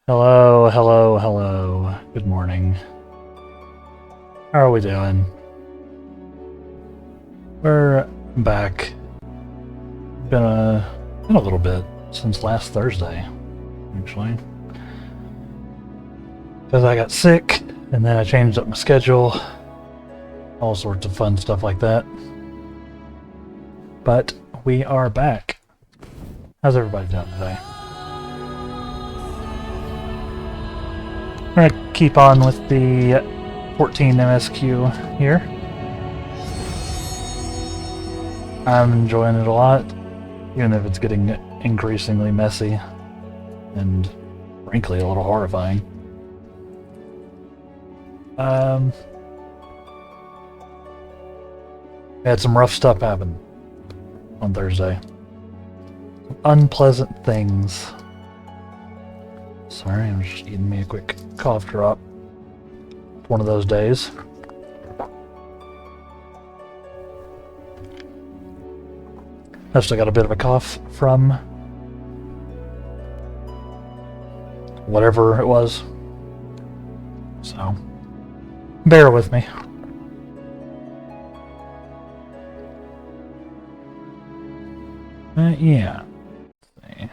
Hello, hello, hello. Good morning. How are we doing? We're back. Been a little bit since last Thursday, actually. Because I got sick, and then I changed up my schedule. All sorts of fun stuff like that. But we are back. How's everybody doing today? We're gonna keep on with the 14 MSQ here. I'm enjoying it a lot, even if it's getting increasingly messy and frankly a little horrifying. We had some rough stuff happen on Thursday. Some unpleasant things. Sorry, I'm just eating me a quick cough drop. One of those days. I've still got a bit of a cough from whatever it was. So, bear with me. Yeah. Let's see.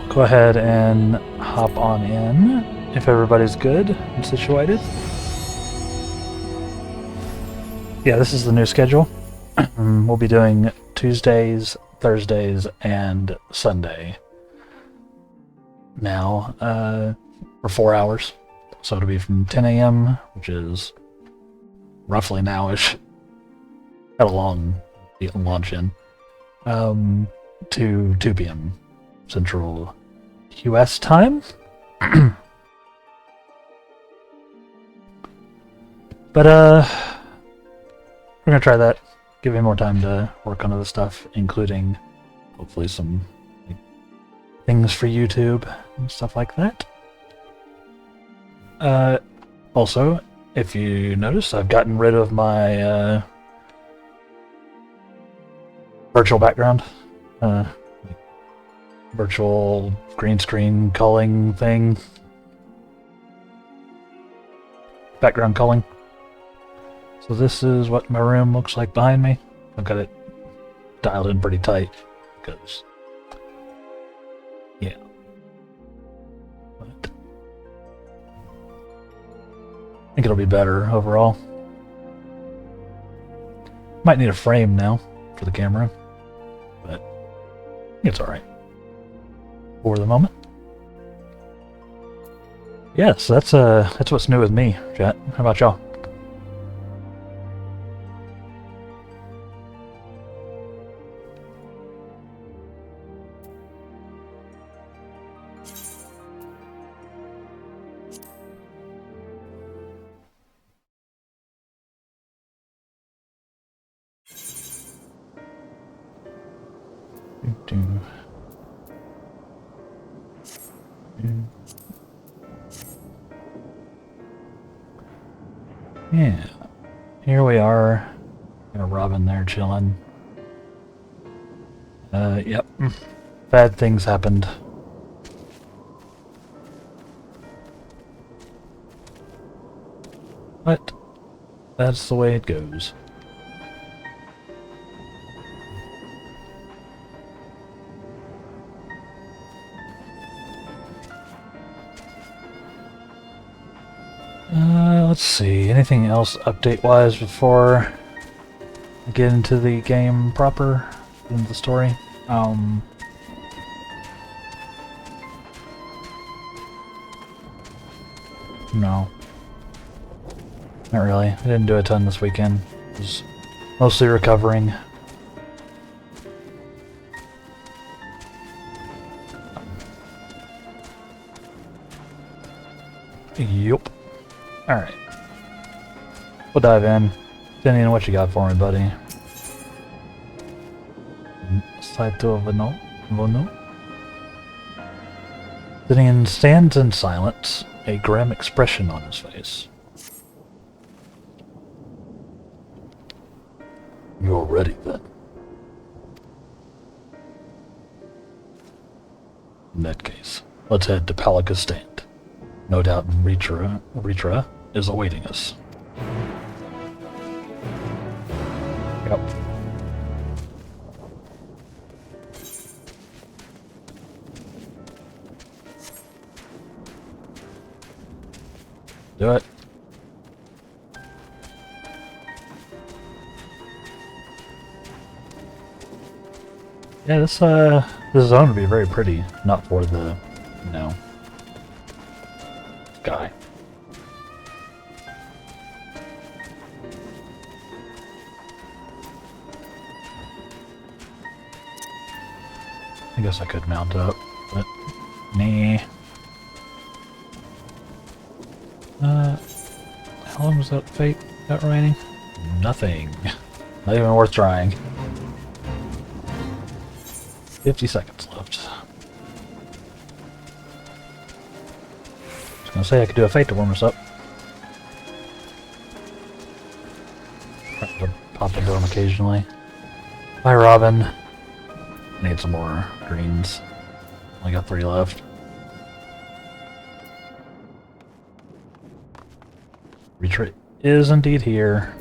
Go ahead and hop on in if everybody's good and situated. Yeah, this is the new schedule. We'll be doing Tuesdays, Thursdays, and Sunday now for 4 hours. So it'll be from 10 a.m., which is roughly now-ish. Had a long launch in. To 2 p.m. Central US time. But we're gonna try that. Give me more time to work on other stuff, including hopefully some things for YouTube and stuff like that. Also, if you notice, I've gotten rid of my virtual background. Virtual green screen culling thing. Background culling. So this is what my room looks like behind me. I've got it dialed in pretty tight because, yeah. But I think it'll be better overall. Might need a frame now for the camera, but it's alright for the moment. Yes, that's what's new with me, chat. How about y'all? Yeah, here we are. Got a Robin there chilling. Yep. Bad things happened. But that's the way it goes. Let's see. Anything else update-wise before I get into the game proper, into the story? No. Not really. I didn't do a ton this weekend. It was mostly recovering. Yup. Alright. We'll dive in. Daniel, what you got for me, buddy? Saito Vono? Daniel stands in silence, a grim expression on his face. You're ready then. In that case, let's head to Palika's stand. No doubt Ritra is awaiting us. Yep. Do it. Yeah, this zone would be very pretty, not for the, guy. I guess I could mount up, but nah. How long was that fate got remaining? Nothing. Not even worth trying. 50 seconds left. I was gonna say I could do a fate to warm us up. Pop into them occasionally. Bye, Robin. Need some more greens. Only got 3 left. Retreat is indeed here.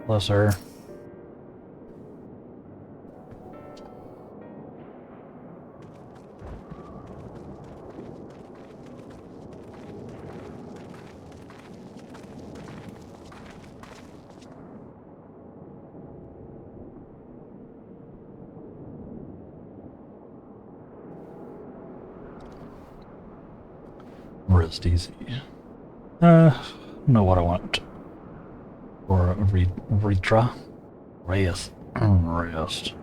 Bless her. Rest easy. Know what I want. Or Ritra. Rest. Rest.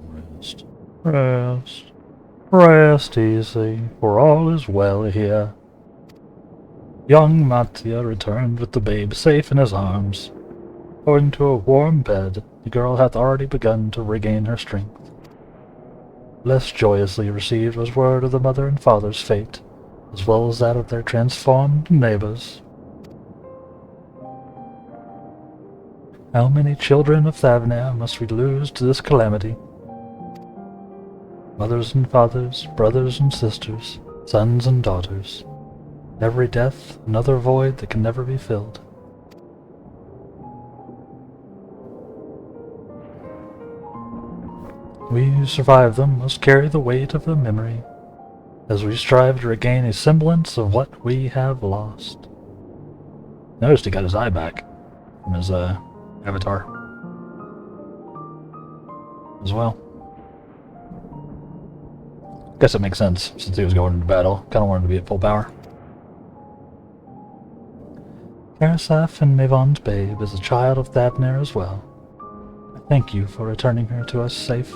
Rest. Rest. Rest easy, for all is well here. Young Mattia returned with the babe safe in his arms. Owing to a warm bed, the girl hath already begun to regain her strength. Less joyously received was word of the mother and father's fate, as well as that of their transformed neighbors. How many children of Thavnair must we lose to this calamity? Mothers and fathers, brothers and sisters, sons and daughters. Every death, another void that can never be filled. We who survive them must carry the weight of the memory, as we strive to regain a semblance of what we have lost. Noticed he got his eye back from his avatar as well. Guess it makes sense since he was going into battle. Kind of wanted to be at full power. Karasaf and Mavon's babe is a child of Thavnair as well. I thank you for returning her to us safe.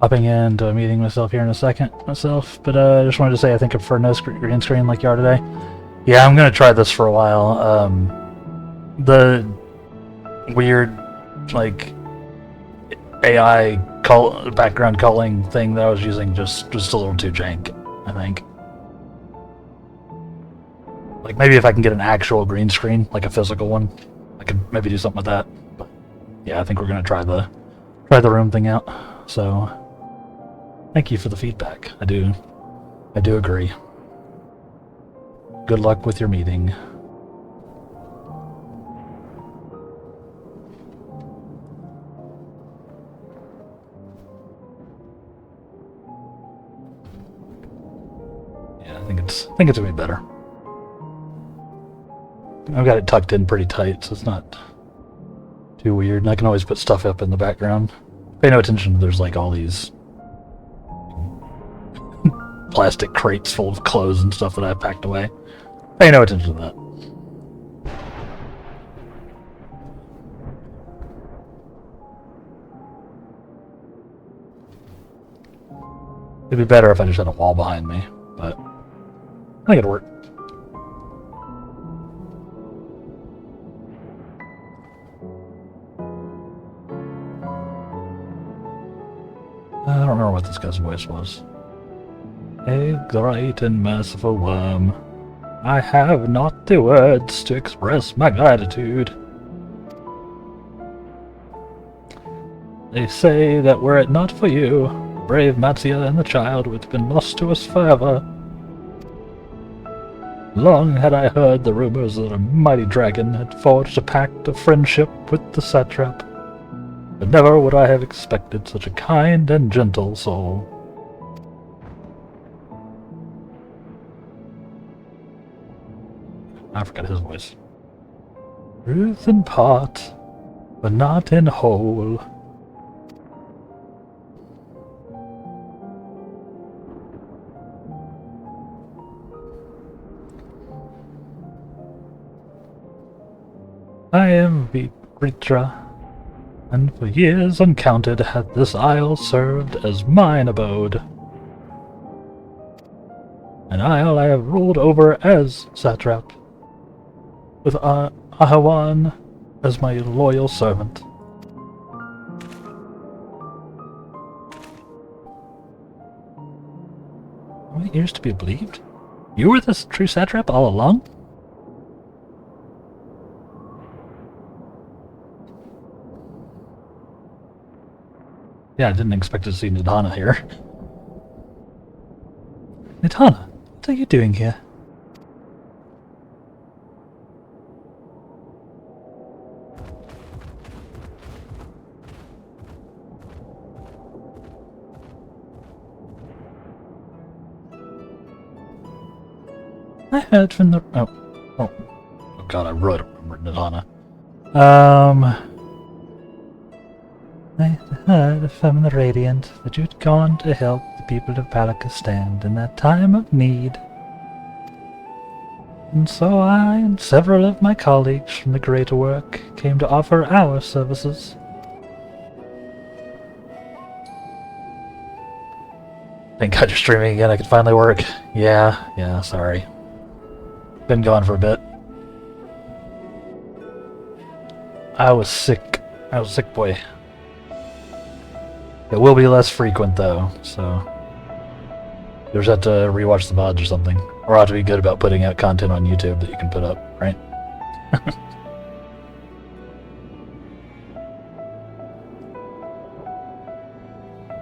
Hopping into a meeting myself here in a second, but I just wanted to say I think I prefer no green screen like you are today. Yeah, I'm gonna try this for a while. The weird, like, AI background culling thing that I was using just a little too jank, I think. Like, maybe if I can get an actual green screen, like a physical one, I could maybe do something with that. But yeah, I think we're gonna try the room thing out. So thank you for the feedback. I do agree. Good luck with your meeting. Yeah, I think it's gonna be better. I've got it tucked in pretty tight, so it's not too weird. And I can always put stuff up in the background. Pay no attention, there's like all these plastic crates full of clothes and stuff that I packed away. Pay no attention to that. It'd be better if I just had a wall behind me, but I think it'd work. don't remember what this guy's voice was. A great and merciful worm. I have not the words to express my gratitude. They say that were it not for you, brave Mattia and the child would have been lost to us forever. Long had I heard the rumors that a mighty dragon had forged a pact of friendship with the satrap, but never would I have expected such a kind and gentle soul. I forgot his voice. Truth in part, but not in whole. I am Vritra, and for years uncounted hath this isle served as mine abode. An isle I have ruled over as satrap, with Ahawan as my loyal servant. How many years to be believed? You were the true satrap all along? Yeah, I didn't expect to see Nidana here. Nidana, what are you doing here? I heard from the... Oh god, I really don't remember Nidana. I heard from the Radiant that you'd gone to help the people of Palakistan in that time of need. And so I and several of my colleagues from the Greater Work came to offer our services. Thank God you're streaming again, I could finally work. Yeah, sorry. Been gone for a bit. I was sick boy. It will be less frequent though, so you just have to rewatch the VODs or something. Or I'll have to be good about putting out content on YouTube that you can put up, right?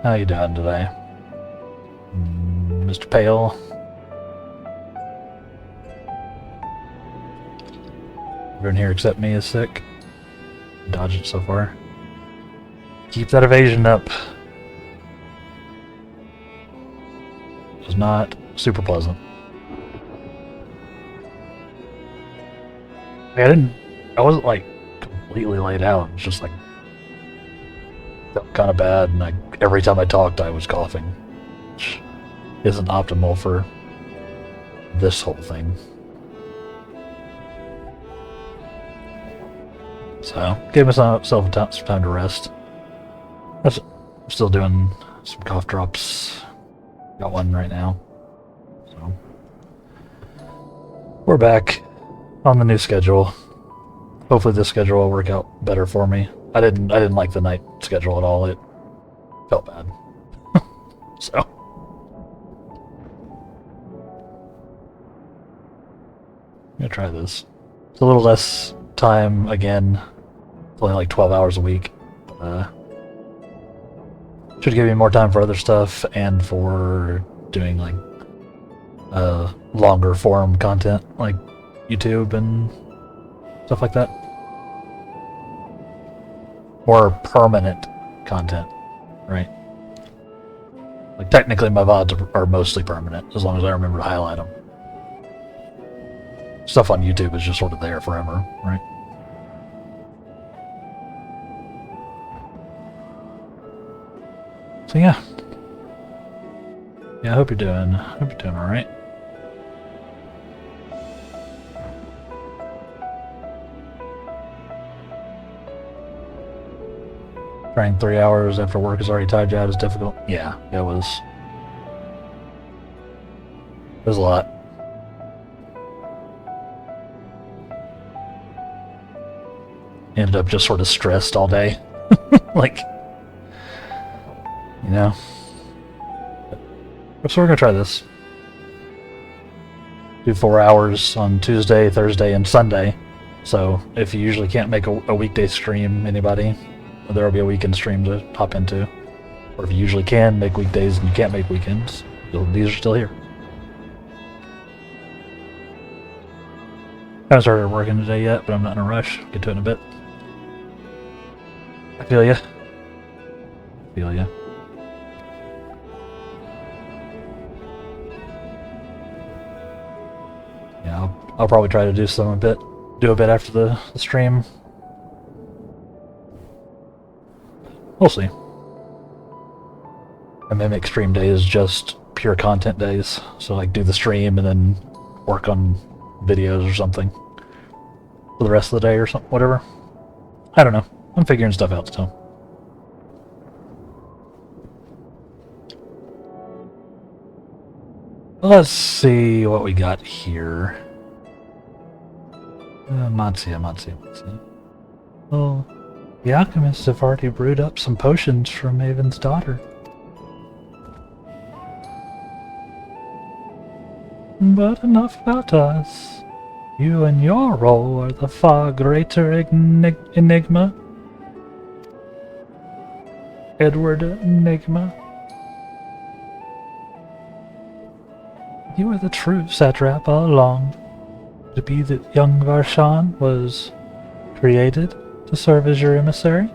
How you doing today? Mr. Pale? Everyone here except me is sick. Dodged it so far. Keep that evasion up. It's not super pleasant. I wasn't like completely laid out. It's just like felt kind of bad, and every time I talked, I was coughing, which isn't optimal for this whole thing. So, gave myself some time to rest. I'm still doing some cough drops. Got one right now. So, we're back on the new schedule. Hopefully this schedule will work out better for me. I didn't like the night schedule at all. It felt bad. So, I'm gonna try this. It's a little less time again. It's only like 12 hours a week. Should give me more time for other stuff and for doing like longer form content like YouTube and stuff like that. More permanent content, right? Like technically my VODs are mostly permanent as long as I remember to highlight them. Stuff on YouTube is just sort of there forever, right? So yeah, I hope you're doing all right. Trying 3 hours after work is already tired you out is difficult. Yeah, it was. It was a lot. Ended up just sort of stressed all day, like. You know, So we're gonna try this. Do 4 hours on Tuesday, Thursday, and Sunday. So if you usually can't make a weekday stream, anybody, there will be a weekend stream to hop into. Or if you usually can make weekdays and you can't make weekends, these are still here. I haven't started working today yet, but I'm not in a rush. Get to it in a bit. I feel ya. Feel ya. Yeah, I'll probably try to do a bit after the stream. We'll see. I may make stream days just pure content days, so like do the stream and then work on videos or something for the rest of the day or something, whatever. I don't know. I'm figuring stuff out still. Let's see what we got here. Matsuya. Oh, the alchemists have already brewed up some potions for Maven's daughter. But enough about us. You and your role are the far greater enigma. Edward Enigma. You were the true satrap all along. Could it be that young Varshan was created to serve as your emissary?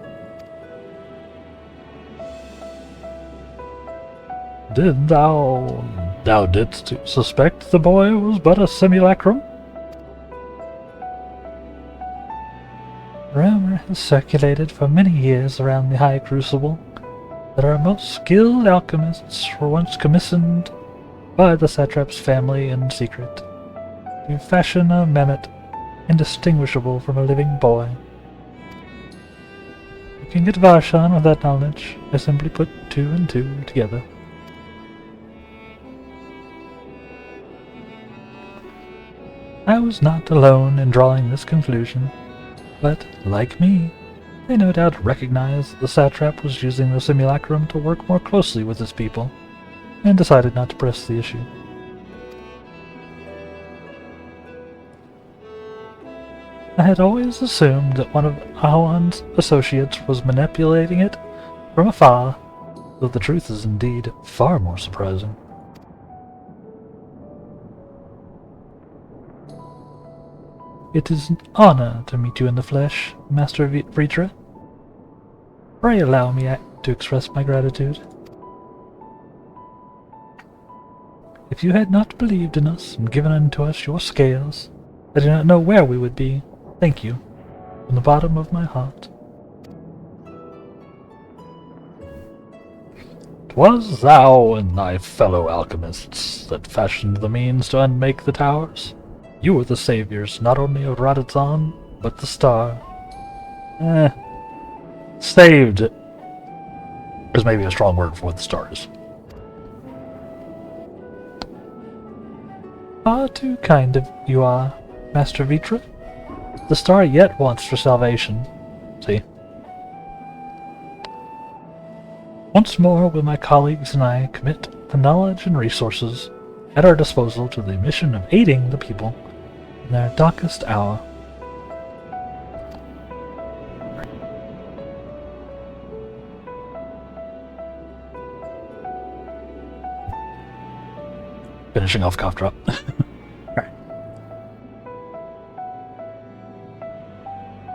Thou didst suspect the boy was but a simulacrum? Rumor has circulated for many years around the High Crucible that our most skilled alchemists were once commissioned by the satrap's family in secret to fashion a mammoth indistinguishable from a living boy. Looking at Varshan with that knowledge, I simply put 2 and 2 together. I was not alone in drawing this conclusion, but, like me, they no doubt recognized the satrap was using the simulacrum to work more closely with his people, and decided not to press the issue. I had always assumed that one of Ahuan's associates was manipulating it from afar, though the truth is indeed far more surprising. It is an honor to meet you in the flesh, Master Vritra. Pray allow me to express my gratitude. If you had not believed in us and given unto us your scales, I do not know where we would be. Thank you, from the bottom of my heart. 'Twas thou and thy fellow alchemists that fashioned the means to unmake the towers. You were the saviors not only of Radazan, but the star. Saved is maybe a strong word for what the star is. Far too kind of you are, Master Vritra. The star yet wants for salvation. See? Once more will my colleagues and I commit the knowledge and resources at our disposal to the mission of aiding the people in their darkest hour. Finishing off cough drop. Alright.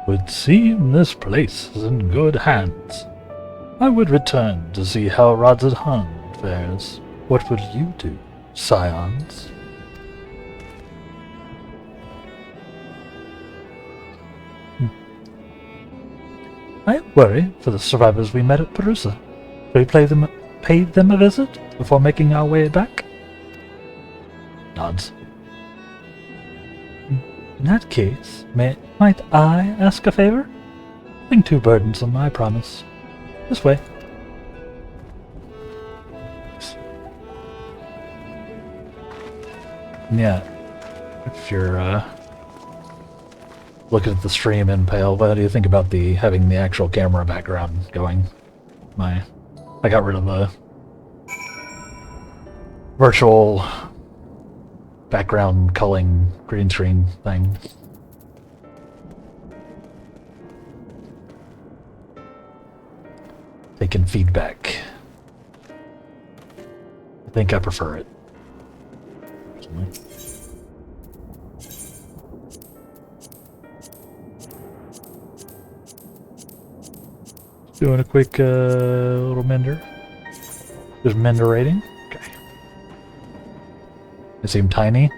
Would seem this place is in good hands. I would return to see how Radazan fares. What would you do, scions? I worry for the survivors we met at Perusa. Should we pay them a visit before making our way back? Nods. In that case, might I ask a favor? Nothing too burdensome, I promise. This way. Yeah, if you're looking at the stream in Pale, what do you think about having the actual camera background going? I got rid of virtual background culling green screen thing. Taking feedback. I think I prefer it. Personally. Doing a quick little mender. Just mender rating. Okay. It seemed tiny.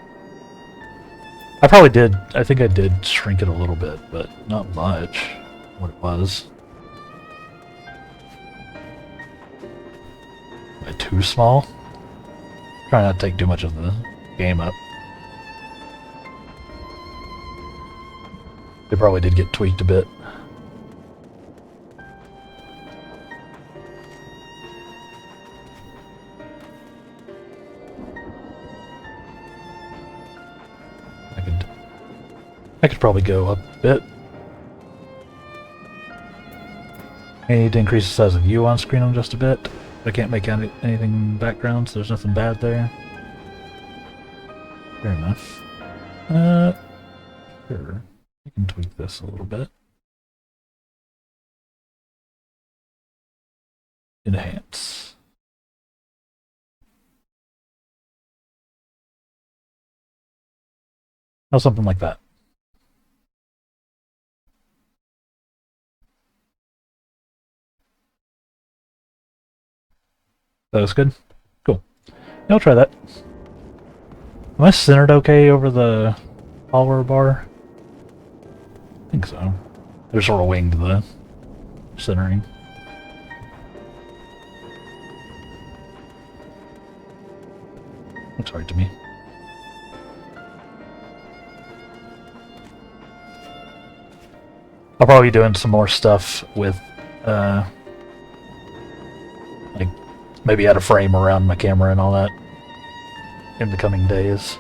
I probably did. I think I did shrink it a little bit, but not much. What it was. Am I too small? Try not to take too much of the game up. They probably did get tweaked a bit. I could probably go up a bit. I need to increase the size of you on screen on just a bit. I can't make anything in the background, so there's nothing bad there. Fair enough. Sure. I can tweak this a little bit. Enhance. Oh, something like that. That was good? Cool. Yeah, I'll try that. Am I centered okay over the follower bar? I think so. They're sort of winged the centering. Looks right to me. I'll probably be doing some more stuff with, like, maybe add a frame around my camera and all that in the coming days.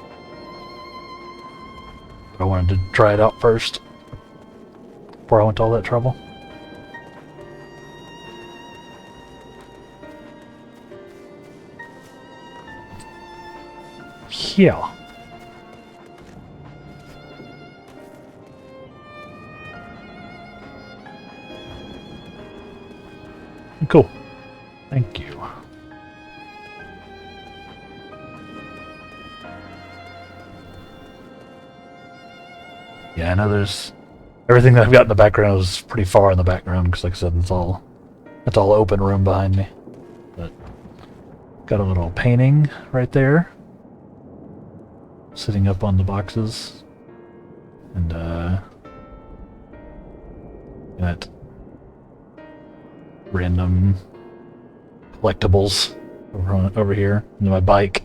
But I wanted to try it out first before I went to all that trouble. Yeah. Cool. Thank you. Yeah, I know there's everything that I've got in the background is pretty far in the background because, like I said, it's all open room behind me. But got a little painting right there, sitting up on the boxes, and got random collectibles over here, and my bike.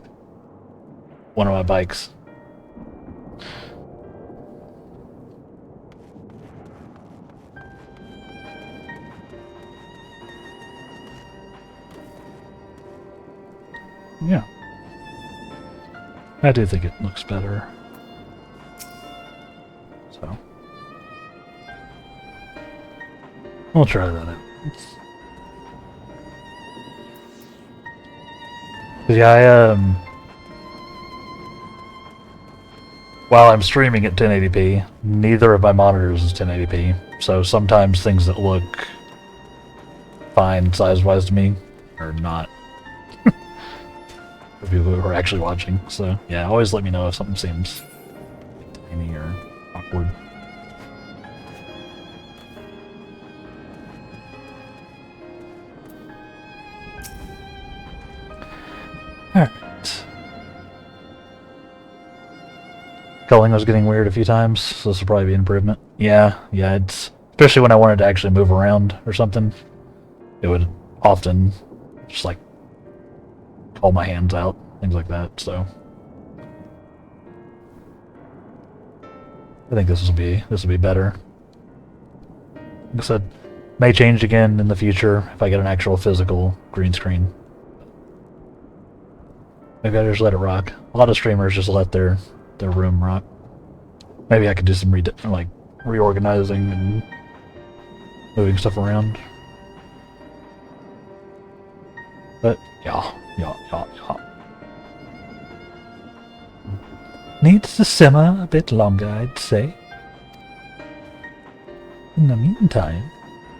One of my bikes. Yeah. I do think it looks better. So. We'll try that out. Yeah, while I'm streaming at 1080p, neither of my monitors is 1080p, so sometimes things that look fine size-wise to me are not for people who are actually watching. So yeah, always let me know if something seems tiny or awkward. Alright. Culling was getting weird a few times, so this will probably be an improvement. Yeah, it's especially when I wanted to actually move around or something, it would often just like call my hands out, things like that, so I think this will be better. Like I said, may change again in the future if I get an actual physical green screen. Maybe I just let it rock. A lot of streamers just let their room rock. Maybe I could do some reorganizing and moving stuff around. But yeah. Needs to simmer a bit longer, I'd say. In the meantime,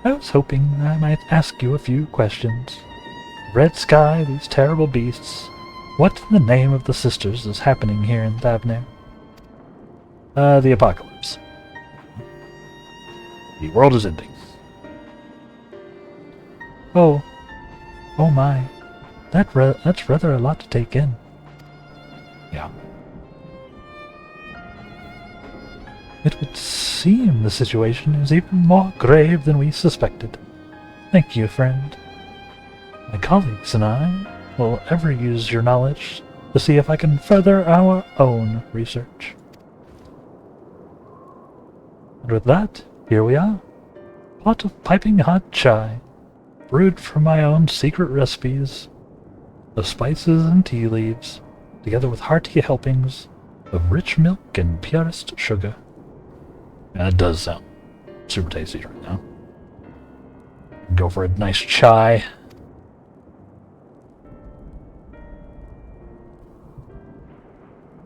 I was hoping I might ask you a few questions. Red sky, these terrible beasts. What in the name of the sisters is happening here in Thavnair? The apocalypse. The world is ending. Oh. Oh my. That's rather a lot to take in. Yeah. It would seem the situation is even more grave than we suspected. Thank you, friend. My colleagues and I will ever use your knowledge to see if I can further our own research. And with that, here we are. Pot of piping hot chai, brewed from my own secret recipes of spices and tea leaves, together with hearty helpings of rich milk and purest sugar. That does sound super tasty right now. Go for a nice chai.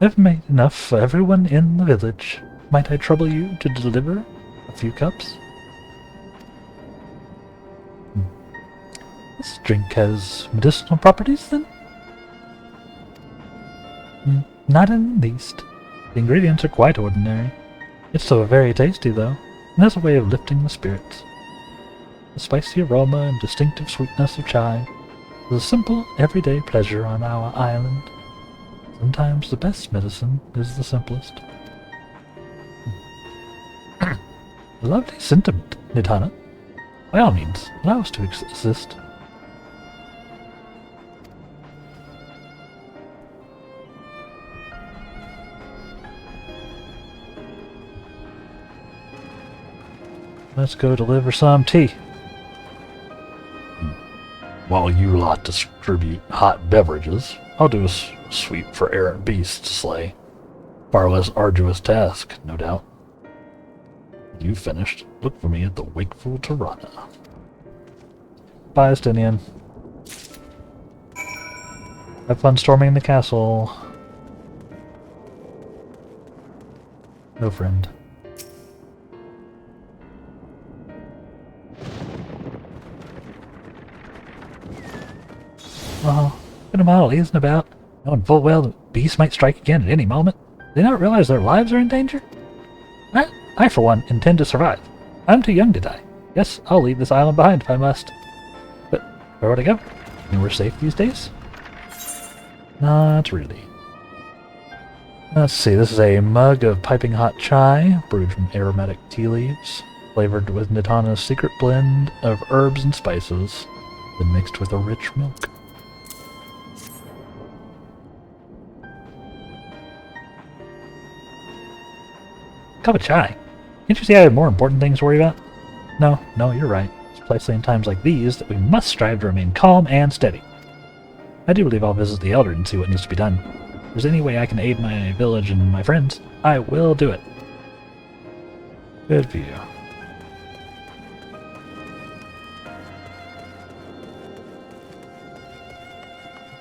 I've made enough for everyone in the village. Might I trouble you to deliver a few cups? This drink has medicinal properties, then? Not in the least. The ingredients are quite ordinary. It's so very tasty, though, and has a way of lifting the spirits. The spicy aroma and distinctive sweetness of chai is a simple, everyday pleasure on our island. Sometimes the best medicine is the simplest. A lovely sentiment, Nidhana. By all means, allow us to assist. Let's go deliver some tea. While you lot distribute hot beverages, I'll do a sweep for errant beasts to slay. Far less arduous task, no doubt. When you've finished, look for me at the Wakeful Tirana. Bye, Estinian. Have fun storming the castle. No friend. Oh, been a model easing about, knowing full well that beasts might strike again at any moment. Do they not realize their lives are in danger? I, for one, intend to survive. I'm too young to die. Yes, I'll leave this island behind if I must. But where would I go? Anywhere safe these days? Not really. Let's see, this is a mug of piping hot chai, brewed from aromatic tea leaves, flavored with Nidhana's secret blend of herbs and spices, then mixed with a rich milk. Cup of chai. Can't you see I have more important things to worry about? No, you're right. It's precisely in times like these that we must strive to remain calm and steady. I do believe I'll visit the Elder and see what needs to be done. If there's any way I can aid my village and my friends, I will do it. Good for you.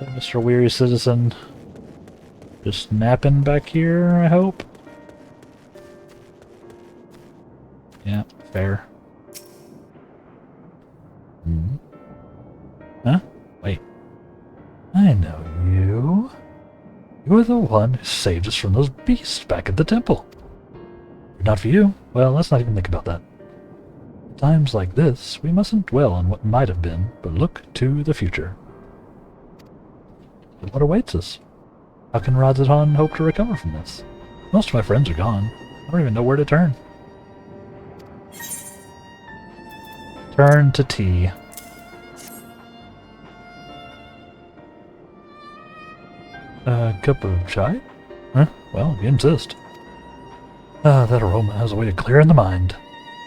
Mr. Weary Citizen. Just napping back here, I hope. Yeah, fair. Huh? Wait. I know you. You're the one who saved us from those beasts back at the temple. If not for you, well, let's not even think about that. At times like this, we mustn't dwell on what might have been, but look to the future. But what awaits us? How can Radz-at-Han hope to recover from this? Most of my friends are gone. I don't even know where to turn. Turn to tea. A cup of chai? Huh? Well, if you insist. That aroma has a way of clearing the mind.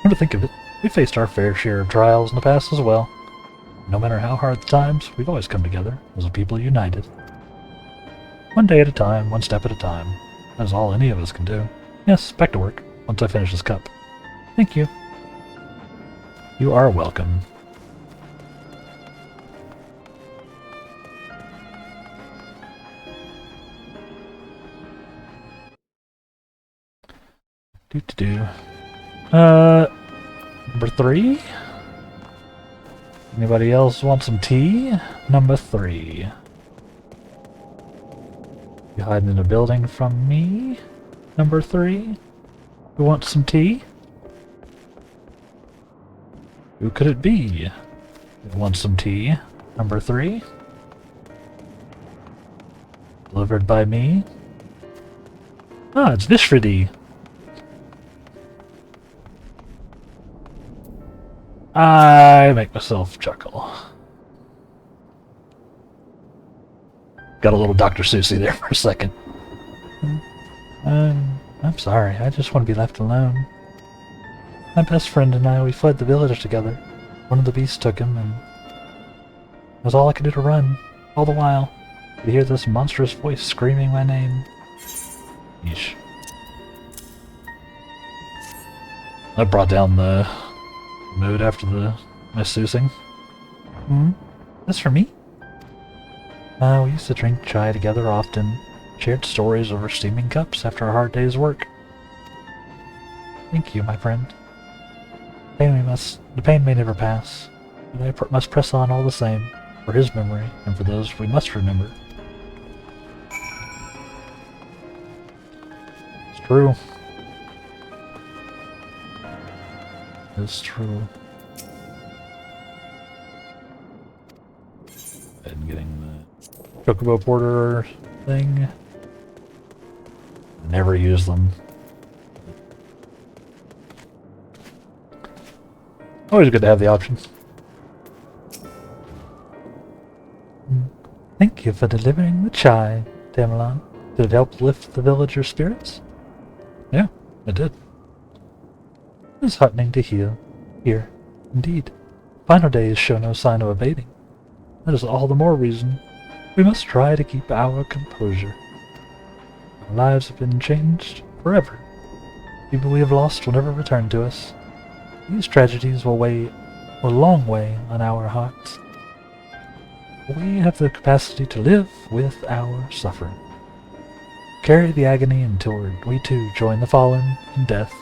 Come to think of it, we faced our fair share of trials in the past as well. No matter how hard the times, we've always come together as a people united. One day at a time, one step at a time. That is all any of us can do. Yes, back to work, once I finish this cup. Thank you. You are welcome. Do. Number 3? Anybody else want some tea? Number 3. You hiding in a building from me? Number 3? You want some tea? Who could it be? You want some tea? Number 3? Delivered by me? Ah, it's Vishfridi. I make myself chuckle. Got a little Dr. Seussy there for a second. I'm sorry, I just want to be left alone. My best friend and I, we fled the village together. One of the beasts took him, and it was all I could do to run. All the while, you hear this monstrous voice screaming my name. Yeesh. That brought down the mood after my sousing. This for me? We used to drink chai together often, shared stories over steaming cups after a hard day's work. Thank you, my friend. The pain may never pass, but I must press on all the same, for his memory and for those we must remember. It's true. It's true. And getting the Chocobo Porter thing. Never use them. Always good to have the option. Thank you for delivering the chai, Tamerlan. Did it help lift the villagers' spirits? Yeah, it did. It is heartening to hear. Indeed, final days show no sign of abating. That is all the more reason we must try to keep our composure. Our lives have been changed forever. People we have lost will never return to us. These tragedies will weigh a long way on our hearts. We have the capacity to live with our suffering. Carry the agony until we too join the fallen in death.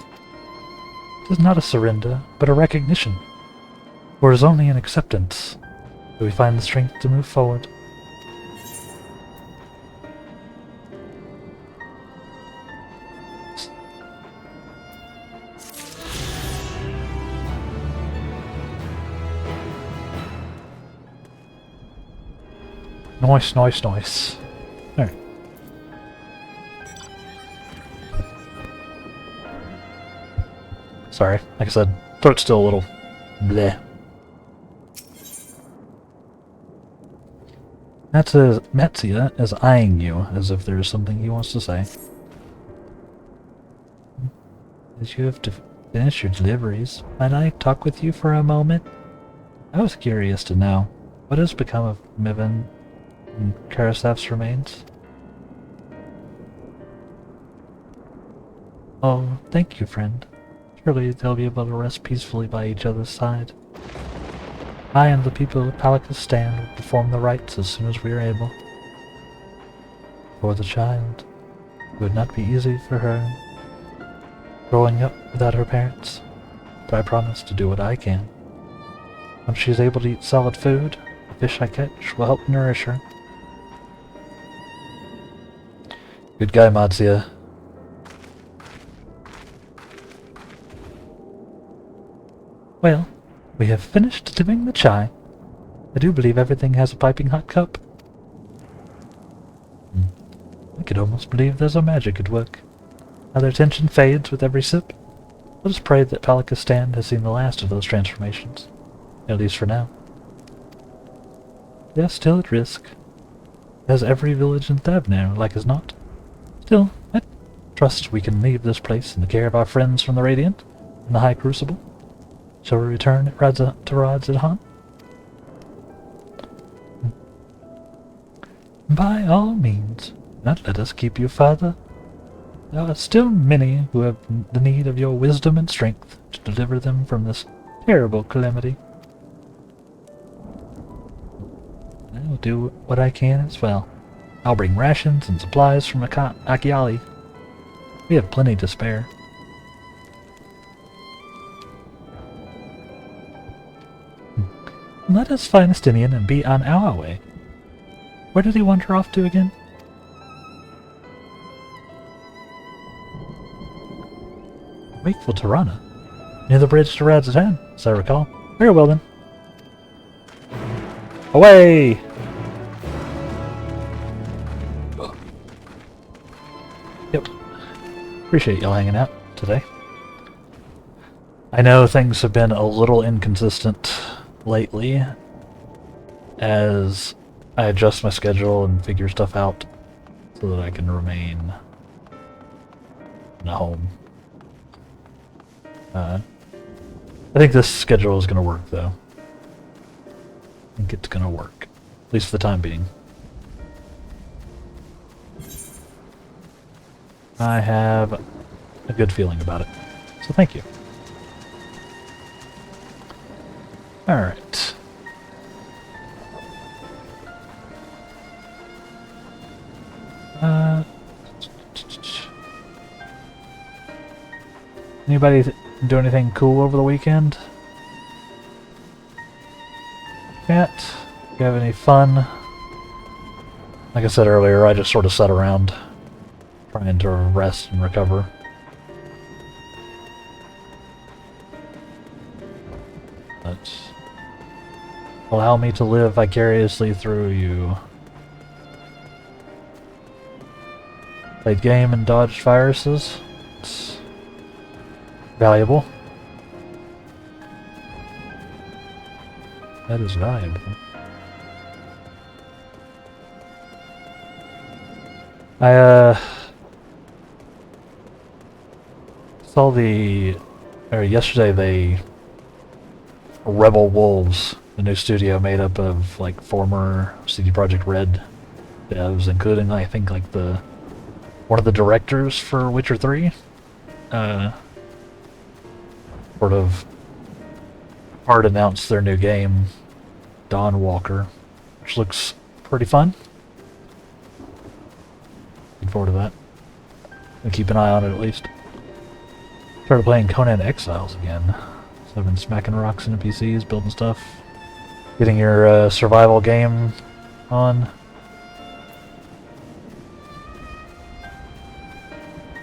It is not a surrender, but a recognition. For it is only in acceptance that we find the strength to move forward. Nice. Alright. Sorry, like I said, throat's still a little bleh. Metzia is eyeing you as if there is something he wants to say. As you have to finish your deliveries, might I talk with you for a moment? I was curious to know what has become of Mivan and Karasev's remains. Oh, thank you, friend. Surely they'll be able to rest peacefully by each other's side. I and the people of Palakistan will perform the rites as soon as we are able. For the child, it would not be easy for her growing up without her parents, but I promise to do what I can. When she is able to eat solid food, the fish I catch will help nourish her. Good guy, Matsuya. Well, we have finished dipping the chai. I do believe everything has a piping hot cup. I could almost believe there's a magic at work. How their tension fades with every sip. Let us pray that Palakistan has seen the last of those transformations. At least for now. They are still at risk. As every village in Thavnair, like as not. Still, I trust we can leave this place in the care of our friends from the Radiant and the High Crucible. Shall we return to Radzidhan? By all means, do not let us keep you further. There are still many who have the need of your wisdom and strength to deliver them from this terrible calamity. I will do what I can as well. I'll bring rations and supplies from Akiali. We have plenty to spare. Let us find Estinian and be on our way. Where did he wander off to again? Wakeful Tirana. Near the bridge to Radzatan, as I recall. Very well then. Away! Yep. Appreciate y'all hanging out today. I know things have been a little inconsistent lately as I adjust my schedule and figure stuff out so that I can remain at home. I think this schedule is going to work, though. I think it's going to work. At least for the time being. I have a good feeling about it. So thank you. Alright. Anybody do anything cool over the weekend? Yet? You have any fun? Like I said earlier, I just sort of sat around trying to rest and recover. But allow me to live vicariously through you. Played game and dodged viruses. It's valuable. That is valuable. I saw yesterday Rebel Wolves, the new studio made up of like former CD Projekt Red devs, including I think like one of the directors for Witcher 3. Sort of hard announced their new game, Dawn Walker, which looks pretty fun. Looking forward to that. I'll keep an eye on it at least. Started playing Conan Exiles again. So I've been smacking rocks into PCs, building stuff. Getting your survival game on.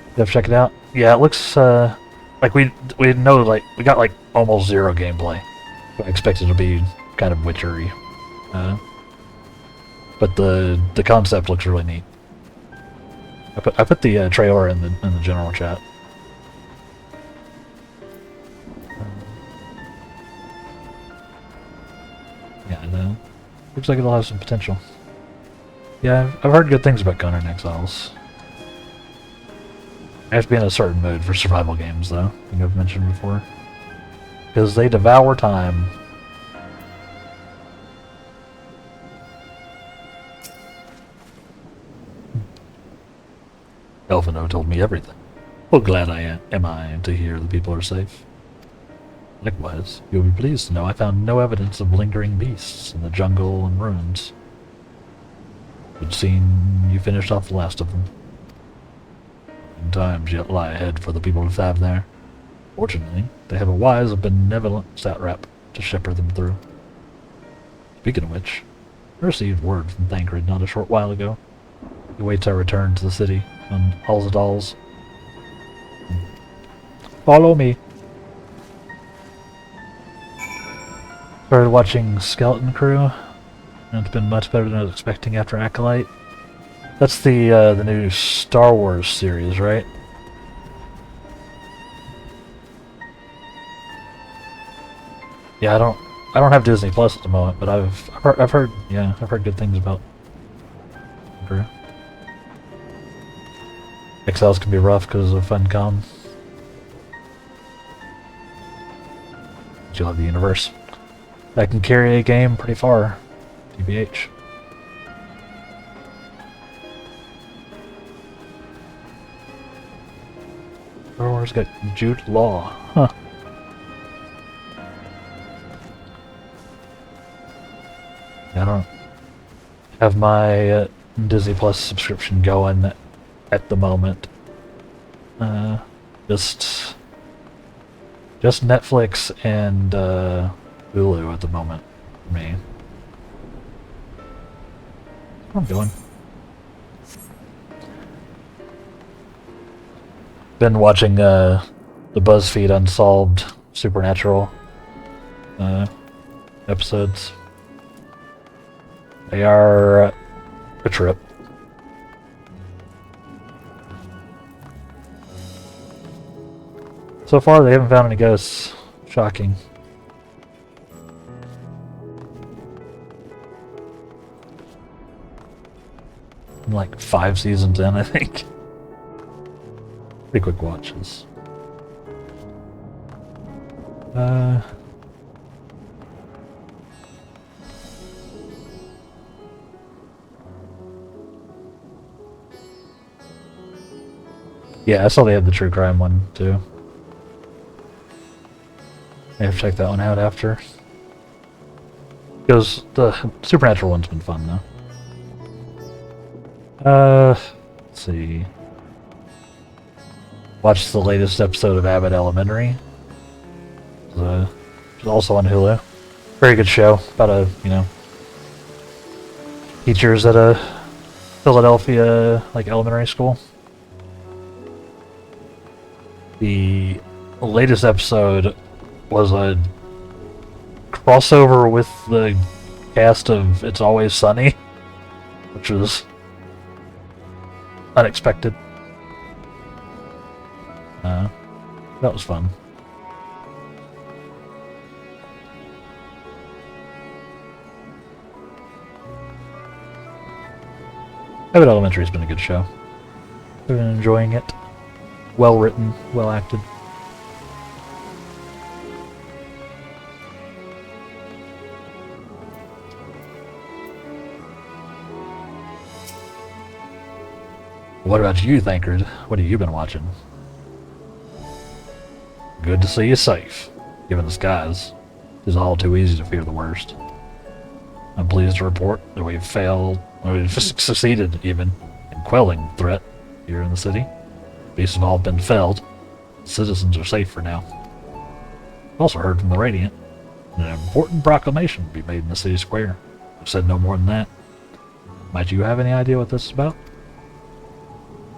You have to check it out. Yeah, it looks like we know, like we got like almost zero gameplay. I expected it to be kind of Witchery, but the concept looks really neat. I put the trailer in the general chat. Yeah, no. Looks like it'll have some potential. Yeah, I've heard good things about Conan Exiles. I have to be in a certain mood for survival games, though. I think I've mentioned before. Because they devour time. Elfino told me everything. Well, glad am I to hear the people are safe. Likewise, you'll be pleased to know I found no evidence of lingering beasts in the jungle and ruins. Would seem you finished off the last of them. Times yet lie ahead for the people of Thav there. Fortunately, they have a wise and benevolent satrap to shepherd them through. Speaking of which, I received word from Thancred not a short while ago. He waits our return to the city on Halsdal's. Follow me. Started watching Skeleton Crew, and it's been much better than I was expecting after Acolyte. That's the new Star Wars series, right? Yeah, I don't have Disney Plus at the moment, but I've heard good things about Crew. Exiles can be rough because of Funcom. But you'll have the universe that can carry a game pretty far. TBH. Star Wars got Jude Law. Huh. I don't have my Disney Plus subscription going at the moment. Just Netflix and Hulu at the moment. me. Where I'm going. Been watching the BuzzFeed Unsolved Supernatural episodes. They are a trip. So far, they haven't found any ghosts. Shocking. I'm like 5 seasons in, I think. Pretty quick watches. Yeah, I saw they had the true crime one too. I have to check that one out after. Because the Supernatural one's been fun though. Let's see. Watched the latest episode of Abbott Elementary. It's also on Hulu. Very good show about teachers at a Philadelphia elementary school. The latest episode was a crossover with the cast of It's Always Sunny, which was unexpected. That was fun. Abbott Elementary has been a good show. I've been enjoying it. Well written, well acted. What about you, Thankred? What have you been watching? Good to see you safe, given the skies. It is all too easy to fear the worst. I'm pleased to report that we've succeeded even in quelling the threat here in the city. Beasts have all been felled. Citizens are safe for now. I've also heard from the Radiant that an important proclamation will be made in the city square. I've said no more than that. Might you have any idea what this is about?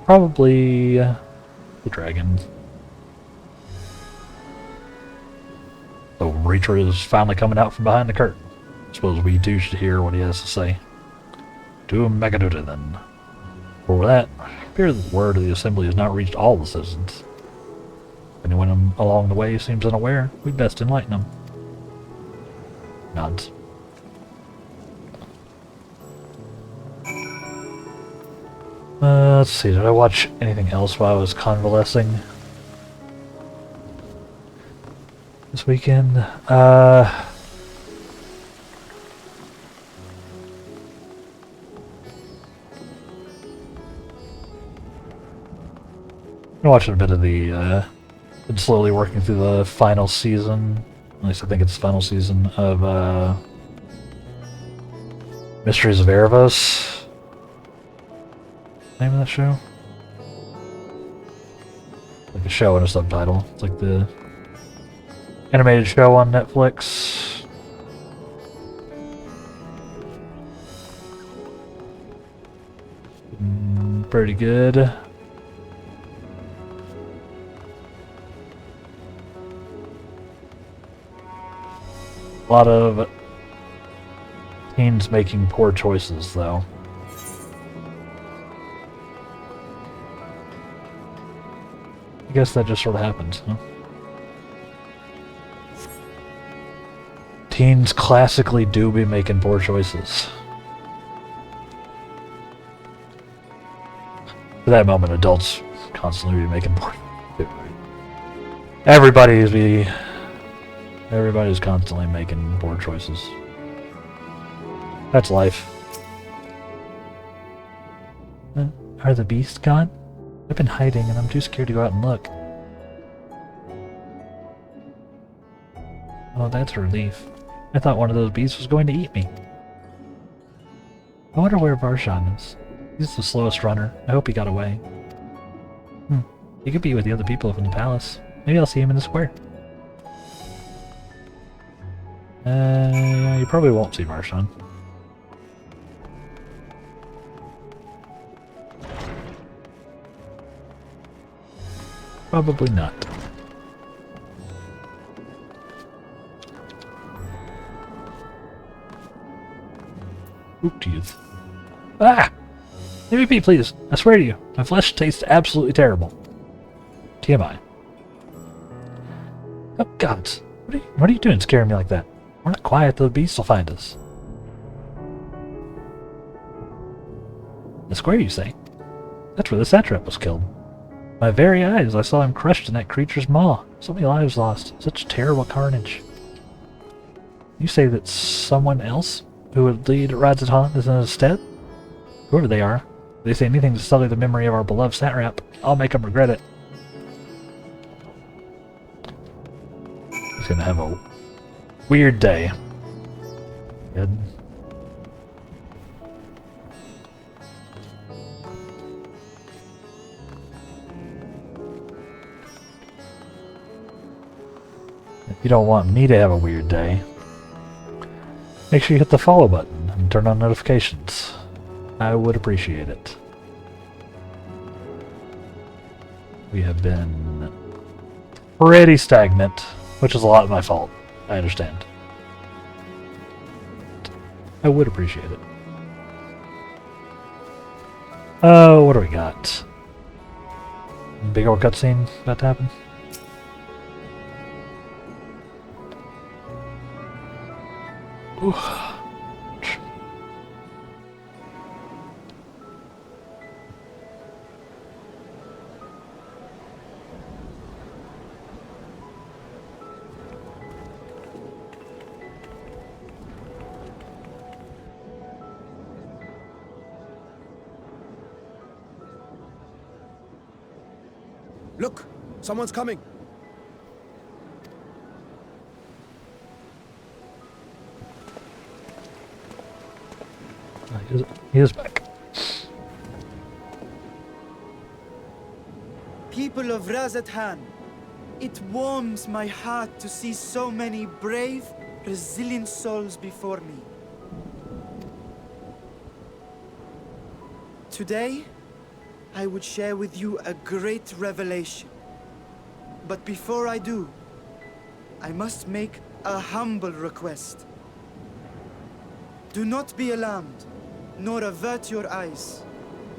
Probably the dragon. So Reacher is finally coming out from behind the curtain. I suppose we too should hear what he has to say. To Megaduta then. For that, it appears that the word of the assembly has not reached all the citizens. If anyone along the way seems unaware, we'd best enlighten them. Nods. Let's see, did I watch anything else while I was convalescing this weekend? I'm watching a bit of been slowly working through the final season, at least I think it's the final season of Mysteries of Erebos. Name of that show? Like a show and a subtitle. It's like the animated show on Netflix. Pretty good. A lot of teens making poor choices, though. I guess that just sort of happens, huh? Teens classically do be making poor choices. For that moment, adults constantly be making poor choices. Everybody's constantly making poor choices. That's life. Are the beasts gone? I've been hiding and I'm too scared to go out and look. Oh, that's a relief. I thought one of those beasts was going to eat me. I wonder where Varshan is. He's the slowest runner. I hope he got away. He could be with the other people from the palace. Maybe I'll see him in the square. Yeah, you probably won't see Marshawn. Probably not. Oop, teeth. Ah! MVP, please. I swear to you, my flesh tastes absolutely terrible. TMI. Oh, gods. What are you doing scaring me like that? We're not quiet, the beast will find us. The square, you say? That's where the satrap was killed. My very eyes, I saw him crushed in that creature's maw. So many lives lost. Such terrible carnage. You say that someone else who would lead Radzatan is in his stead? Whoever they are, if they say anything to sully the memory of our beloved satrap, I'll make them regret it. He's gonna have a weird day. Good. If you don't want me to have a weird day, make sure you hit the follow button and turn on notifications. I would appreciate it. We have been pretty stagnant, which is a lot my fault. I understand. I would appreciate it. Oh, what do we got? Big old cutscene about to happen? Ooh. Look! Someone's coming! He is back. People of Radzatan, it warms my heart to see so many brave, resilient souls before me. Today, I would share with you a great revelation. But before I do, I must make a humble request. Do not be alarmed, nor avert your eyes.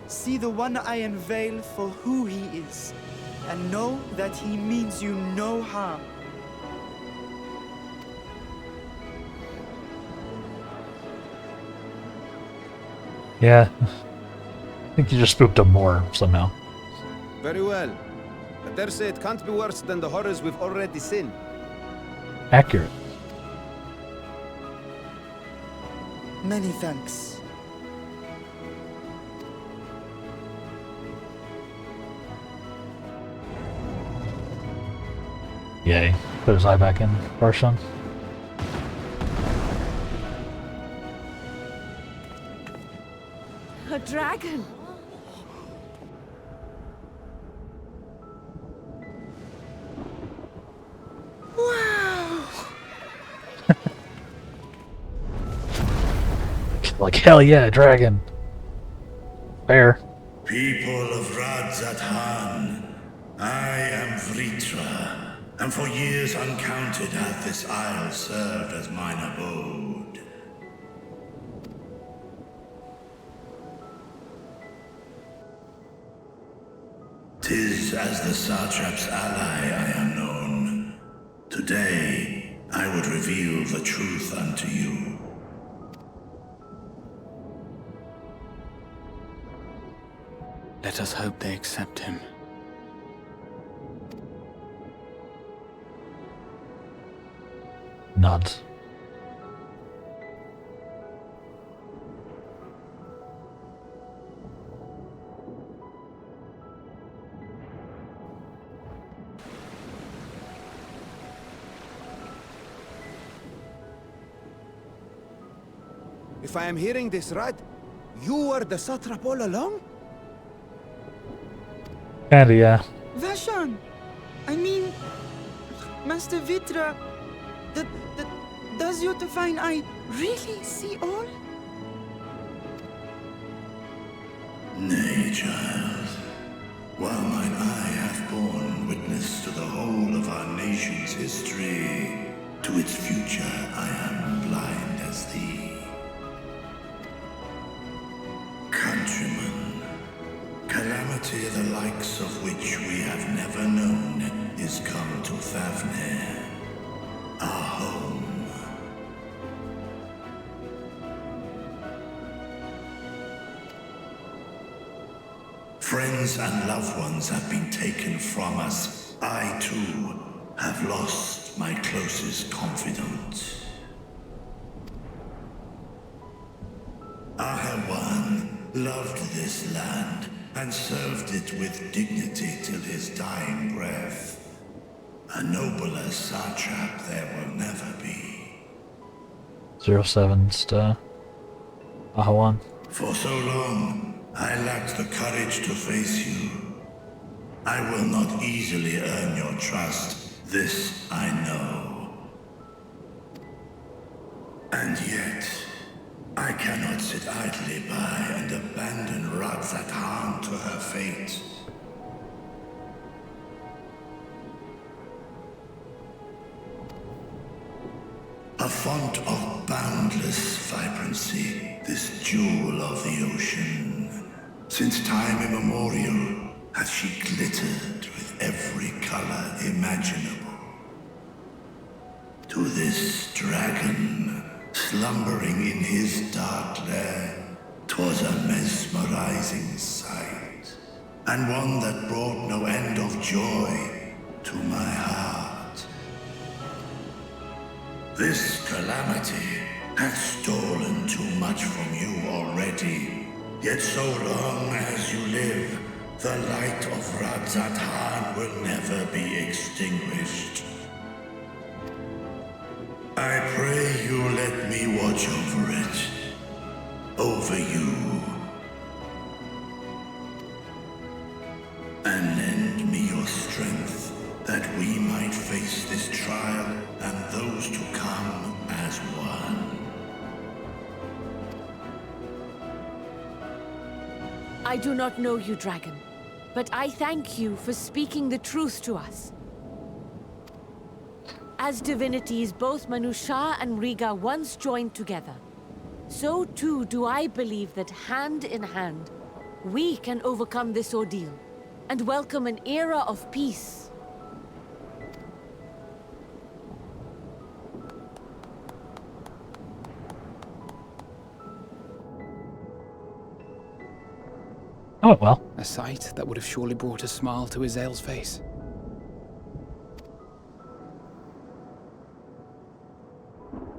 See the one I unveil for who he is, and know that he means you no harm. Yeah. I think you just spooked him more, somehow. Very well. I dare say it can't be worse than the horrors we've already seen. Accurate. Many thanks. Yay. Put his eye back in, Barshan. A dragon! Wow! Like, hell yeah, dragon. Fair. People of Radzatan, I am Vritra, and for years uncounted hath this isle served as mine abode. 'Tis as the Satrap's ally I am known. Today, I would reveal the truth unto you. Let us hope they accept him. Nods. If I am hearing this right, you were the satrap all along? Kinda, yeah. Vashan! I mean, Master Vitra, Does your divine eye really see all? Nay, child. While mine eye hath borne witness to the whole of our nation's history, to its future I am blind as thee. Countrymen, calamity the likes of which we have never known is come to Fafnir, our home. Friends and loved ones have been taken from us. I, too, have lost my closest confidant. Ahawan loved this land and served it with dignity till his dying breath. A nobler satrap there will never be. 07's to Ahawan. For so long, I lacked the courage to face you. I will not easily earn your trust, this I know. And yet, I cannot sit idly by and abandon Radzat Han to her fate. A font of boundless vibrancy, this jewel of the ocean. Since time immemorial, hath she glittered with every color imaginable. To this dragon, slumbering in his dark lair, 'twas a mesmerizing sight, and one that brought no end of joy to my heart. This calamity hath stolen too much from you already. Yet so long as you live, the light of Radzat Han will never be extinguished. I pray you let me watch over it. Over you. And lend me your strength, that we might face this trial and those to come as one. I do not know you, dragon, but I thank you for speaking the truth to us. As divinities, both Manusha and Riga once joined together, so too do I believe that hand in hand, we can overcome this ordeal and welcome an era of peace. Oh, well. A sight that would have surely brought a smile to Azael's face.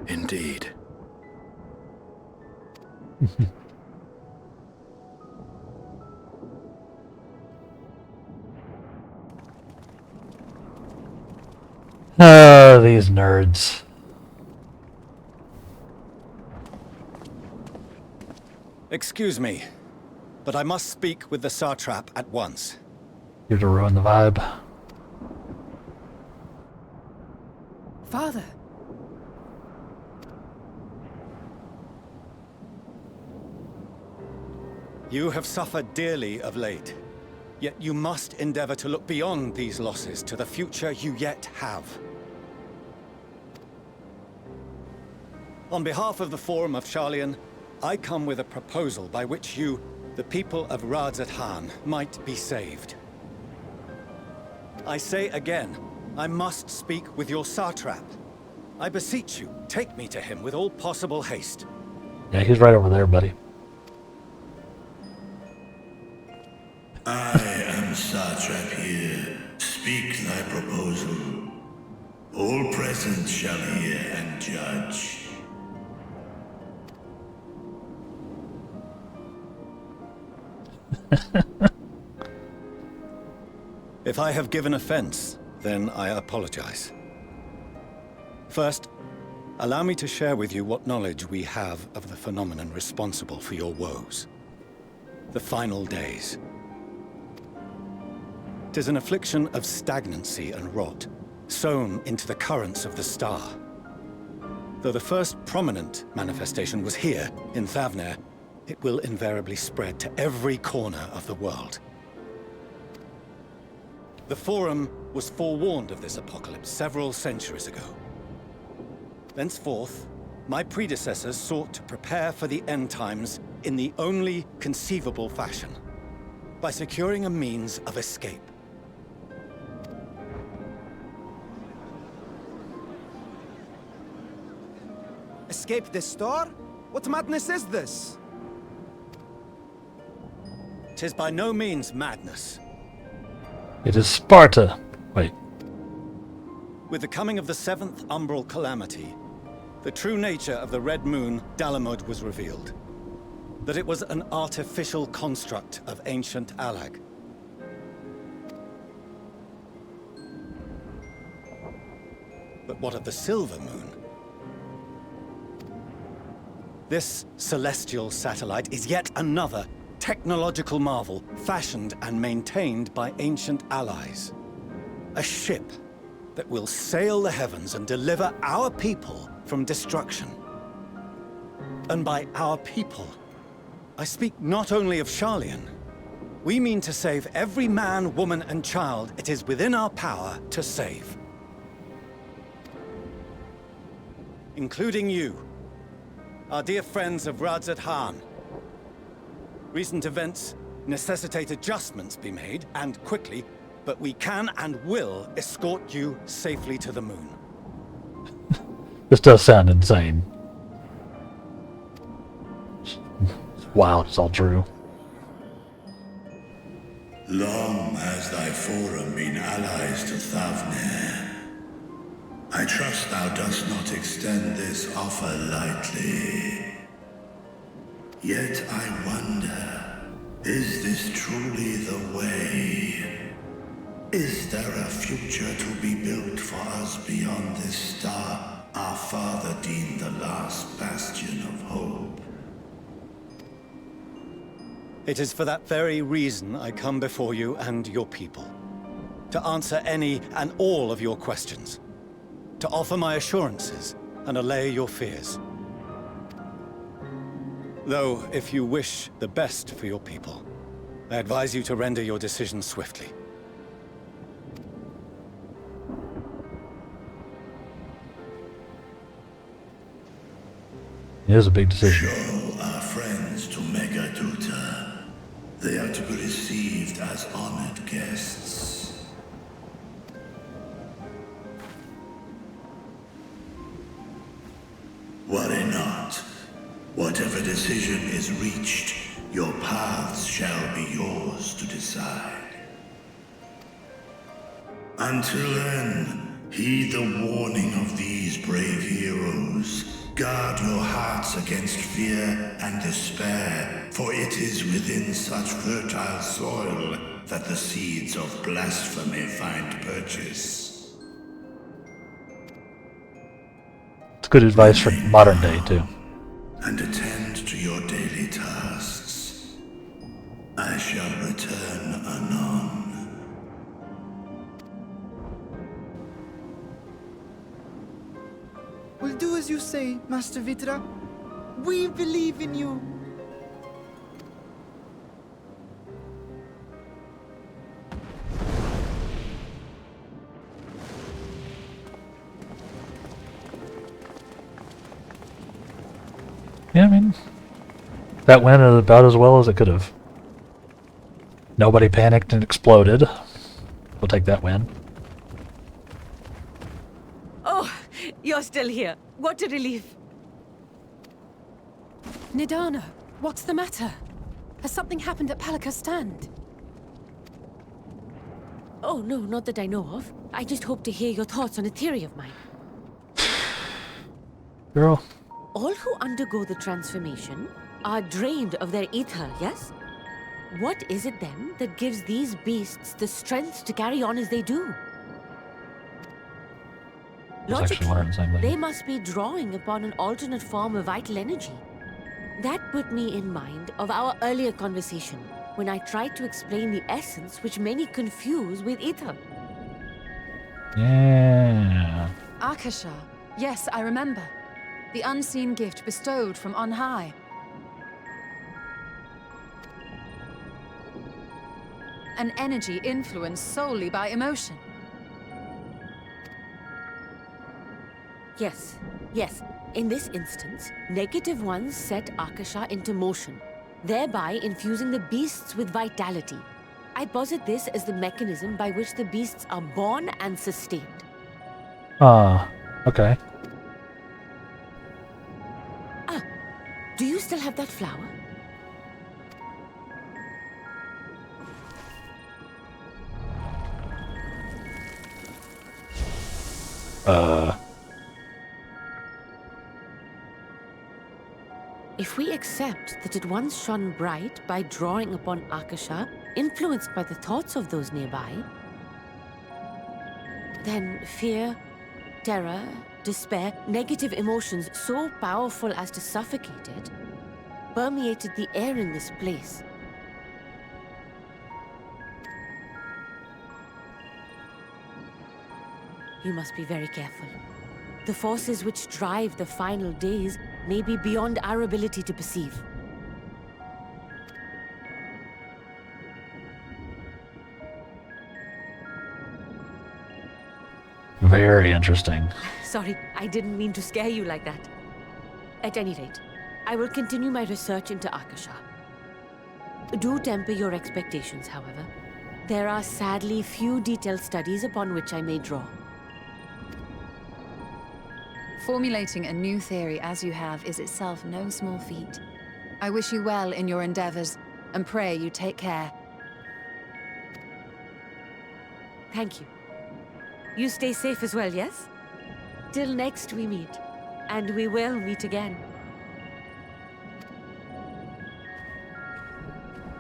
Indeed. Oh, these nerds. Excuse me, but I must speak with the satrap at once. Here to ruin the vibe. Father. You have suffered dearly of late, yet you must endeavor to look beyond these losses to the future you yet have. On behalf of the Forum of Sharlayan, I come with a proposal by which you, the people of Radzat Han, might be saved. I say again, I must speak with your satrap. I beseech you, take me to him with all possible haste. Yeah, he's right over there, buddy. I am satrap here. Speak thy proposal. All present shall hear and judge. If I have given offense, then I apologize. First, allow me to share with you what knowledge we have of the phenomenon responsible for your woes. The final days. 'Tis an affliction of stagnancy and rot, sown into the currents of the star. Though the first prominent manifestation was here, in Thavnair, it will invariably spread to every corner of the world. The Forum was forewarned of this apocalypse several centuries ago. Thenceforth, my predecessors sought to prepare for the end times in the only conceivable fashion, by securing a means of escape. Escape the store? What madness is this? 'Tis by no means madness. It is Sparta. Wait. With the coming of the 7th Umbral Calamity, the true nature of the Red Moon, Dalamud, was revealed. That it was an artificial construct of ancient Alag. But what of the Silver Moon? This celestial satellite is yet another technological marvel fashioned and maintained by ancient allies. A ship that will sail the heavens and deliver our people from destruction. And by our people, I speak not only of Sharlayan. We mean to save every man, woman, and child it is within our power to save. Including you, our dear friends of Radzat Han. Recent events necessitate adjustments be made, and quickly, but we can and will escort you safely to the moon. This does sound insane. Wow, it's all true. Long has thy Forum been allies to Thavnair. I trust thou dost not extend this offer lightly. Yet I wonder, is this truly the way? Is there a future to be built for us beyond this star our father deemed the last bastion of hope? It is for that very reason I come before you and your people. To answer any and all of your questions. To offer my assurances and allay your fears. Though, if you wish the best for your people, I advise you to render your decision swiftly. It is a big decision. Show our friends to Megaduta. They are to be received as honored guests. Worry not. Whatever decision is reached, your paths shall be yours to decide. Until then, heed the warning of these brave heroes. Guard your hearts against fear and despair, for it is within such fertile soil that the seeds of blasphemy find purchase. It's good advice for modern day, too. And attend to your daily tasks. I shall return anon. We'll do as you say, Master Vitra. We believe in you. Yeah, I mean, that went about as well as it could have. Nobody panicked and exploded. We'll take that win. Oh, you're still here. What a relief. Nidana, what's the matter? Has something happened at Palika's stand? Oh, no, not that I know of. I just hope to hear your thoughts on a theory of mine. Girl. All who undergo the transformation are drained of their ether, yes? What is it then that gives these beasts the strength to carry on as they do? I was actually wondering the same thing. They must be drawing upon an alternate form of vital energy. That put me in mind of our earlier conversation, when I tried to explain the essence which many confuse with ether. Yeah. Akasha. Yes, I remember. The unseen gift bestowed from on high. An energy influenced solely by emotion. Yes, yes. In this instance, negative ones set Akasha into motion, thereby infusing the beasts with vitality. I posit this as the mechanism by which the beasts are born and sustained. Okay. Ah, do you still have that flower? If we accept that it once shone bright by drawing upon Akasha, influenced by the thoughts of those nearby, then fear, terror, despair, negative emotions so powerful as to suffocate it, permeated the air in this place. You must be very careful. The forces which drive the final days may be beyond our ability to perceive. Very interesting. Sorry, I didn't mean to scare you like that. At any rate, I will continue my research into Akasha. Do temper your expectations, however. There are sadly few detailed studies upon which I may draw. Formulating a new theory as you have is itself no small feat. I wish you well in your endeavors, and pray you take care. Thank you. You stay safe as well, yes? Till next we meet. And we will meet again.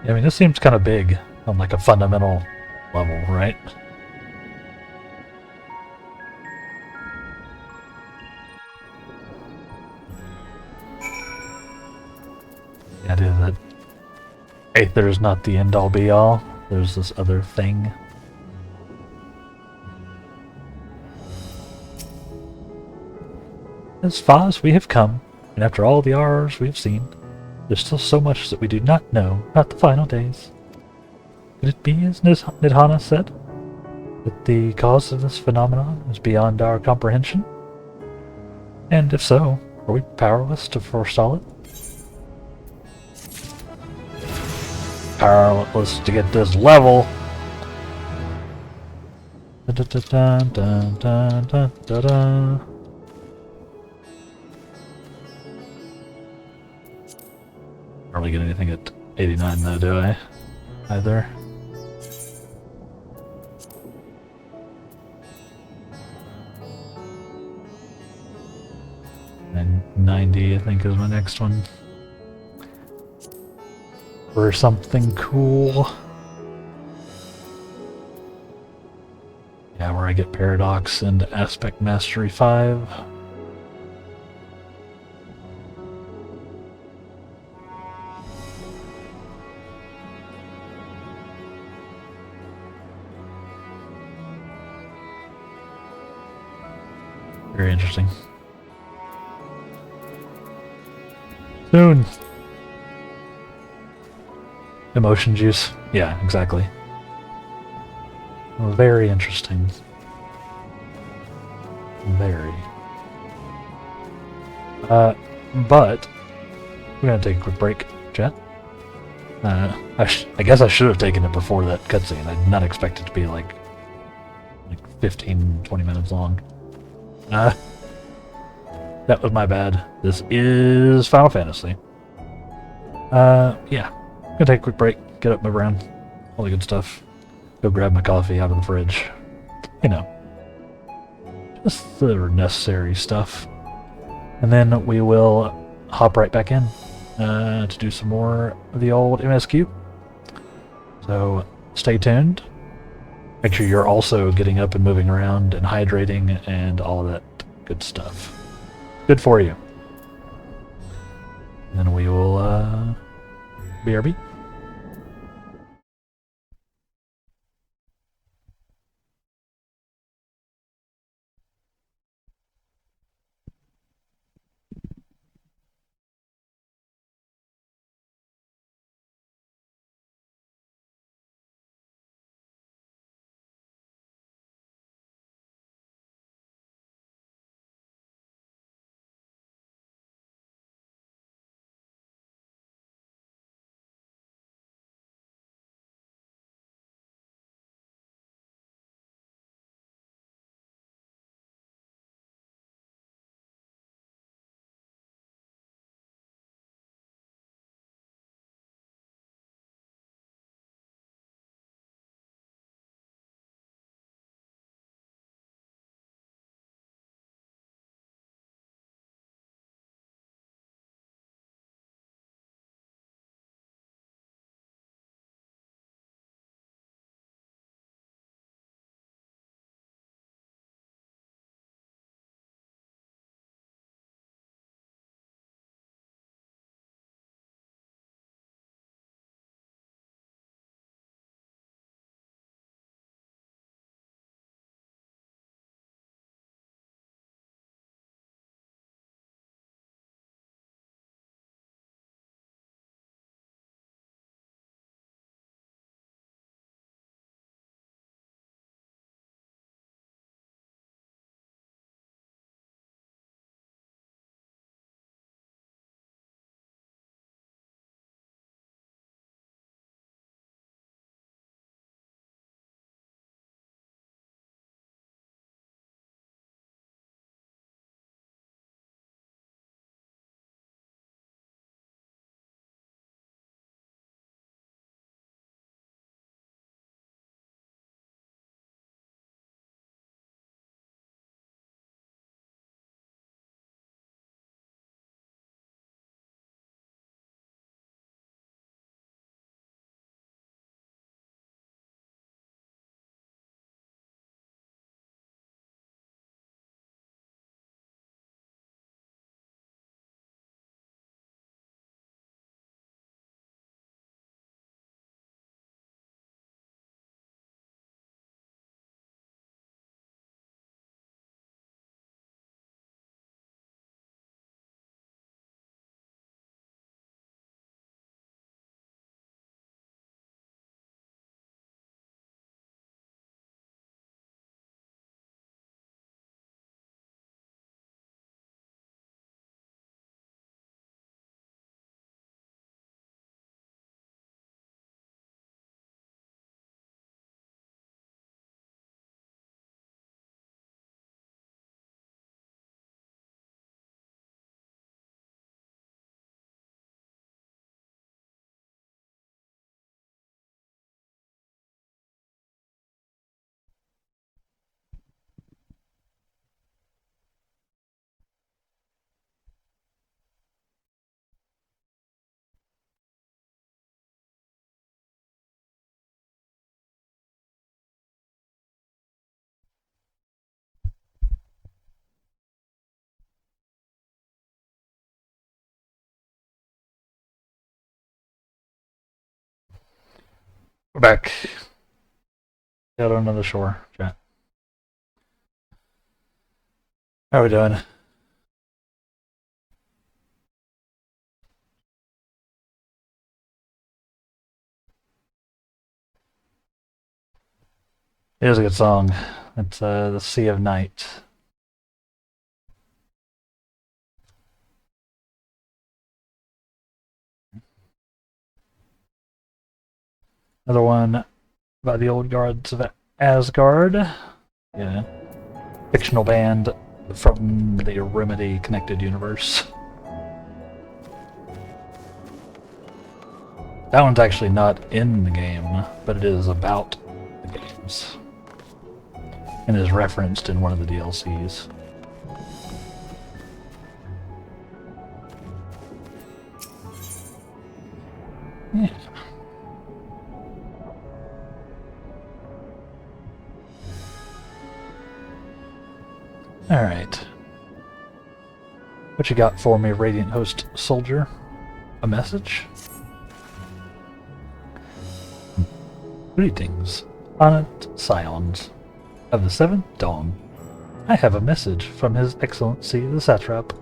Yeah, I mean, this seems kind of big on like a fundamental level, right? The idea that Aether is not the end-all be-all. There's this other thing. As far as we have come, and after all the horrors we have seen, there's still so much that we do not know about the final days. Could it be, as Nidhana said, that the cause of this phenomenon is beyond our comprehension? And if so, are we powerless to forestall it? Powerless to get this level. Dun, dun, dun, dun, dun, dun, dun. Don't really get anything at 89 though, do I? Either. And 90, I think, is my next one. For something cool. Yeah, where I get Paradox and Aspect Mastery 5. Very interesting. Soon. Emotion juice. Yeah, exactly. Very interesting. Very. But we're gonna take a quick break, chat. I guess I should have taken it before that cutscene. I did not expect it to be like 15, 20 minutes long. That was my bad. This is Final Fantasy. Yeah. Gonna take a quick break, get up, move around, all the good stuff. Go grab my coffee out of the fridge. You know. Just the necessary stuff. And then we will hop right back in to do some more of the old MSQ. So stay tuned. Make sure you're also getting up and moving around and hydrating and all that good stuff. Good for you. And then we will BRB. We're back. Out on another shore, chat. How are we doing? It is a good song. It's The Sea of Night. Another one about the old guards of Asgard. Yeah. Fictional band from the Remedy Connected Universe. That one's actually not in the game, but it is about the games. And is referenced in one of the DLCs. Yeah. Alright. What you got for me, Radiant Host Soldier? A message? Greetings, honored scions of the Seventh Dawn. I have a message from His Excellency the Satrap.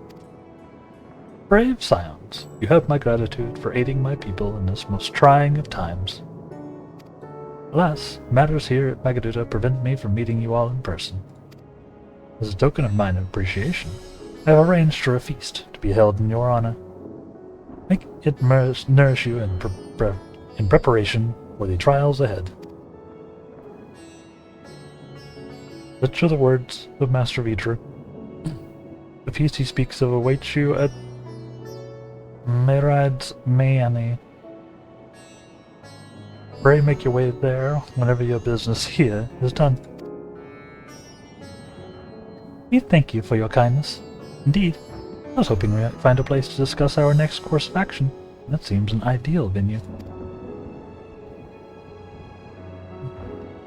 Brave scions, you have my gratitude for aiding my people in this most trying of times. Alas, matters here at Magaduta prevent me from meeting you all in person. As a token of my appreciation, I have arranged for a feast to be held in your honor. Make it nourish you in preparation for the trials ahead. Such are the words of Master Vidru. The feast he speaks of awaits you at Mairad's Mayani. Pray make your way there whenever your business here is done. We thank you for your kindness. Indeed, I was hoping we might find a place to discuss our next course of action. That seems an ideal venue.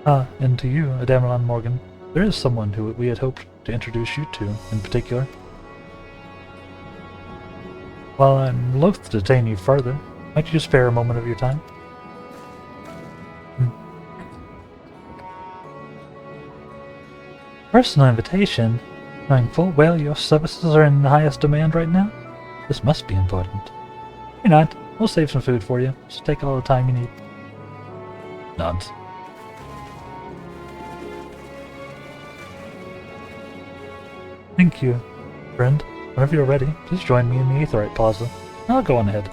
Ah, and to you, Adamelon Morgan, there is someone who we had hoped to introduce you to in particular. While I'm loath to detain you further, might you spare a moment of your time? Personal invitation? Knowing full well your services are in the highest demand right now? This must be important. You're not. We'll save some food for you. Just take all the time you need. Nods. Thank you, friend. Whenever you're ready, please join me in the Aetheryte Plaza. I'll go on ahead.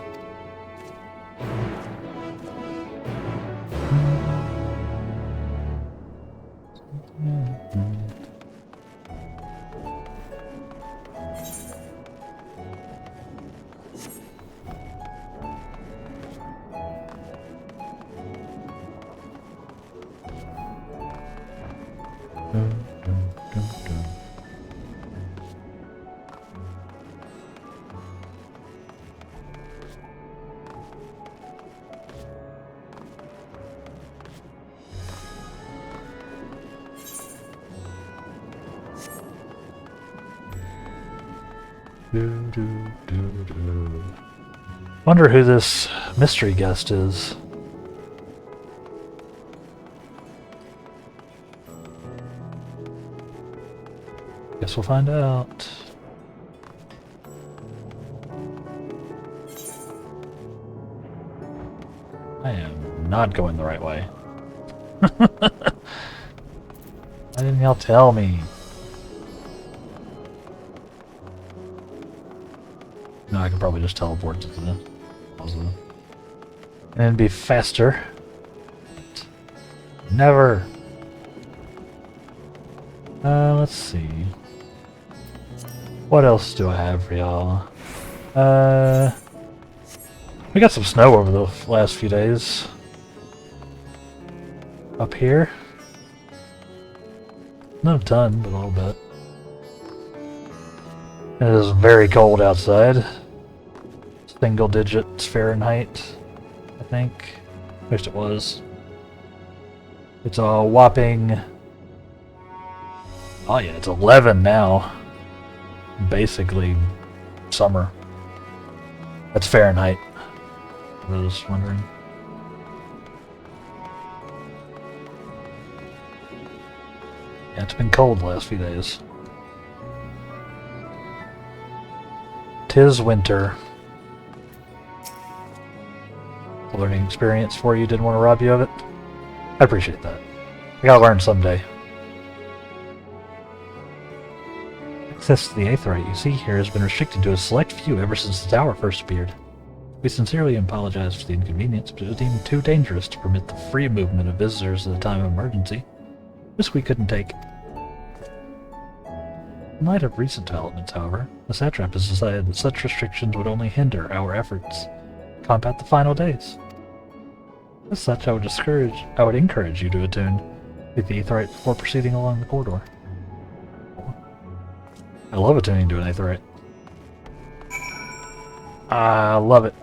Wonder who this mystery guest is. Guess we'll find out. I am not going the right way. Why didn't y'all tell me? No, I could probably just teleport to the plaza. And it'd be faster. Never. Let's see. What else do I have for y'all? We got some snow over the last few days. Up here. Not a ton, but a little bit. It is very cold outside. Single digits Fahrenheit, I think. At least it was. It's a whopping... Oh yeah, it's 11 now. Basically summer. That's Fahrenheit. I was wondering. Yeah, it's been cold the last few days. 'Tis winter. A learning experience for you, didn't want to rob you of it. I appreciate that. I gotta learn someday. Access to the Aetheryte you see here has been restricted to a select few ever since the tower first appeared. We sincerely apologize for the inconvenience, but it was deemed too dangerous to permit the free movement of visitors at a time of emergency. Risk we couldn't take. In light of recent developments, however, the Satrap has decided that such restrictions would only hinder our efforts to combat the final days. As such, I would encourage you to attune with the Aetheryte before proceeding along the corridor. I love attuning to an Aetheryte. I love it.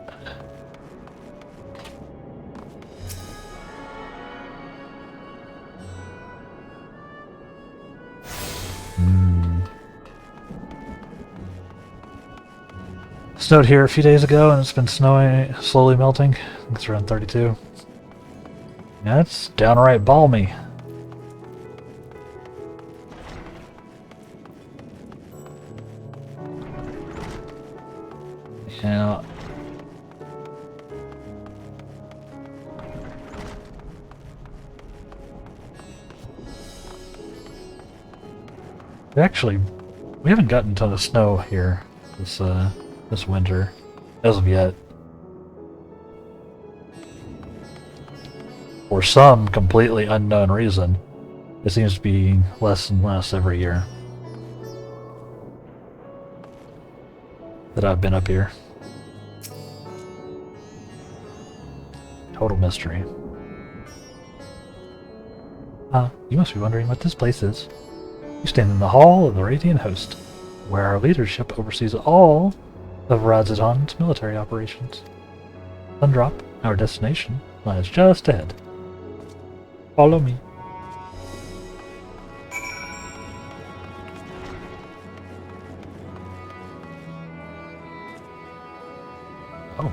Snowed here a few days ago, and it's been snowing, slowly melting. I think it's around 32. Yeah, it's downright balmy. Yeah. We haven't gotten a ton of snow here this winter, as of yet. For some completely unknown reason, it seems to be less and less every year that I've been up here. Total mystery. You must be wondering what this place is. You stand in the Hall of the Radiant Host, where our leadership oversees all of Radz-at-Han's military operations. Sundrop, our destination, lies just ahead. Follow me. Oh.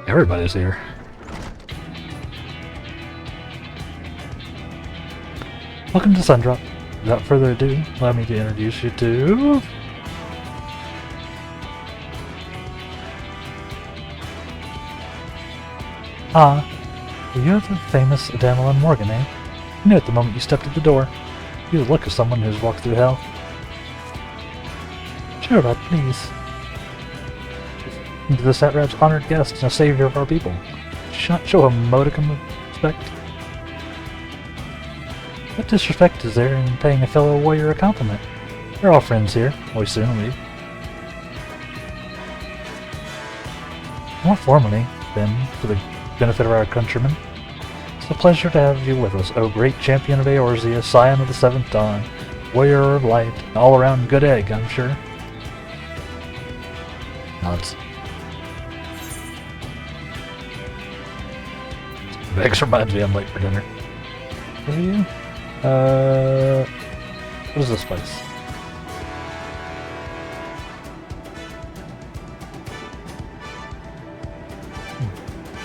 Everybody's here. Welcome to Sundrop. Without further ado, allow me to introduce you to... You're the famous Damelin Morgan, eh? You knew at the moment you stepped at the door. You the look of someone who's walked through hell. Sure, but please. Into the Satrap's honored guest and a savior of our people. Show a modicum of respect. What disrespect is there in paying a fellow warrior a compliment? We're all friends here. We soon leave. More formally, then, for the benefit of our countrymen, it's a pleasure to have you with us, O great champion of Eorzea, scion of the Seventh Dawn, warrior of light, and all-around good egg, I'm sure. Nods. Vex reminds me I'm late for dinner. What are you? What is this place?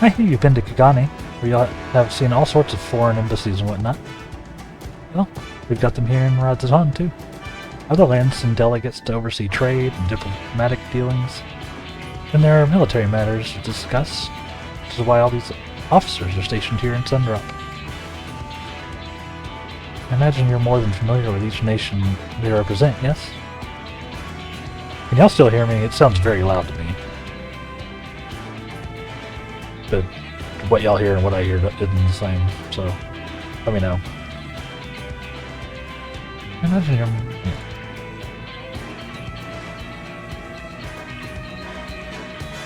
I hear you've been to Kagani, where you have seen all sorts of foreign embassies and whatnot. Well, we've got them here in Radz-at-Han too. Other lands send delegates to oversee trade and diplomatic dealings. And there are military matters to discuss, which is why all these officers are stationed here in Sundrop. I imagine you're more than familiar with each nation they represent, yes? Can y'all still hear me? It sounds very loud to me. But what y'all hear and what I hear isn't the same, so let me know. I imagine you're... Yeah.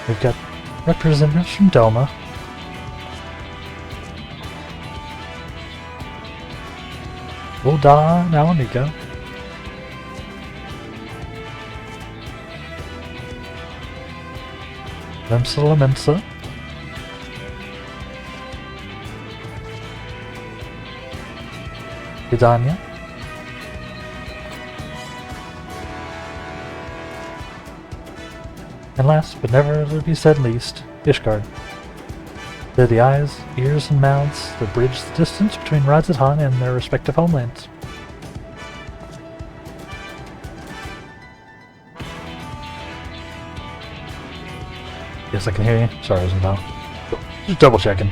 We've got representatives from Delma. Ul'dah and Ala Mhigo. Limsa Lominsa. Gridania. And last, but never to be said least, Ishgard. They're the eyes, ears, and mouths that bridge the distance between Radz-at-Han and their respective homelands. Yes, I can hear you. Sorry, I was about. Just double checking.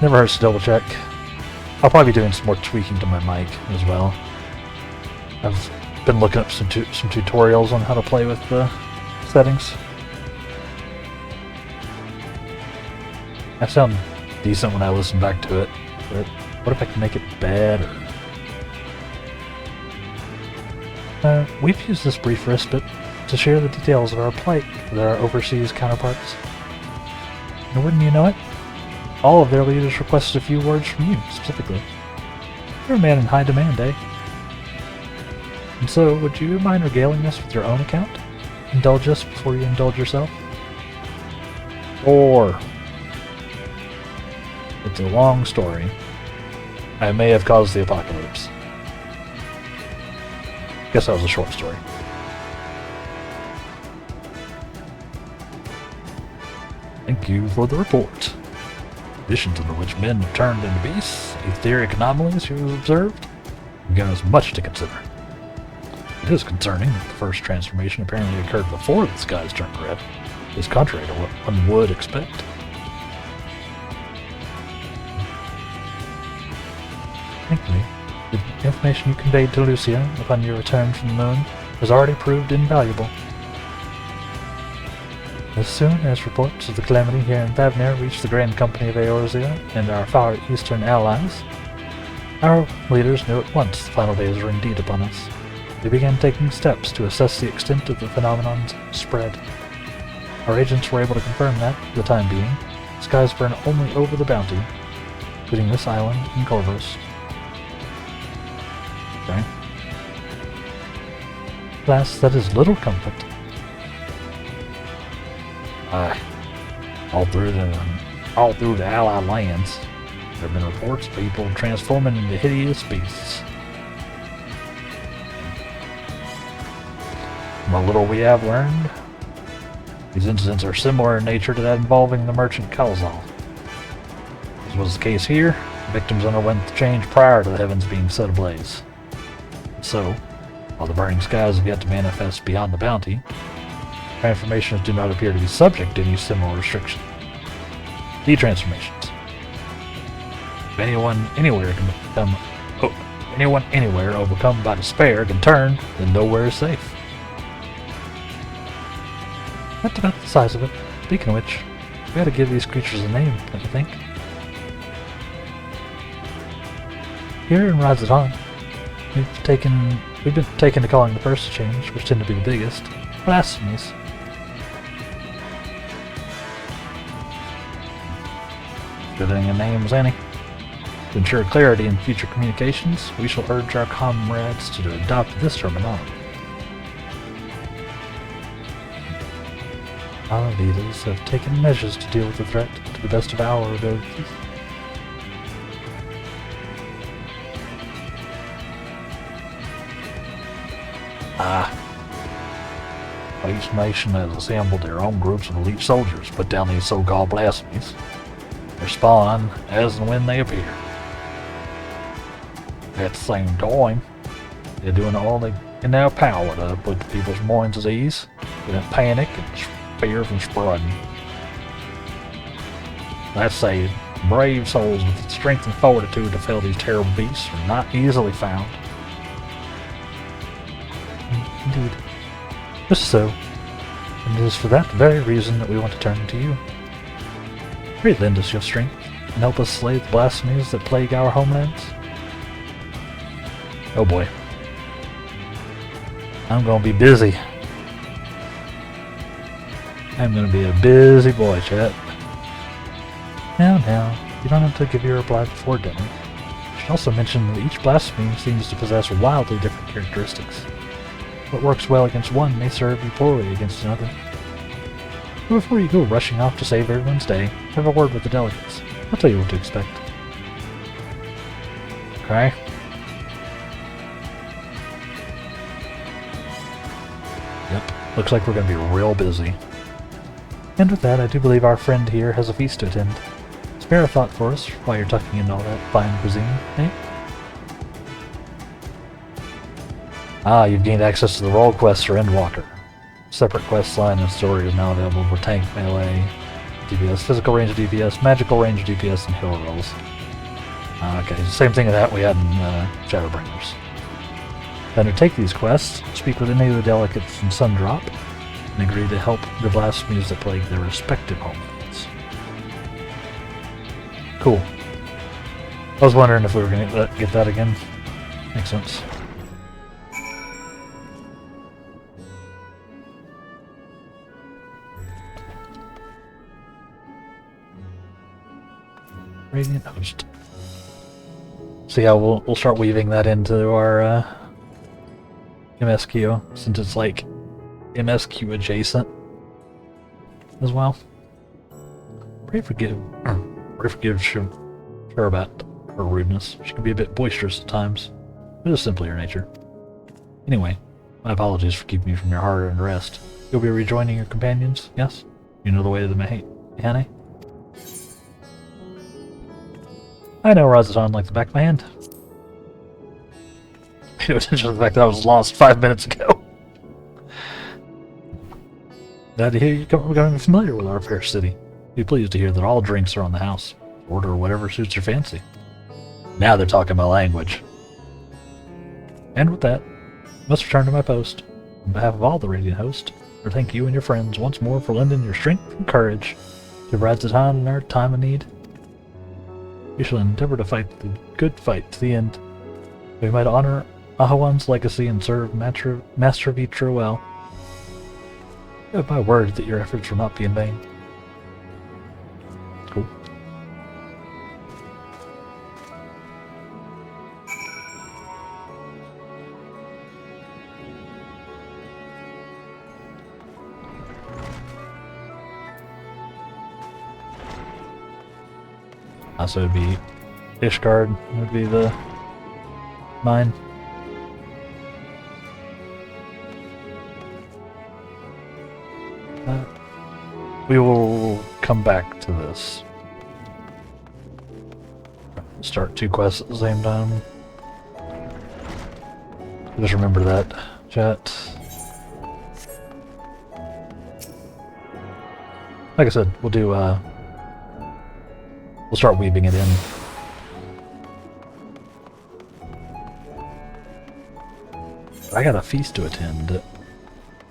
Never hurts to double check. I'll probably be doing some more tweaking to my mic as well. I've been looking up some tutorials on how to play with the settings. I sound decent when I listen back to it, but what if I can make it better? We've used this brief respite to share the details of our plight with our overseas counterparts. And wouldn't you know it, all of their leaders requested a few words from you, specifically. You're a man in high demand, eh? And so, would you mind regaling us with your own account? Indulge us before you indulge yourself? Or... It's a long story. I may have caused the apocalypse. Guess that was a short story. Thank you for the report. Conditions under which men have turned into beasts, etheric anomalies you have observed, have given us much to consider. It is concerning that the first transformation apparently occurred before the skies turned red. It is contrary to what one would expect. Thankfully, the information you conveyed to Lucia upon your return from the moon has already proved invaluable. As soon as reports of the calamity here in Thavnir reached the Grand Company of Eorzea and our far eastern allies, our leaders knew at once the final days were indeed upon us. They began taking steps to assess the extent of the phenomenon's spread. Our agents were able to confirm that, for the time being, skies burn only over the Bounty, including this island and Corvus. Okay. Alas, that is little comfort. All through the Allied lands, there have been reports of people transforming into hideous beasts. From what little we have learned, these incidents are similar in nature to that involving the merchant Kalzal. As was the case here, the victims underwent the change prior to the heavens being set ablaze. So, while the burning skies have yet to manifest beyond the Bounty, transformations do not appear to be subject to any similar restriction. De-transformations. If anyone anywhere overcome by despair can turn, then nowhere is safe. That's about the size of it. Speaking of which, we gotta give these creatures a name, don't you think? Here in Radz-at-Han, we've been taken to calling the first change, which tend to be the biggest, blasphemies. Fitting a names, any. To ensure clarity in future communications, we shall urge our comrades to adopt this terminology. Our leaders have taken measures to deal with the threat to the best of our abilities. Each nation has assembled their own groups of elite soldiers to put down these so-called blasphemies. Respond as and when they appear. At the same time, they're doing all in their power to put people's minds at ease, prevent panic and fear from spreading. Let's say brave souls with the strength and fortitude to fell these terrible beasts are not easily found. Indeed. Just so. And it is for that very reason that we want to turn to you. Pray lend us your strength and help us slay the blasphemies that plague our homelands. Oh boy. I'm gonna be busy. I'm gonna be a busy boy, chat. Now, you don't have to give your reply before dinner. You should also mention that each blasphemy seems to possess wildly different characteristics. What works well against one may serve you poorly against another. But before you go rushing off to save everyone's day, have a word with the delegates. I'll tell you what to expect. Okay? Yep, looks like we're gonna be real busy. And with that, I do believe our friend here has a feast to attend. Spare a thought for us while you're tucking in all that fine cuisine, eh? Ah, you've gained access to the role quests for Endwalker. Separate quest line and story is now available for tank, melee, DPS, physical range DPS, magical range DPS, and hero rolls. Okay, same thing that we had in Shadowbringers. To undertake these quests, speak with any of the delegates from Sundrop, and agree to help the blasphemies that plague their respective homelands. Cool. I was wondering if we were going to get that again. Makes sense. Radiant Host. So yeah, we'll start weaving that into our MSQ, since it's like MSQ adjacent as well. Pray forgive her about her rudeness. She can be a bit boisterous at times, but it's simply her nature. Anyway, my apologies for keeping you from your hard-earned rest. You'll be rejoining your companions, yes? You know the way to the Mahane? I know Razatan like the back of my hand. Pay no attention to the fact that I was lost 5 minutes ago. Glad to hear you're becoming familiar with our fair city. Be pleased to hear that all drinks are on the house. Order whatever suits your fancy. Now they're talking my language. And with that, I must return to my post. On behalf of all the Radiant Host, I thank you and your friends once more for lending your strength and courage to Razatan in our time of need. We shall endeavor to fight the good fight to the end. We might honor Ahawan's legacy and serve Master Vitra well. You have my word that your efforts will not be in vain. Cool. So it'd be Ishgard would be the mine. We will come back to this. Start 2 quests at the same time. Just remember that, chat. Like I said, we'll do we'll start weaving it in. I got a feast to attend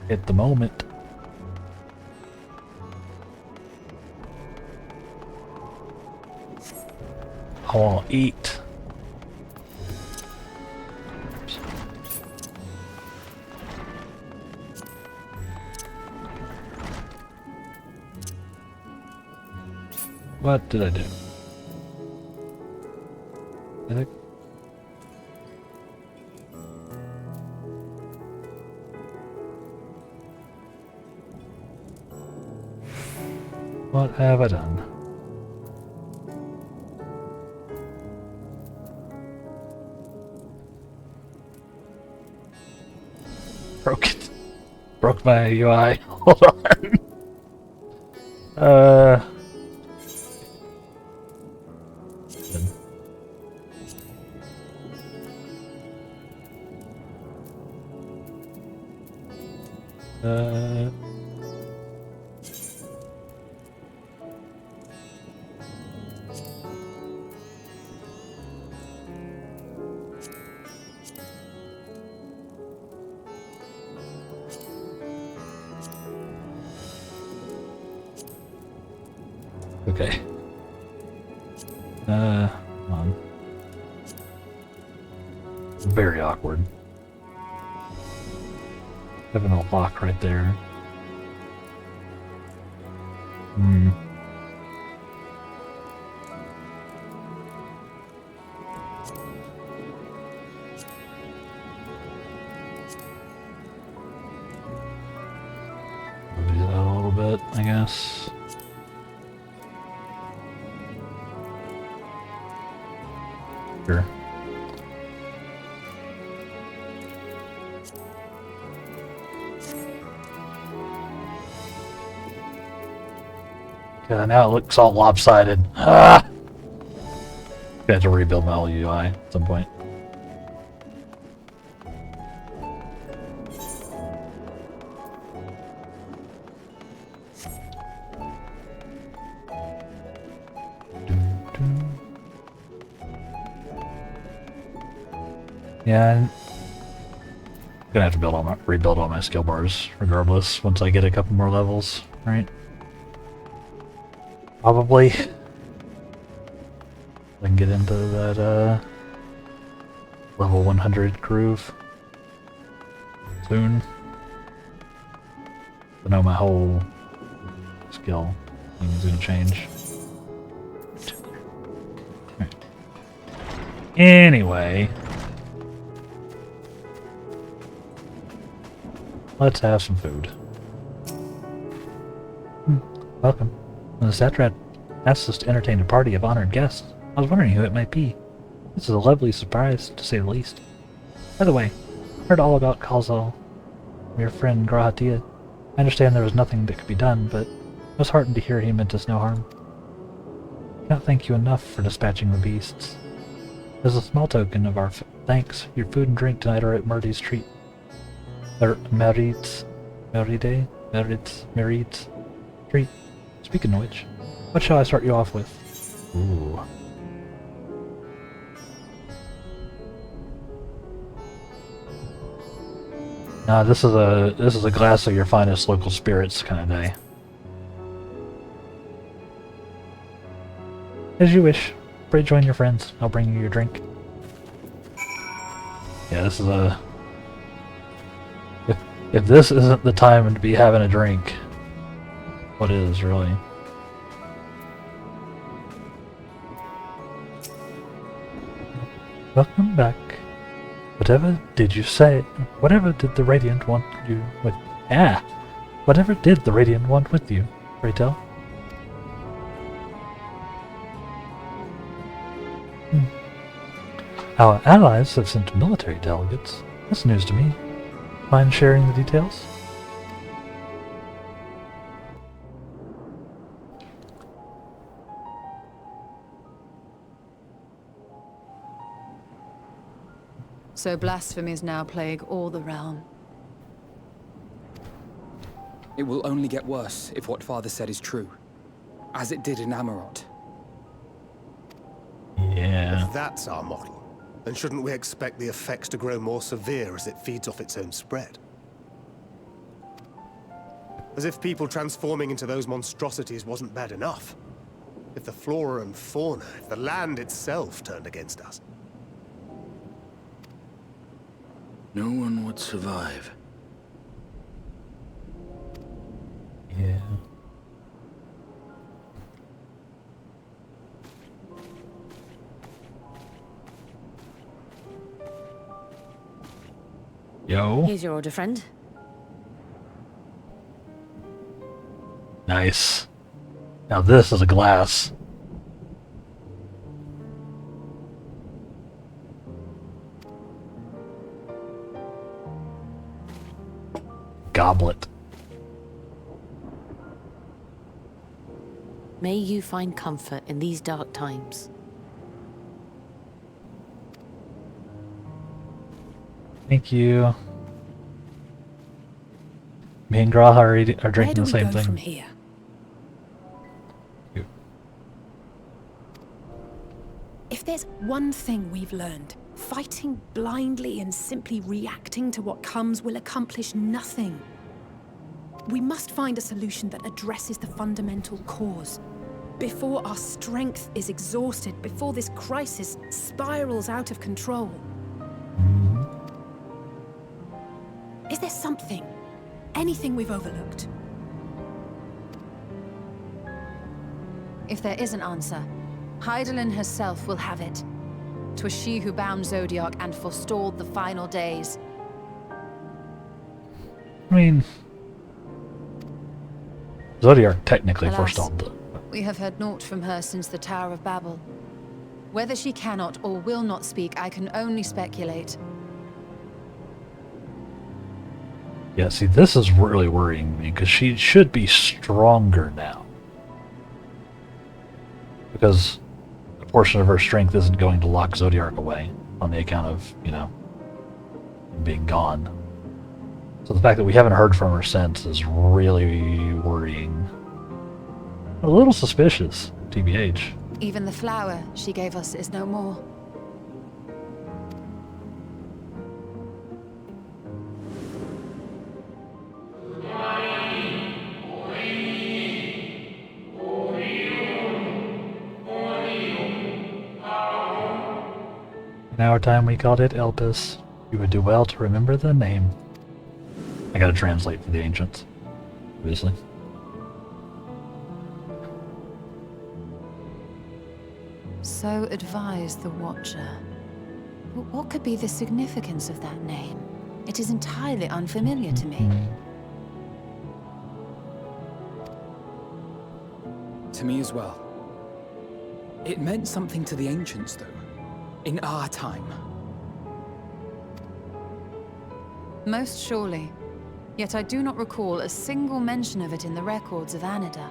at the moment. I want to eat. What did I do? I think. What have I done? Broke it. Broke my UI. Hold on. Okay. Come on. Very awkward. Having a lock right there. Hmm. Do that a little bit, I guess. Sure. Yeah, now it looks all lopsided. Ah! I have to rebuild my whole UI at some point. Yeah, I'm gonna have to rebuild all my skill bars regardless once I get a couple more levels, right? Probably. I can get into that level 100 groove soon. I know my whole skill thing is gonna change. Right. Anyway. Let's have some food. Welcome. The Satrat asked us to entertain a party of honored guests. I was wondering who it might be. This is a lovely surprise, to say the least. By the way, I heard all about Kalzal, your friend Grahatia. I understand there was nothing that could be done, but I was heartened to hear he meant us no harm. I cannot thank you enough for dispatching the beasts. As a small token of our thanks, your food and drink tonight are at Murdy's treat. Merit's treat. Speaking of which, what shall I start you off with? Ooh. Nah, this is a glass of your finest local spirits kind of day. As you wish. Pray join your friends. I'll bring you your drink. Yeah, this is a... If this isn't the time to be having a drink, what is, really? Welcome back. Whatever did you say? Whatever did the Radiant want you with? Ah! Whatever did the Radiant want with you? Pray tell. Our allies have sent military delegates. That's news to me. Mind sharing the details? So blasphemies now plague all the realm. It will only get worse if what Father said is true, as it did in Amarot. Yeah. If that's our model, then shouldn't we expect the effects to grow more severe as it feeds off its own spread? As if people transforming into those monstrosities wasn't bad enough. If the flora and fauna, if the land itself turned against us. No one would survive. Yeah. Yo. Here's your order, friend. Nice. Now this is a glass. Goblet. May you find comfort in these dark times. Thank you. Me and Graha are drinking the same Where do we go from thing. here? If there's one thing we've learned, fighting blindly and simply reacting to what comes will accomplish nothing. We must find a solution that addresses the fundamental cause. Before our strength is exhausted, before this crisis spirals out of control. Is there something, anything we've overlooked? If there is an answer, Hydaelyn herself will have it. 'Twas she who bound Zodiac and forestalled the final days. I mean, Zodiac technically Alas, forestalled the... We have heard naught from her since the Tower of Babel. Whether she cannot or will not speak, I can only speculate. Yeah, see, this is really worrying me, because she should be stronger now. because a portion of her strength isn't going to lock Zodiark away on the account of, you know, him being gone. So the fact that we haven't heard from her since is really worrying. A little suspicious, TBH. Even the flower she gave us is no more. In our time we called it Elpis. You would do well to remember the name. I gotta translate for the ancients, obviously. So advised the Watcher. But what could be the significance of that name? It is entirely unfamiliar to me. To me as well. It meant something to the ancients, though. In our time. Most surely. Yet I do not recall a single mention of it in the records of Anida.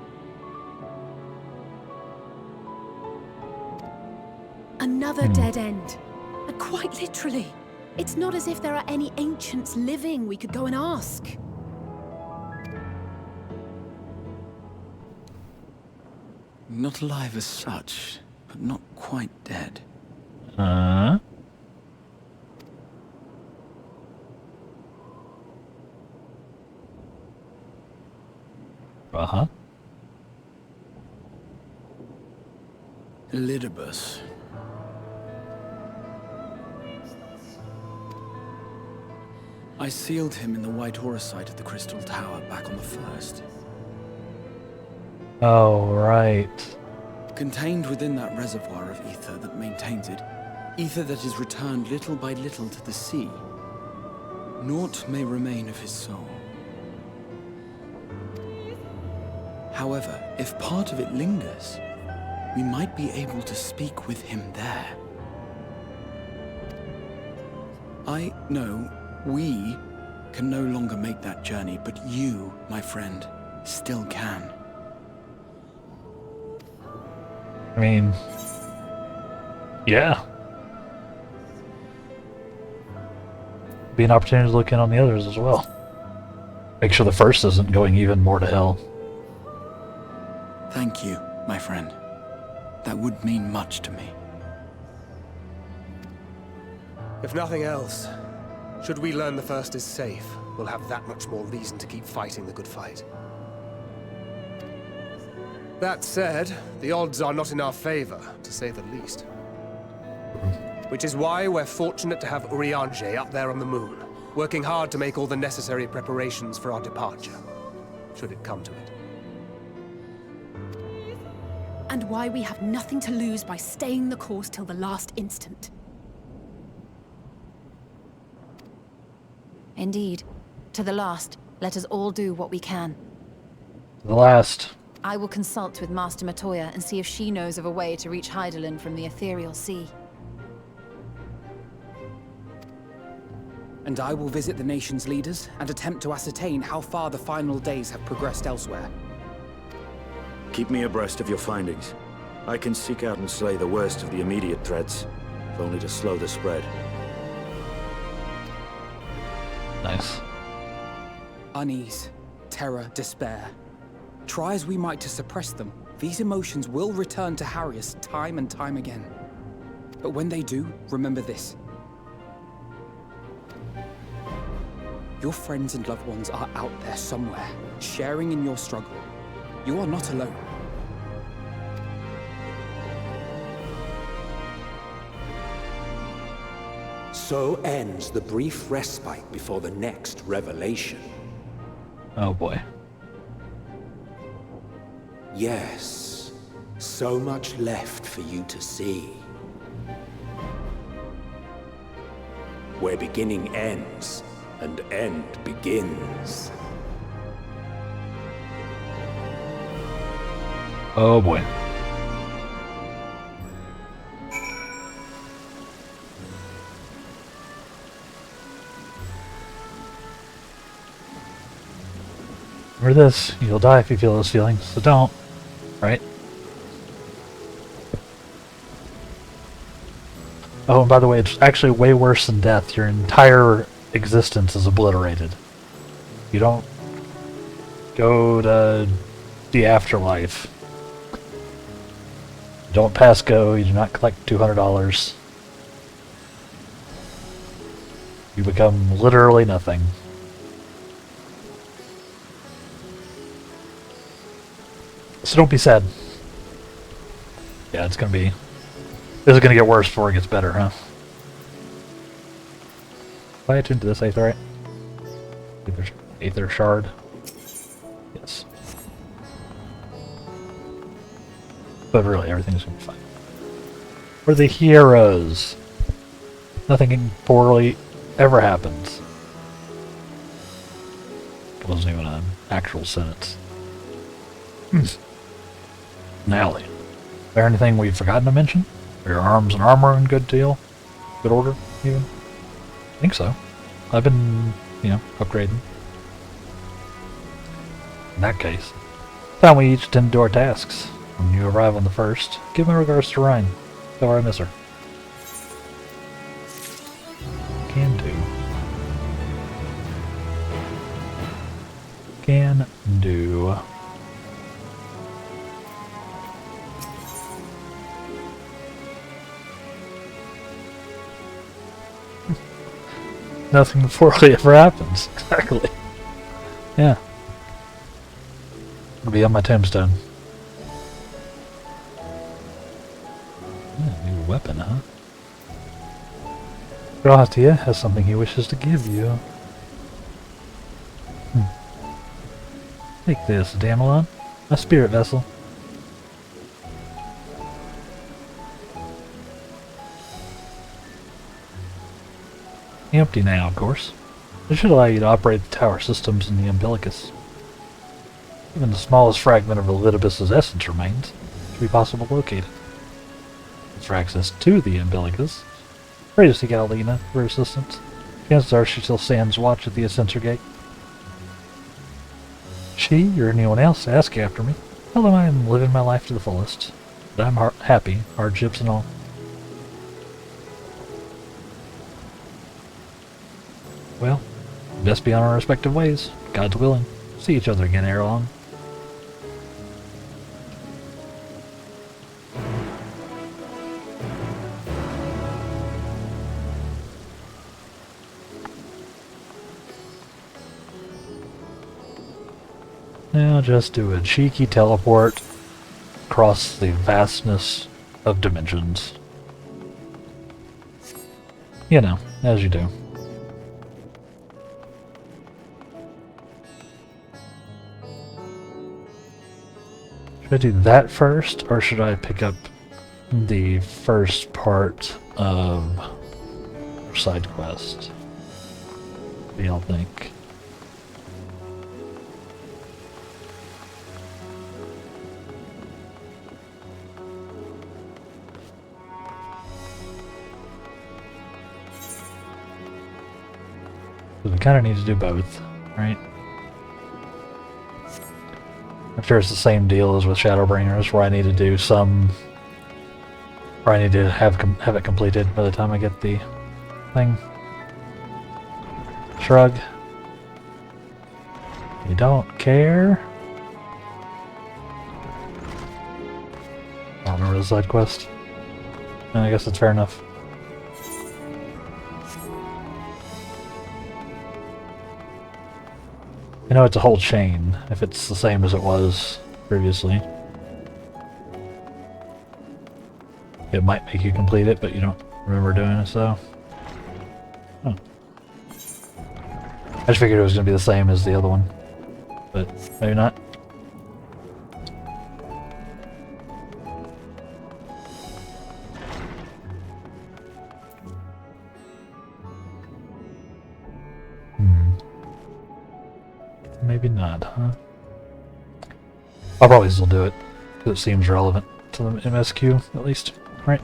Another dead end. And quite literally. It's not as if there are any ancients living we could go and ask. Not alive as such, but not quite dead. Uh-huh. Elidibus. I sealed him in the White Horus site of the Crystal Tower back on the first. Oh, right. Contained within that reservoir of ether that maintains it, ether that is returned little by little to the sea, naught may remain of his soul. However, if part of it lingers, we might be able to speak with him there. I know we can no longer make that journey, but you, my friend, still can. I mean, yeah. Be an opportunity to look in on the others as well. Make sure the first isn't going even more to hell. Thank you, my friend. That would mean much to me. If nothing else, should we learn the first is safe, we'll have that much more reason to keep fighting the good fight. That said, the odds are not in our favor, to say the least. Which is why we're fortunate to have Urianger up there on the moon, working hard to make all the necessary preparations for our departure, should it come to it. And why we have nothing to lose by staying the course till the last instant. Indeed. To the last, let us all do what we can. The last. I will consult with Master Matoya and see if she knows of a way to reach Hydaelyn from the Ethereal Sea. And I will visit the nation's leaders and attempt to ascertain how far the final days have progressed elsewhere. Keep me abreast of your findings. I can seek out and slay the worst of the immediate threats, if only to slow the spread. Nice. Unease, terror, despair. Try as we might to suppress them, these emotions will return to harry us time and time again. But when they do, remember this. Your friends and loved ones are out there somewhere, sharing in your struggle. You are not alone. So ends the brief respite before the next revelation. Oh boy. Yes, so much left for you to see. Where beginning ends, and end begins. Oh boy. Remember this, you'll die if you feel those feelings, so don't, right? Oh, and by the way, it's actually way worse than death. Your entire existence is obliterated. You don't go to the afterlife. You don't pass go. You do not collect $200. You become literally nothing. So don't be sad. Yeah, it's gonna be... This is gonna get worse before it gets better, huh? Am I attuned to this aetherite? Aether shard? Yes. But really, everything's gonna be fine. We're the heroes. Nothing poorly ever happens. It wasn't even an actual sentence. Nally. Is there anything we've forgotten to mention? Are your arms and armor in good deal? Good order, even? I think so. I've been, upgrading. In that case, time we each tend to do our tasks. When you arrive on the first, give my regards to Rhine. Tell her I miss her. Can do. Can do. Nothing poorly ever happens. Exactly. Yeah. It'll be on my tombstone. Yeah, new weapon, huh? Gratia has something he wishes to give you. Take this, Damelon. A spirit vessel. Empty now, of course. It should allow you to operate the tower systems in the Umbilicus. Even the smallest fragment of Elidibus's essence remains. It should be possible to locate it. For access to the Umbilicus, pray to seek out Lena for assistance. Chances are she still stands watch at the Ascensor Gate. She, or anyone else, ask after me. Tell them I am living my life to the fullest. That I'm happy, hardships and all. Well, best be on our respective ways. God's willing. See each other again ere long. Now just do a cheeky teleport across the vastness of dimensions. You know, as you do. Should I do that first, or should I pick up the first part of our side quest? What do y'all think? We kind of need to do both, right? I'm sure it's the same deal as with Shadowbringers, where I need to do some, or I need to have it completed by the time I get the thing. Shrug. You don't care? I don't remember the side quest. I guess it's fair enough. You know, it's a whole chain, if it's the same as it was previously. It might make you complete it, but you don't remember doing it, so... Oh. I just figured it was going to be the same as the other one. But maybe not. Maybe not, huh? I'll probably still do it, because it seems relevant to the MSQ, at least, right?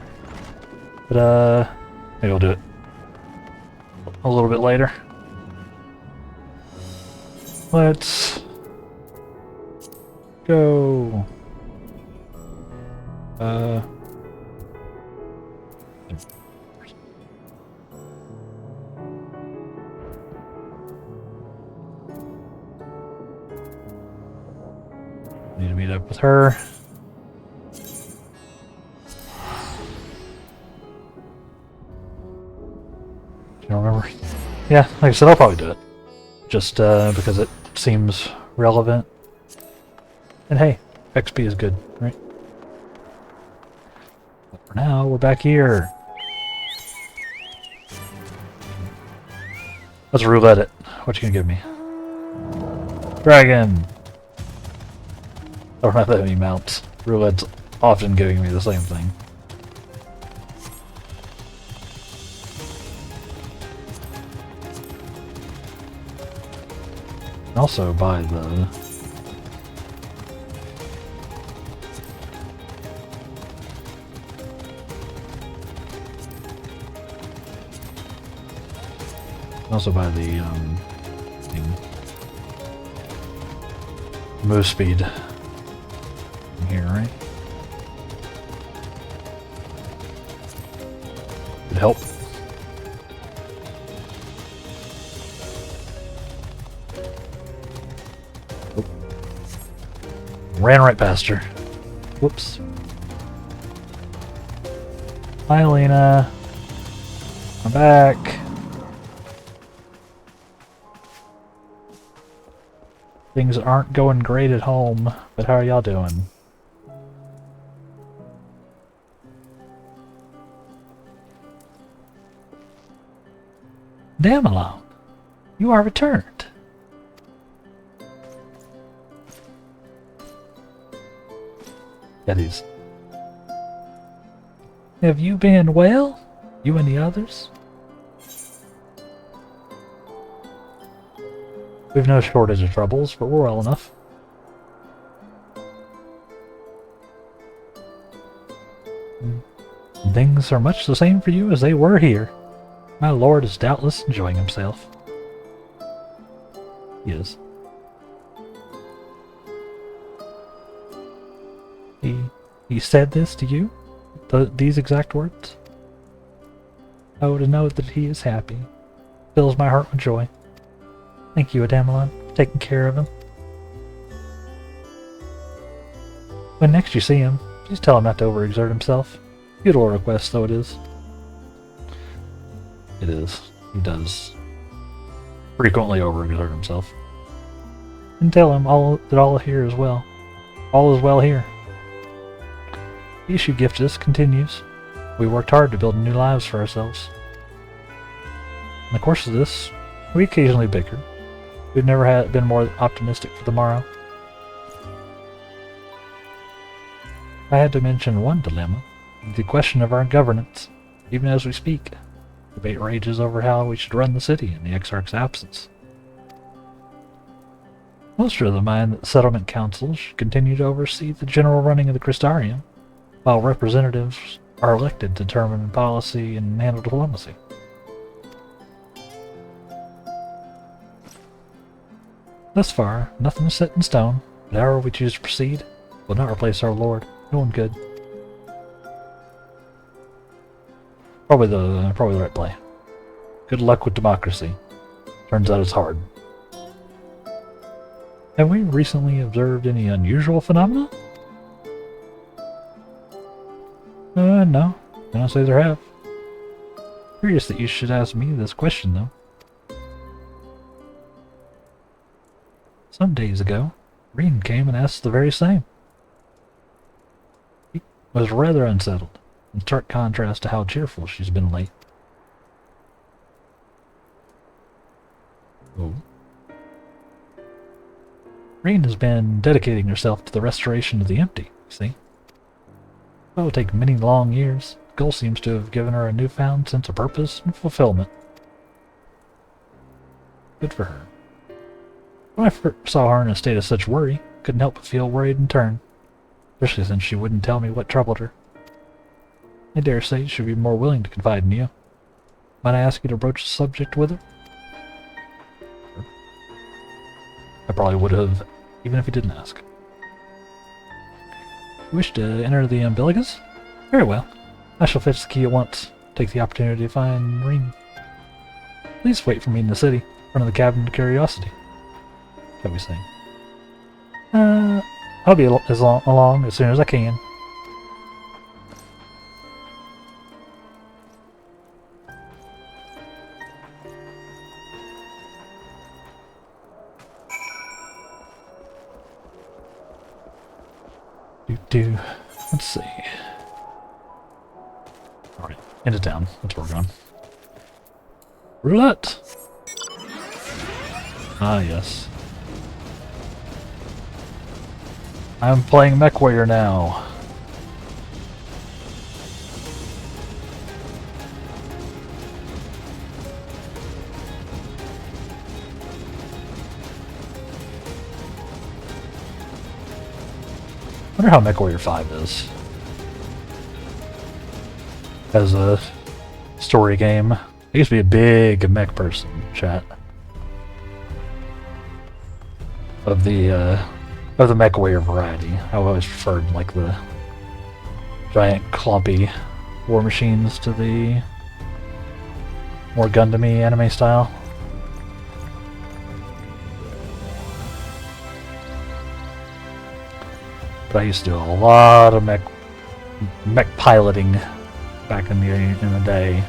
But, maybe I'll do it a little bit later. Let's go. Need to meet up with her. Do you remember? Yeah, like I said, I'll probably do it. Just because it seems relevant. And hey, XP is good, right? But for now, we're back here. Let's roulette it. What you gonna give me? Dragon! I don't have that many mounts. Roulette's often giving me the same thing. And also buy the... Also buy the thing. Move speed. In here, right? Would help. Oh. Ran right past her. Whoops. Hi, Lena. I'm back. Things aren't going great at home, but how are y'all doing? Damelon, you are returned. Yetis. Have you been well? You and the others? We've no shortage of troubles, but we're well enough. Things are much the same for you as they were here. My lord is doubtless enjoying himself. He is. He said this to you? These exact words? Oh, to know that he is happy fills my heart with joy. Thank you, Adamelon, for taking care of him. When next you see him, please tell him not to overexert himself. Futile request though it is. It is. He does frequently overexert himself. And tell him that all here is well. All is well here. The issue gifted us continues. We worked hard to build new lives for ourselves. In the course of this, we occasionally bickered. We've never been more optimistic for the morrow. I had to mention one dilemma, the question of our governance. Even as we speak, debate rages over how we should run the city in the Exarch's absence. Most are of the mind that the settlement councils should continue to oversee the general running of the Crystarium, while representatives are elected to determine policy and handle diplomacy. Thus far, nothing is set in stone, but however we choose to proceed will not replace our lord. No one could. Probably the right play. Good luck with democracy. Turns out it's hard. Have we recently observed any unusual phenomena? No. I don't say there have. Curious that you should ask me this question, though. Some days ago, Reen came and asked the very same. He was rather unsettled, in stark contrast to how cheerful she's been late. Oh. Reen has been dedicating herself to the restoration of the empty, you see. It will take many long years. The goal seems to have given her a newfound sense of purpose and fulfillment. Good for her. When I first saw her in a state of such worry, couldn't help but feel worried in turn, especially since she wouldn't tell me what troubled her. I dare say she'd be more willing to confide in you. Might I ask you to broach the subject with her? I probably would have, even if you didn't ask. You wish to enter the Umbilicus? Very well. I shall fetch the key at once. Take the opportunity to find Reen. Please wait for me in the city, in front of the Cabin of Curiosity. Shall we say? I'll be along as soon as I can. Let's see. Alright, into town. That's where we're going. Roulette! Ah, yes. I'm playing MechWarrior now. I wonder how MechWarrior 5 is. As a story game. I used to be a big mech person, chat. Of the MechWarrior variety. I always preferred like the giant clumpy war machines to the more Gundam-y anime style. But I used to do a lot of mech piloting back in the day,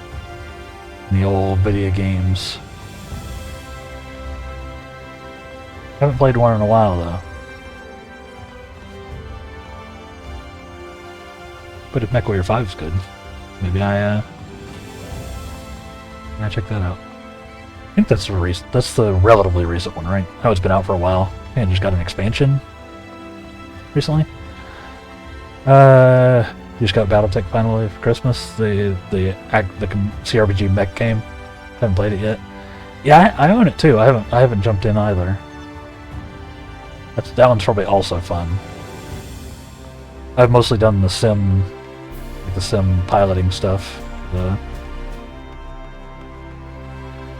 in the old video games. Haven't played one in a while though. But if MechWarrior 5 is good, maybe I check that out. I think that's the relatively recent one, right? I know it's been out for a while. And just got an expansion recently. You just got BattleTech finally for Christmas. The CRPG mech game. Haven't played it yet. Yeah, I own it too. I haven't jumped in either. That one's probably also fun. I've mostly done the sim piloting stuff.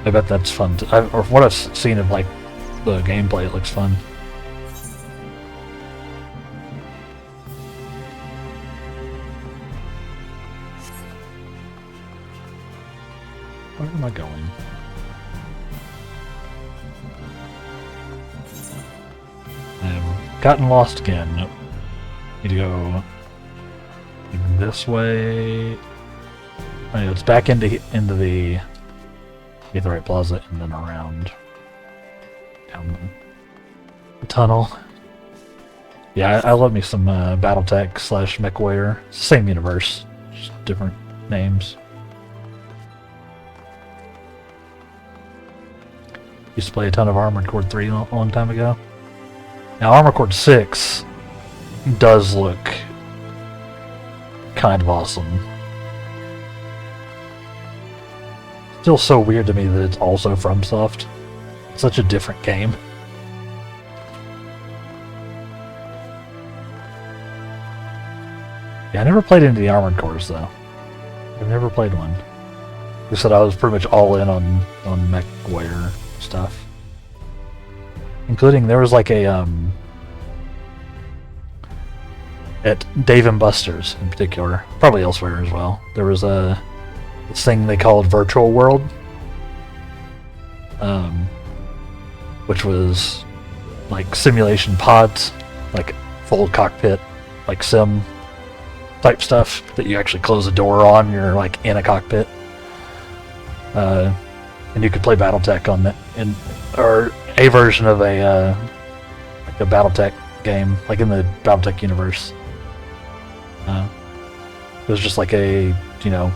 I bet that's fun. Or from what I've seen of like the gameplay, it looks fun. Where am I going? I've gotten lost again. Nope. Need to go this way. Oh, yeah, it's back into the Aetheryte Plaza and then around down the tunnel. Yeah, I love me some BattleTech / MechWarrior. It's the same universe, just different names. Used to play a ton of Armored Core 3 a long time ago. Now Armored Core 6 does look kind of awesome. Still so weird to me that it's also FromSoft. It's such a different game. Yeah, I never played any of the Armored Cores though. I've never played one. Like I said, I was pretty much all in on MechWarrior stuff. Including there was like a at Dave & Buster's in particular, probably elsewhere as well. There was this thing they called Virtual World, which was like simulation pods, like full cockpit, like sim type stuff that you actually close a door on. You're like in a cockpit, and you could play BattleTech on that, or a version of a like a BattleTech game, like in the BattleTech universe. It was just like a, you know,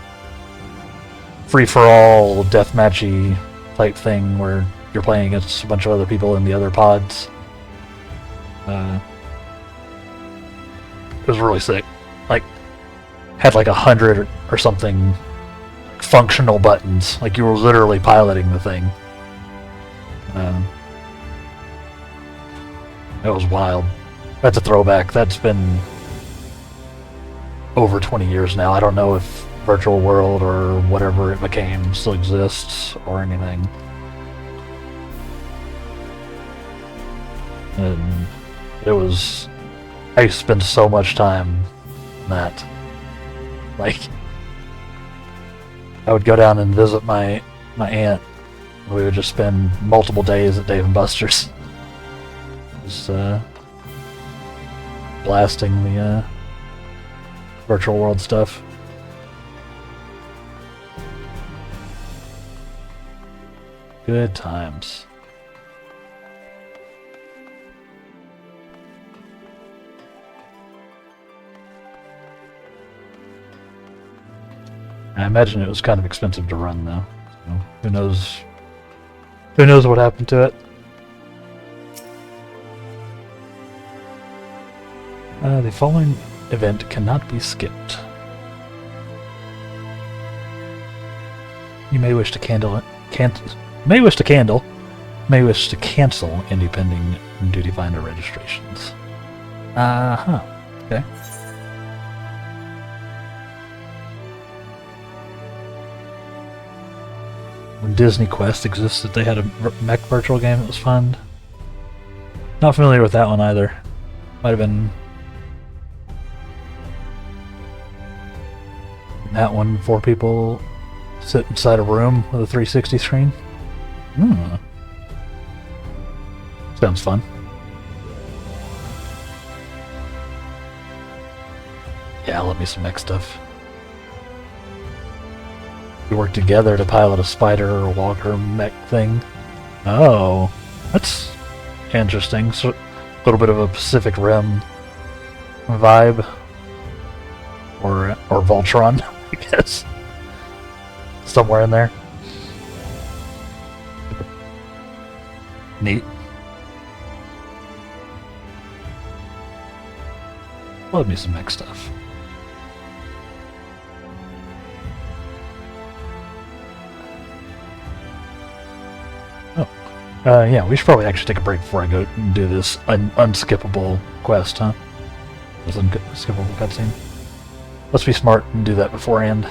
free-for-all deathmatchy type thing where you're playing against a bunch of other people in the other pods. It was really sick. Like, had like 100 or something functional buttons. Like you were literally piloting the thing. That was wild. That's a throwback. That's been over 20 years now. I don't know if Virtual World or whatever it became still exists or anything. And it was... I used to spend so much time on that. Like, I would go down and visit my aunt. And we would just spend multiple days at Dave & Buster's. It was blasting the virtual world stuff. Good times. I imagine it was kind of expensive to run, though. So who knows? Who knows what happened to it? The following event cannot be skipped. You may wish to cancel any pending Duty Finder registrations. Okay. When Disney Quest existed, they had a mech virtual game that was fun. Not familiar with that one either. Might have been that one. 4 people sit inside a room with a 360 screen. Sounds fun. Yeah, I love me some mech stuff. We work together to pilot a spider or walker mech thing. Oh, that's interesting. So, a little bit of a Pacific Rim vibe, or Voltron, I guess, somewhere in there. Neat. Love me some mech stuff. Yeah, we should probably actually take a break before I go and do this unskippable quest, huh? This unskippable cutscene. Let's be smart and do that beforehand.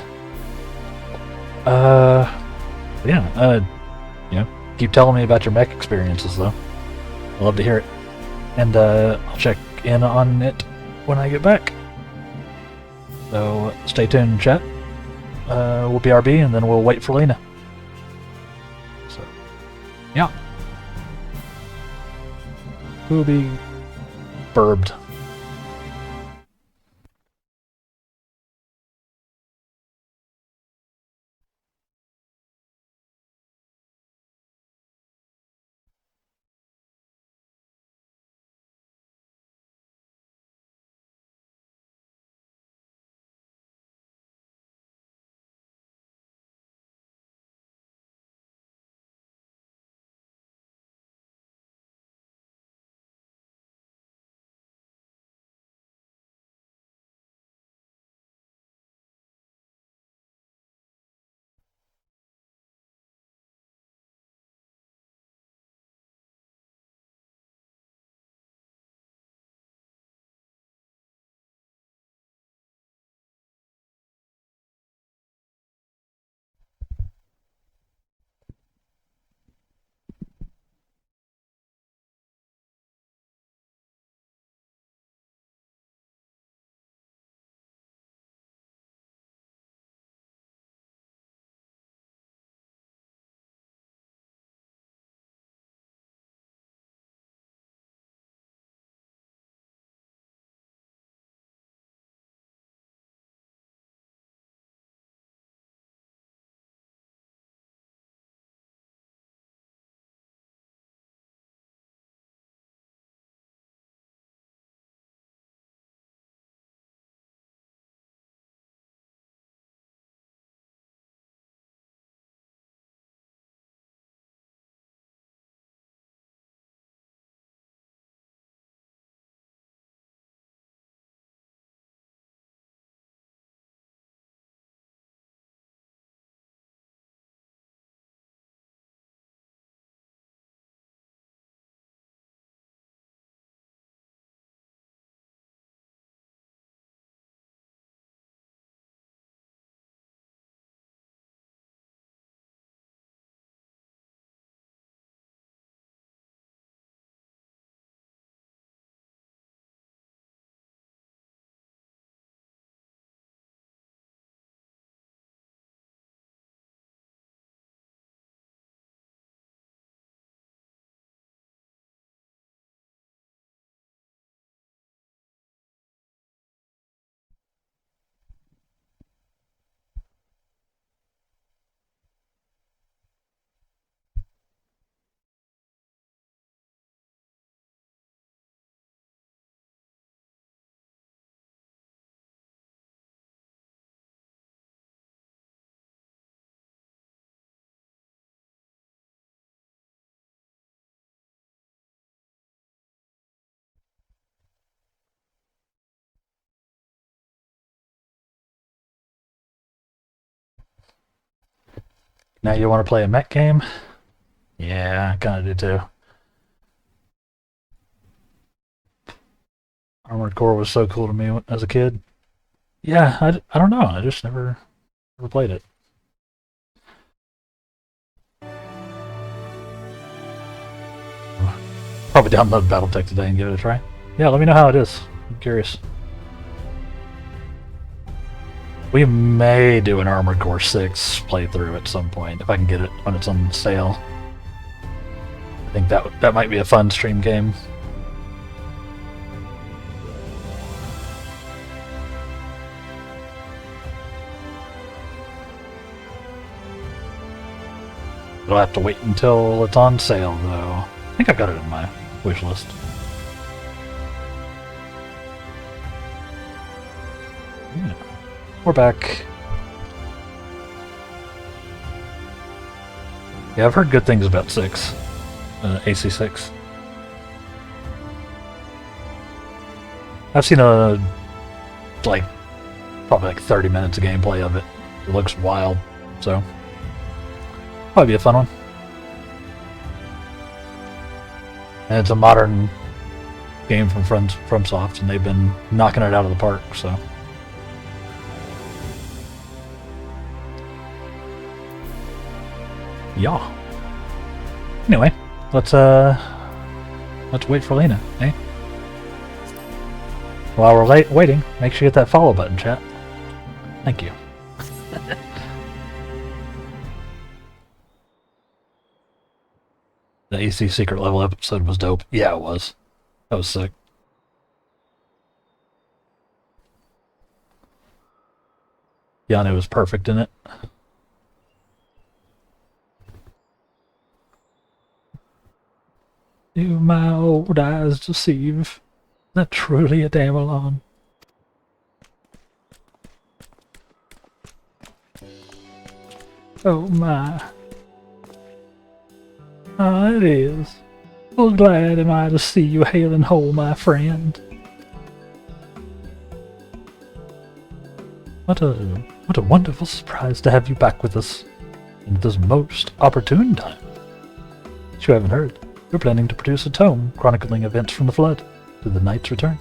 Yeah, you know, keep telling me about your mech experiences, though. I'd love to hear it. And, I'll check in on it when I get back. So, stay tuned, chat. We'll BRB, and then we'll wait for Lena. So, yeah. Who'll be burbed? Now you want to play a mech game? Yeah, I kind of do too. Armored Core was so cool to me as a kid. Yeah, I don't know. I just never played it. Probably download Battletech today and give it a try. Yeah, let me know how it is. I'm curious. We may do an Armored Core 6 playthrough at some point, if I can get it when it's on sale. I think that might be a fun stream game. I'll have to wait until it's on sale, though. I think I've got it in my wish list. Yeah. We're back. Yeah, I've heard good things about 6. AC6. I've seen probably like 30 minutes of gameplay of it. It looks wild, so probably be a fun one. And it's a modern game from FromSoft, and they've been knocking it out of the park, so. Yeah. Anyway, let's wait for Lena, eh? While we're waiting, make sure you hit that follow button, chat. Thank you. The AC secret level episode was dope. Yeah, it was. That was sick. Keanu was perfect in it. Do my old eyes deceive? Not truly a Damelon. Oh my. Ah, it is. Full glad am I to see you hailing whole, my friend. What a wonderful surprise to have you back with us in this most opportune time. If you haven't heard, we're planning to produce a tome chronicling events from the Flood to the Knight's return.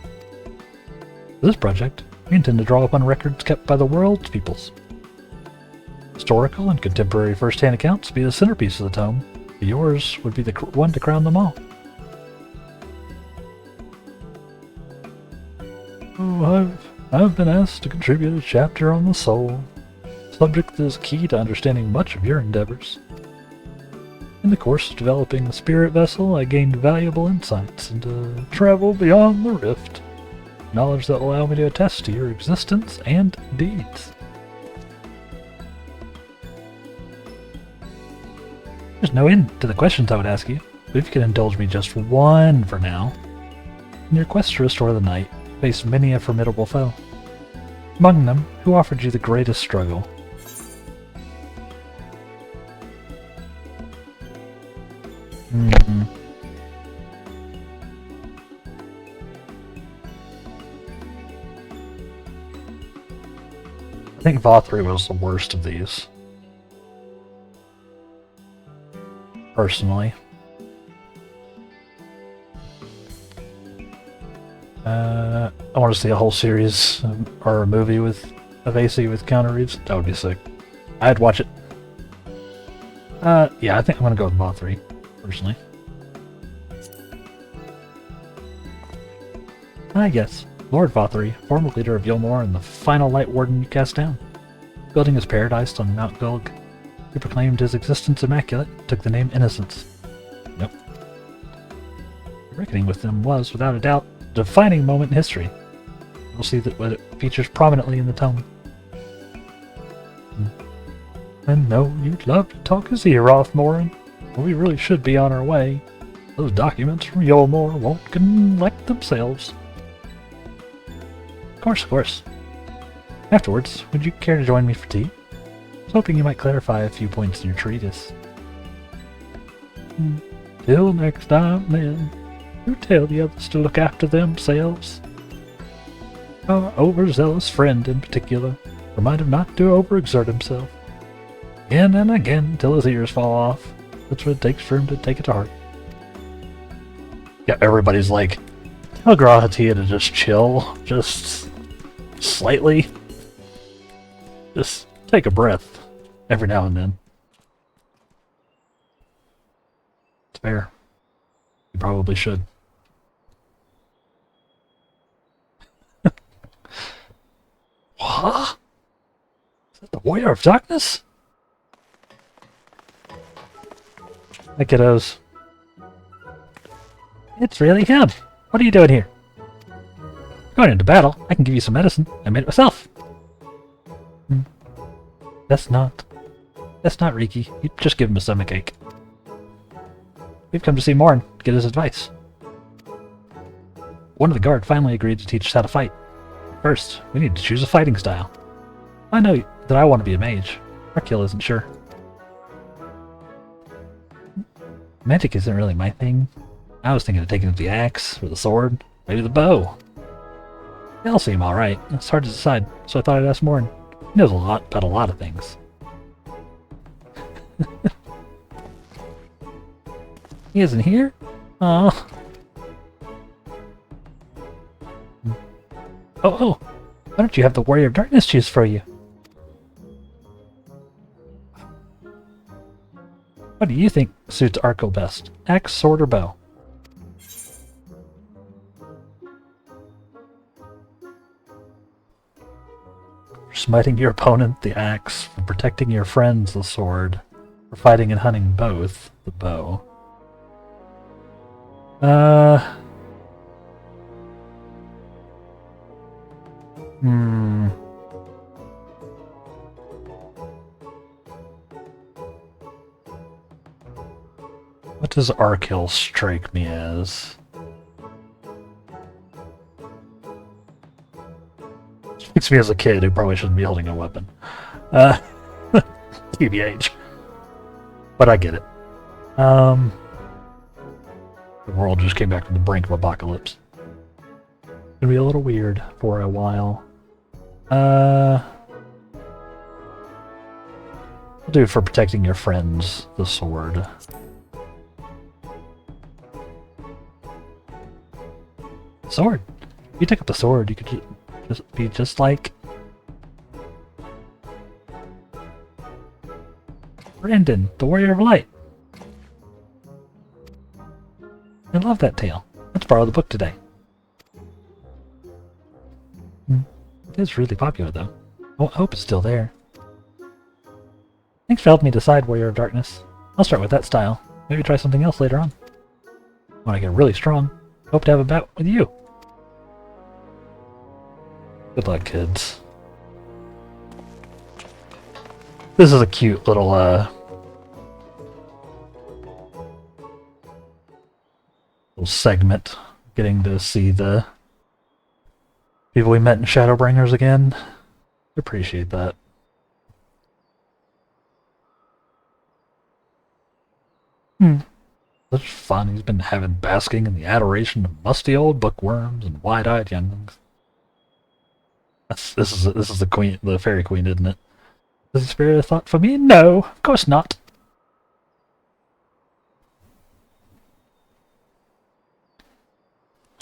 For this project, we intend to draw upon records kept by the world's peoples. Historical and contemporary first-hand accounts be the centerpiece of the tome. Yours would be the one to crown them all. Oh, I've been asked to contribute a chapter on the soul, a subject that is key to understanding much of your endeavors. In the course of developing the spirit vessel, I gained valuable insights into travel beyond the rift, knowledge that will allow me to attest to your existence and deeds. There's no end to the questions I would ask you, but if you could indulge me just one for now. In your quest to restore the Knight, you faced many a formidable foe. Among them, who offered you the greatest struggle? I think Vothri was the worst of these. Personally. I want to see a whole series or a movie of AC with Keanu Reeves. That would be sick. I'd watch it. Yeah, I think I'm gonna go with Vothri, personally. Yes, Lord Vothri, former leader of Ylmor and the final Light Warden you cast down. Building his paradise on Mount Gulg, he proclaimed his existence immaculate and took the name Innocence. Nope. Reckoning with them was, without a doubt, a defining moment in history. You'll see that it features prominently in the tome. And no, you'd love to talk his ear off, Morin. But we really should be on our way. Those documents from Ylmor won't collect themselves. Of course. Afterwards, would you care to join me for tea? I was hoping you might clarify a few points in your treatise. Till next time, then. Do tell the others to look after themselves. Our overzealous friend in particular, remind him not to overexert himself. again and again until his ears fall off. That's what it takes for him to take it to heart. Yeah, everybody's like, tell Garahatia to just chill, just slightly. Just take a breath every now and then. It's fair. You probably should. What? Is that the Warrior of Darkness? Hey, kiddos. It's really him. What are you doing here? Going into battle. I can give you some medicine. I made it myself. That's not Riki. You just give him a stomachache. We've come to see Morn, get his advice. One of the guard finally agreed to teach us how to fight. First, we need to choose a fighting style. I know that I want to be a mage. Arkil isn't sure. Magic isn't really my thing. I was thinking of taking up the axe, or the sword, maybe the bow. They all seem alright. It's hard to decide, so I thought I'd ask Morn. He knows a lot about a lot of things. He isn't here? Oh. Oh, why don't you have the Warrior of Darkness choose for you? What do you think suits Arkil best? Axe, sword, or bow? For smiting your opponent, the axe. For protecting your friends, the sword. For fighting and hunting both, the bow. What does Arkil strike me as? Strikes me as a kid who probably shouldn't be holding a weapon. TBH. But I get it. The world just came back from the brink of apocalypse. It's gonna be a little weird for a while. We'll do for protecting your friends, the sword. Sword. If you took up the sword, you could just be just like Brandon, the Warrior of Light. I love that tale. Let's borrow the book today. It is really popular, though. I hope it's still there. Thanks for helping me decide, Warrior of Darkness. I'll start with that style. Maybe try something else later on. When I get really strong, hope to have a bout with you. Good luck, kids. This is a cute little, little segment. Getting to see the people we met in Shadowbringers again. Appreciate that. Such fun he's been having, basking in the adoration of musty old bookworms and wide-eyed younglings. This is the queen, the fairy queen, isn't it? Does he spare a thought for me? No, of course not.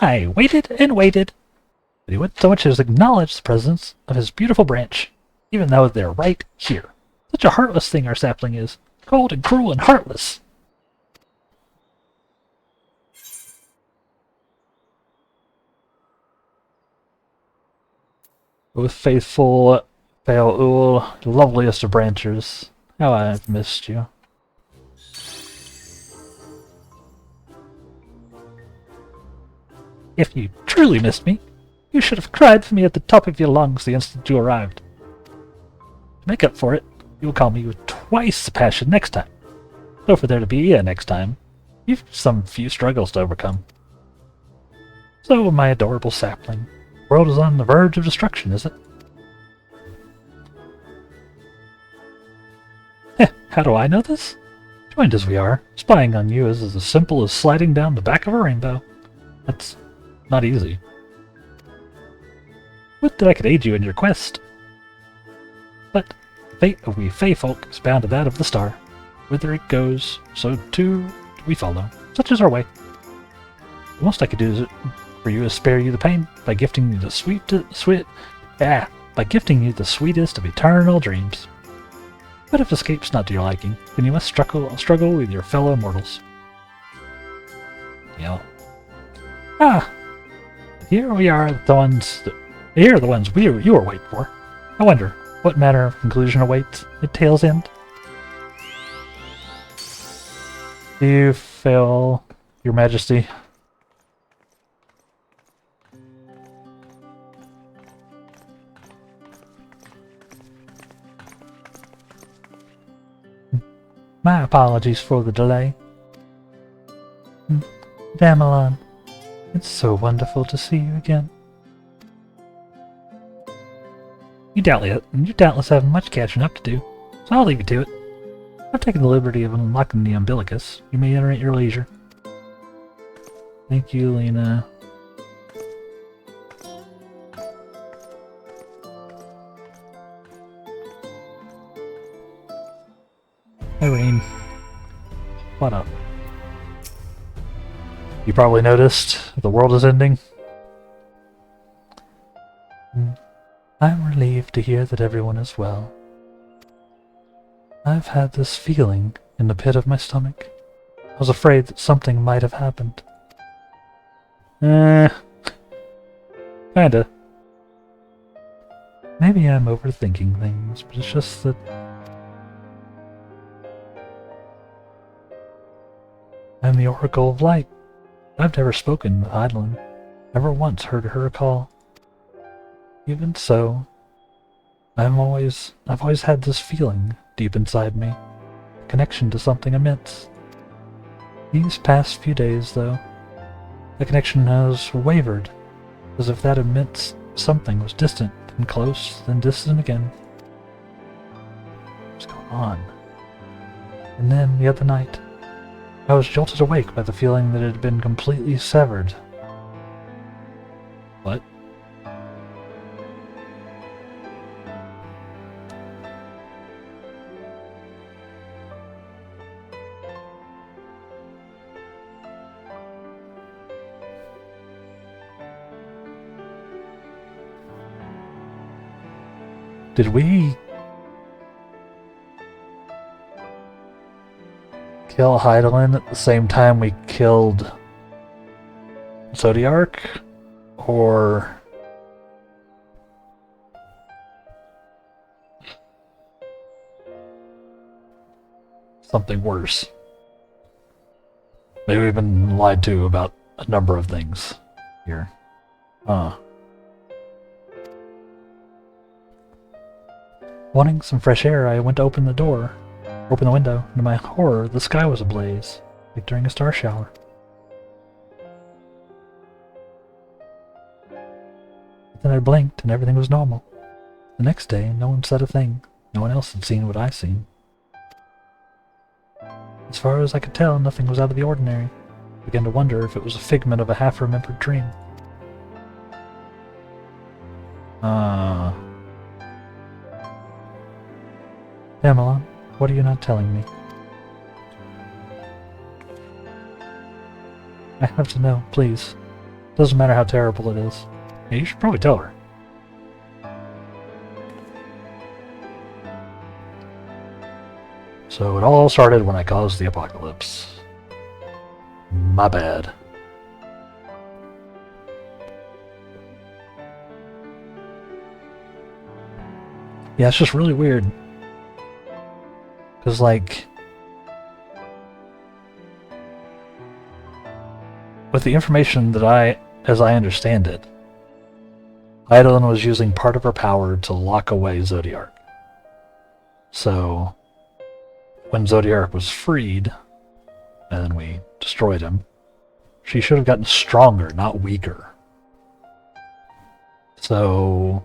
I waited and waited, but he wouldn't so much as acknowledge the presence of his beautiful branch, even though they're right here. Such a heartless thing our sapling is. Cold and cruel and heartless. With faithful Fael-Ul, the loveliest of branchers, how I have missed you. If you truly missed me, you should have cried for me at the top of your lungs the instant you arrived. To make up for it, you will call me with twice the passion next time. So for there to be a next time, you've some few struggles to overcome. So, my adorable sapling, the world is on the verge of destruction, is it? How do I know this? Joined as we are, spying on you is as simple as sliding down the back of a rainbow. That's not easy. Would that I could aid you in your quest. But fate of we Fey folk is bound to that of the star. Whither it goes, so too do we follow. Such is our way. The most I could do for you is spare you the pain by gifting you the by gifting you the sweetest of eternal dreams. But if escape's not to your liking, then you must struggle with your fellow mortals. Yeah. Here we are, the ones you were waiting for. I wonder what manner of conclusion awaits at tale's end. Do you fail, Your Majesty? My apologies for the delay. Damelon, it's so wonderful to see you again. You doubtless have much catching up to do, so I'll leave you to it. I've taken the liberty of unlocking the umbilicus. You may enter at your leisure. Thank you, Lena. Irene. What up? You probably noticed the world is ending. I'm relieved to hear that everyone is well. I've had this feeling in the pit of my stomach. I was afraid that something might have happened. Kinda. Maybe I'm overthinking things, but it's just that I'm the Oracle of Light. I've never spoken with Eidolon, never once heard her call. Even so, I've always had this feeling deep inside me, a connection to something immense. These past few days, though, the connection has wavered, as if that immense something was distant, then close, then distant again. What's going on? And then, the other night, I was jolted awake by the feeling that it had been completely severed. What? Did we kill Eidolon at the same time we killed Zodiark? Or something worse? Maybe we've been lied to about a number of things here. Wanting some fresh air, I went to open the window, and to my horror, the sky was ablaze, like during a star shower. Then I blinked, and everything was normal. The next day, no one said a thing. No one else had seen what I'd seen. As far as I could tell, nothing was out of the ordinary. I began to wonder if it was a figment of a half-remembered dream. Damelon, what are you not telling me? I have to know, please. Doesn't matter how terrible it is. Yeah, you should probably tell her. So it all started when I caused the apocalypse. My bad. Yeah, it's just really weird. Because, like, with the information that as I understand it, Eidolon was using part of her power to lock away Zodiark. So, when Zodiark was freed, and then we destroyed him, she should have gotten stronger, not weaker. So,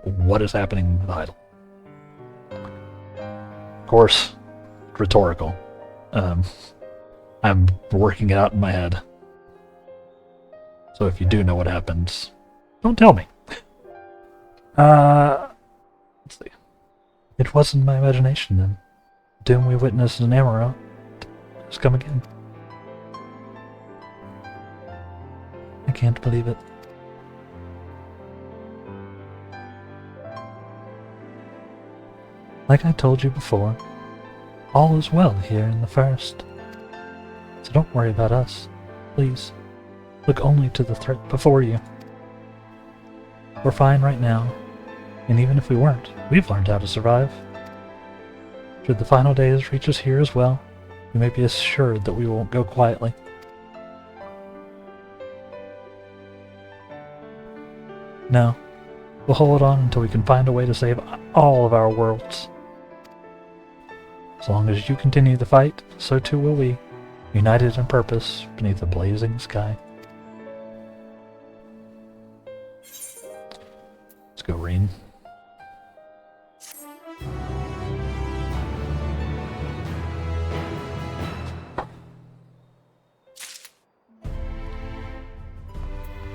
what is happening with Eidolon? Of course, rhetorical. I'm working it out in my head. So if you do know what happens, don't tell me. Let's see. It wasn't my imagination then. The doom we witnessed in Amaranth has come again. I can't believe it. Like I told you before, all is well here in the First. So don't worry about us. Please, look only to the threat before you. We're fine right now, and even if we weren't, we've learned how to survive. Should the final days reach us here as well, you may be assured that we won't go quietly. No, we'll hold on until we can find a way to save all of our worlds. As long as you continue the fight, so too will we, united in purpose beneath a blazing sky. Let's go, Reen.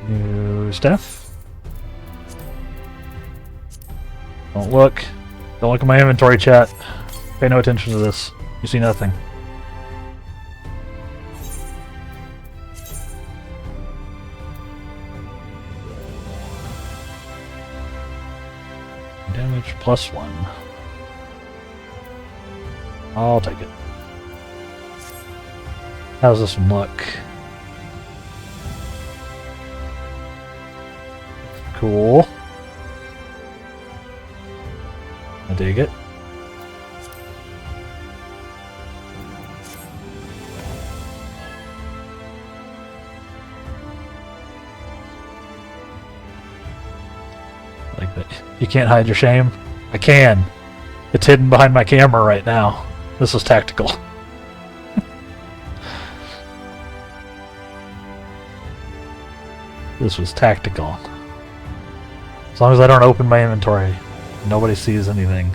New stuff. Don't look. Don't look at my inventory, chat. Pay no attention to this. You see nothing. Damage +1. I'll take it. How's this one look? Cool. I dig it. Like that. You can't hide your shame? I can. It's hidden behind my camera right now. This was tactical. This was tactical. As long as I don't open my inventory, nobody sees anything.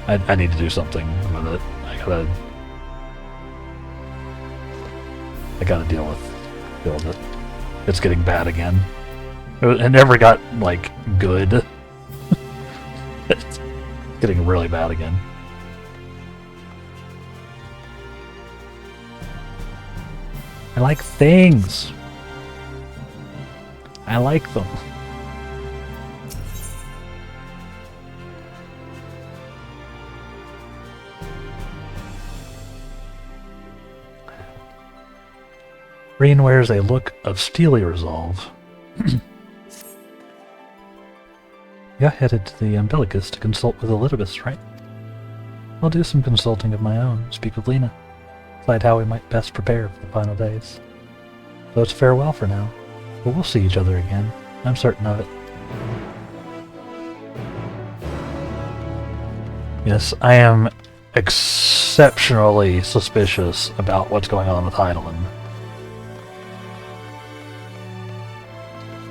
I need to do something with it. I gotta deal with it. It's getting bad again. It never got, like, good. It's getting really bad again. I like things. I like them. Reen wears a look of steely resolve. You're headed to the Umbilicus to consult with Elidibus, right? I'll do some consulting of my own, speak with Lena, decide how we might best prepare for the final days. So it's farewell for now, but we'll see each other again. I'm certain of it. Yes, I am exceptionally suspicious about what's going on with Hydaelyn.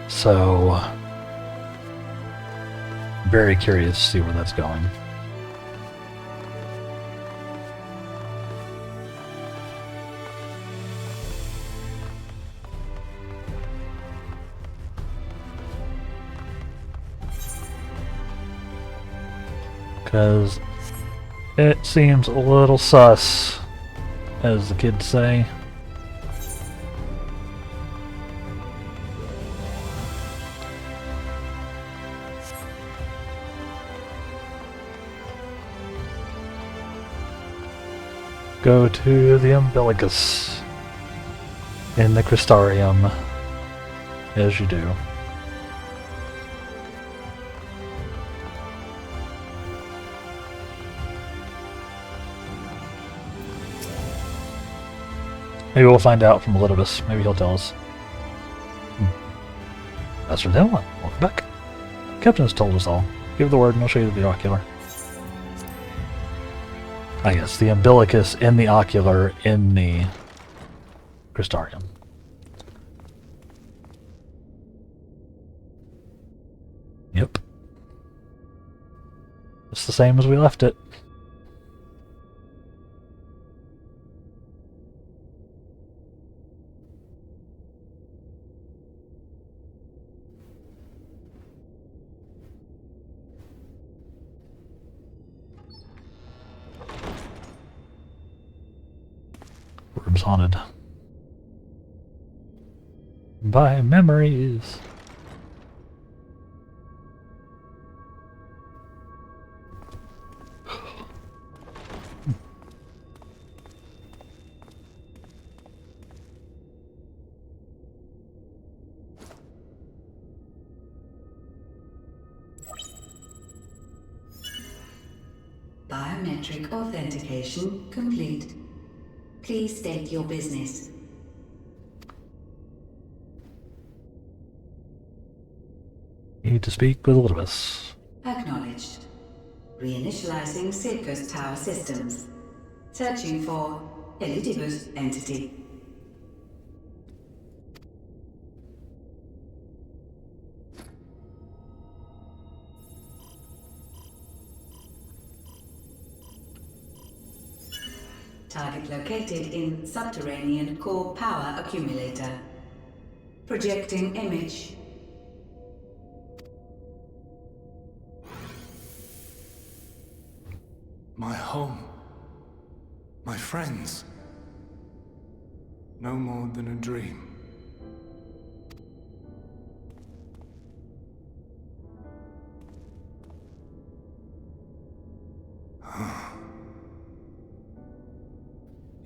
So, very curious to see where that's going. Because it seems a little sus, as the kids say. Go to the Umbilicus in the Crystarium, as you do. Maybe we'll find out from Elidibus. Maybe he'll tell us. Master Denwell, welcome back. Captain has told us all. Give the word and I'll show you the ocular. Ah yes, the Umbilicus in the ocular in the Crystarium. Yep. It's the same as we left it. room's haunted. By memories. Biometric authentication complete. Please state your business. Need to speak with Elidibus. Acknowledged. Reinitializing Silco's tower systems. Searching for Elidibus entity. Target located in subterranean core power accumulator. Projecting image. My home. My friends. No more than a dream.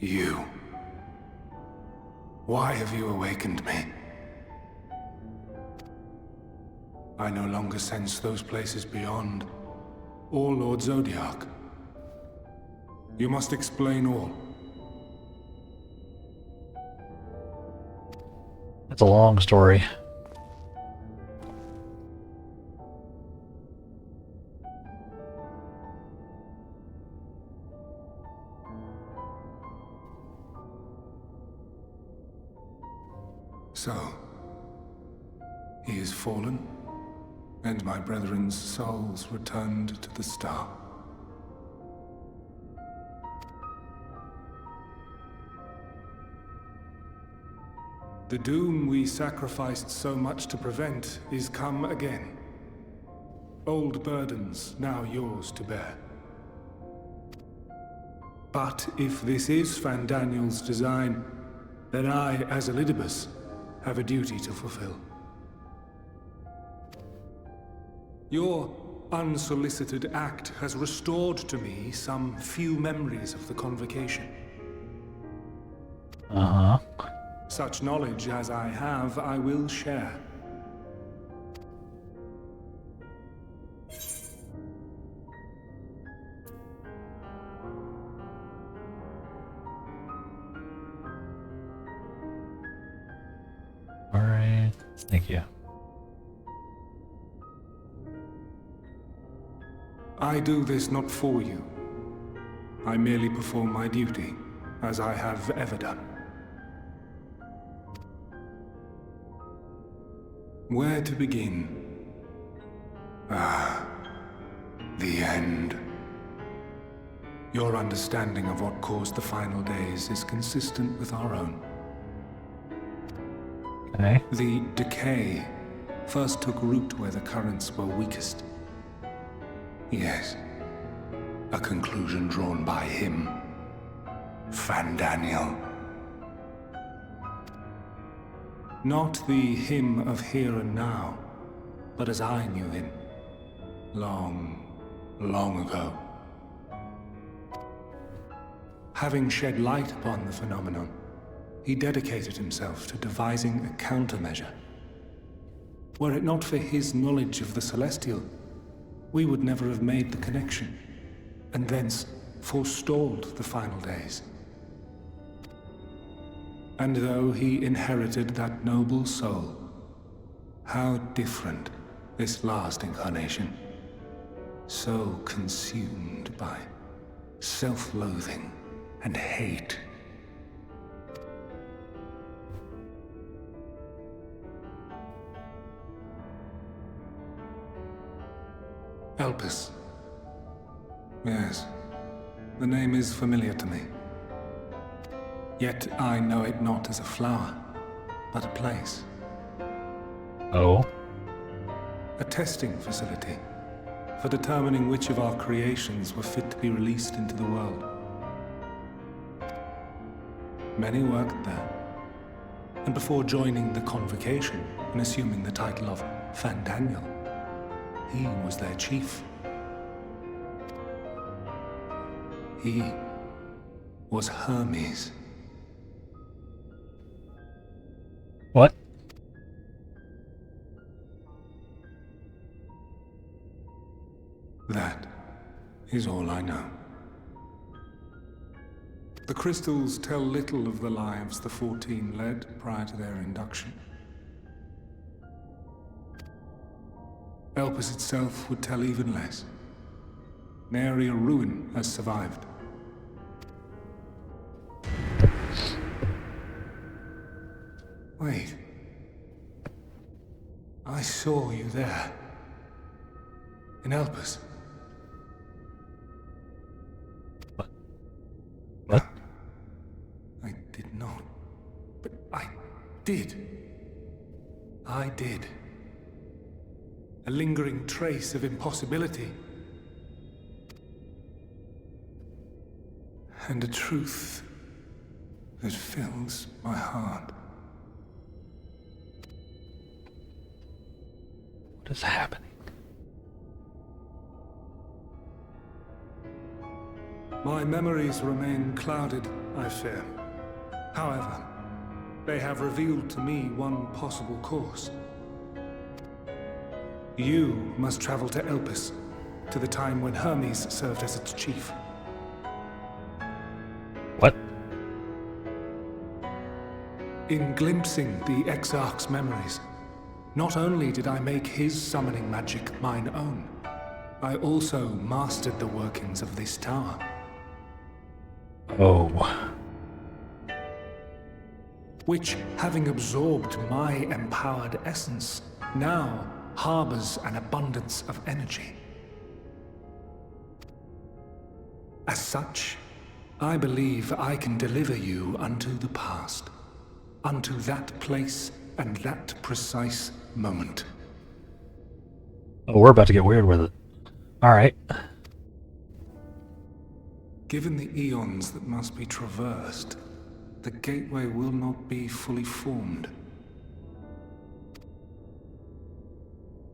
You. Why have you awakened me? I no longer sense those places beyond, or Lord Zodiark. You must explain all. It's a long story. So, he is fallen, and my brethren's souls returned to the star. The doom we sacrificed so much to prevent is come again. Old burdens now yours to bear. But if this is Fandaniel's design, then I, as Elidibus, have a duty to fulfill. Your unsolicited act has restored to me some few memories of the convocation. Uh-huh. Such knowledge as I have, I will share. All right. Thank you. I do this not for you. I merely perform my duty, as I have ever done. Where to begin? Ah, the end. Your understanding of what caused the final days is consistent with our own. Okay. The decay first took root where the currents were weakest. Yes, a conclusion drawn by him, Fandaniel. Not the him of here and now, but as I knew him, long, long ago. Having shed light upon the phenomenon, he dedicated himself to devising a countermeasure. Were it not for his knowledge of the Celestial, we would never have made the connection, and thence forestalled the final days. And though he inherited that noble soul, how different this last incarnation, so consumed by self-loathing and hate. Elpis. Yes, the name is familiar to me. Yet I know it not as a flower, but a place. Oh? A testing facility for determining which of our creations were fit to be released into the world. Many worked there. And before joining the Convocation and assuming the title of Fandaniel, he was their chief. He was Hermes. What? That is all I know. The crystals tell little of the lives the 14 led prior to their induction. Elpis itself would tell even less. Nary a ruin has survived. Wait. I saw you there. In Elpis. What? I did not. But I did. I did. A lingering trace of impossibility. And a truth that fills my heart. What is happening? My memories remain clouded, I fear. However, they have revealed to me one possible course. You must travel to Elpis, to the time when Hermes served as its chief. What? In glimpsing the Exarch's memories, not only did I make his summoning magic mine own, I also mastered the workings of this tower. Oh. Which, having absorbed my empowered essence, now harbors an abundance of energy. As such, I believe I can deliver you unto the past, unto that place and that precise moment. Oh, we're about to get weird with it. Alright. Given the eons that must be traversed, the gateway will not be fully formed.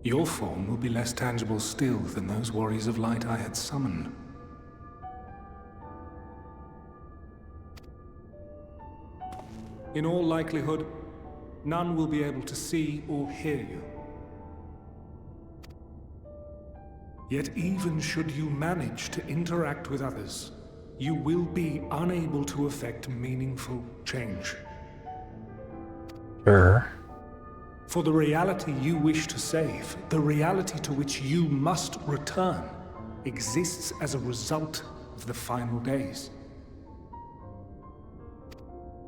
Your form will be less tangible still than those warriors of light I had summoned. In all likelihood, none will be able to see or hear you. Yet even should you manage to interact with others, you will be unable to effect meaningful change. Sure. For the reality you wish to save, the reality to which you must return, exists as a result of the final days.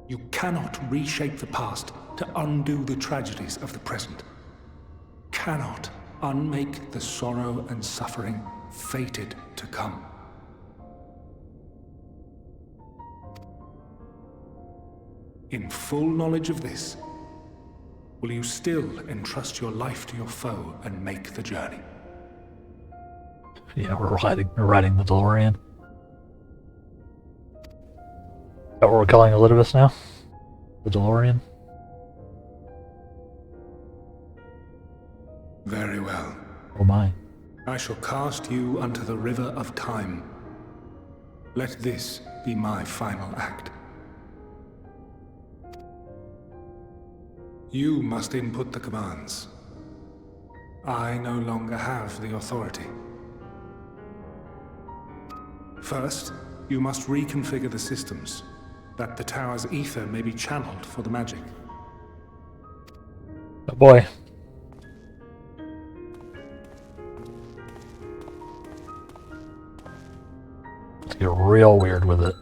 You cannot reshape the past to undo the tragedies of the present. Cannot unmake the sorrow and suffering fated to come. In full knowledge of this, will you still entrust your life to your foe and make the journey? Yeah, we're riding the DeLorean. Is that what we're calling Elidibus now? The DeLorean? Very well. Oh my. I shall cast you unto the river of time. Let this be my final act. You must input the commands. I no longer have the authority. First, you must reconfigure the systems, that the tower's ether may be channeled for the magic. Oh boy. Let's get real weird with it.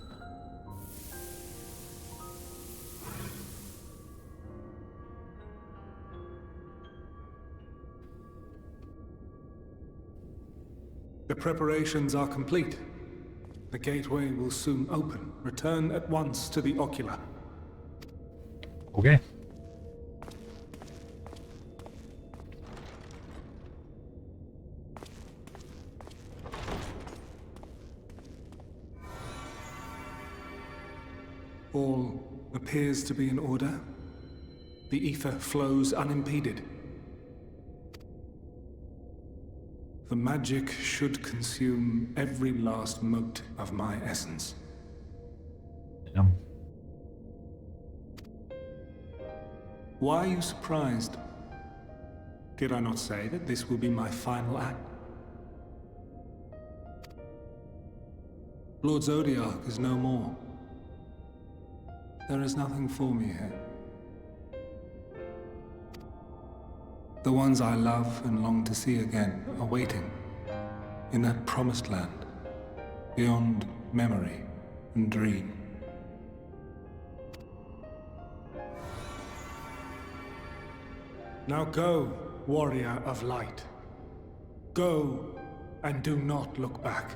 The preparations are complete. The gateway will soon open. Return at once to the Ocula. Okay. All appears to be in order. The ether flows unimpeded. The magic should consume every last mote of my essence. Yeah. Why are you surprised? Did I not say that this will be my final act? Lord Zodiark is no more. There is nothing for me here. The ones I love and long to see again are waiting in that promised land, beyond memory and dream. Now go, warrior of light. Go, and do not look back.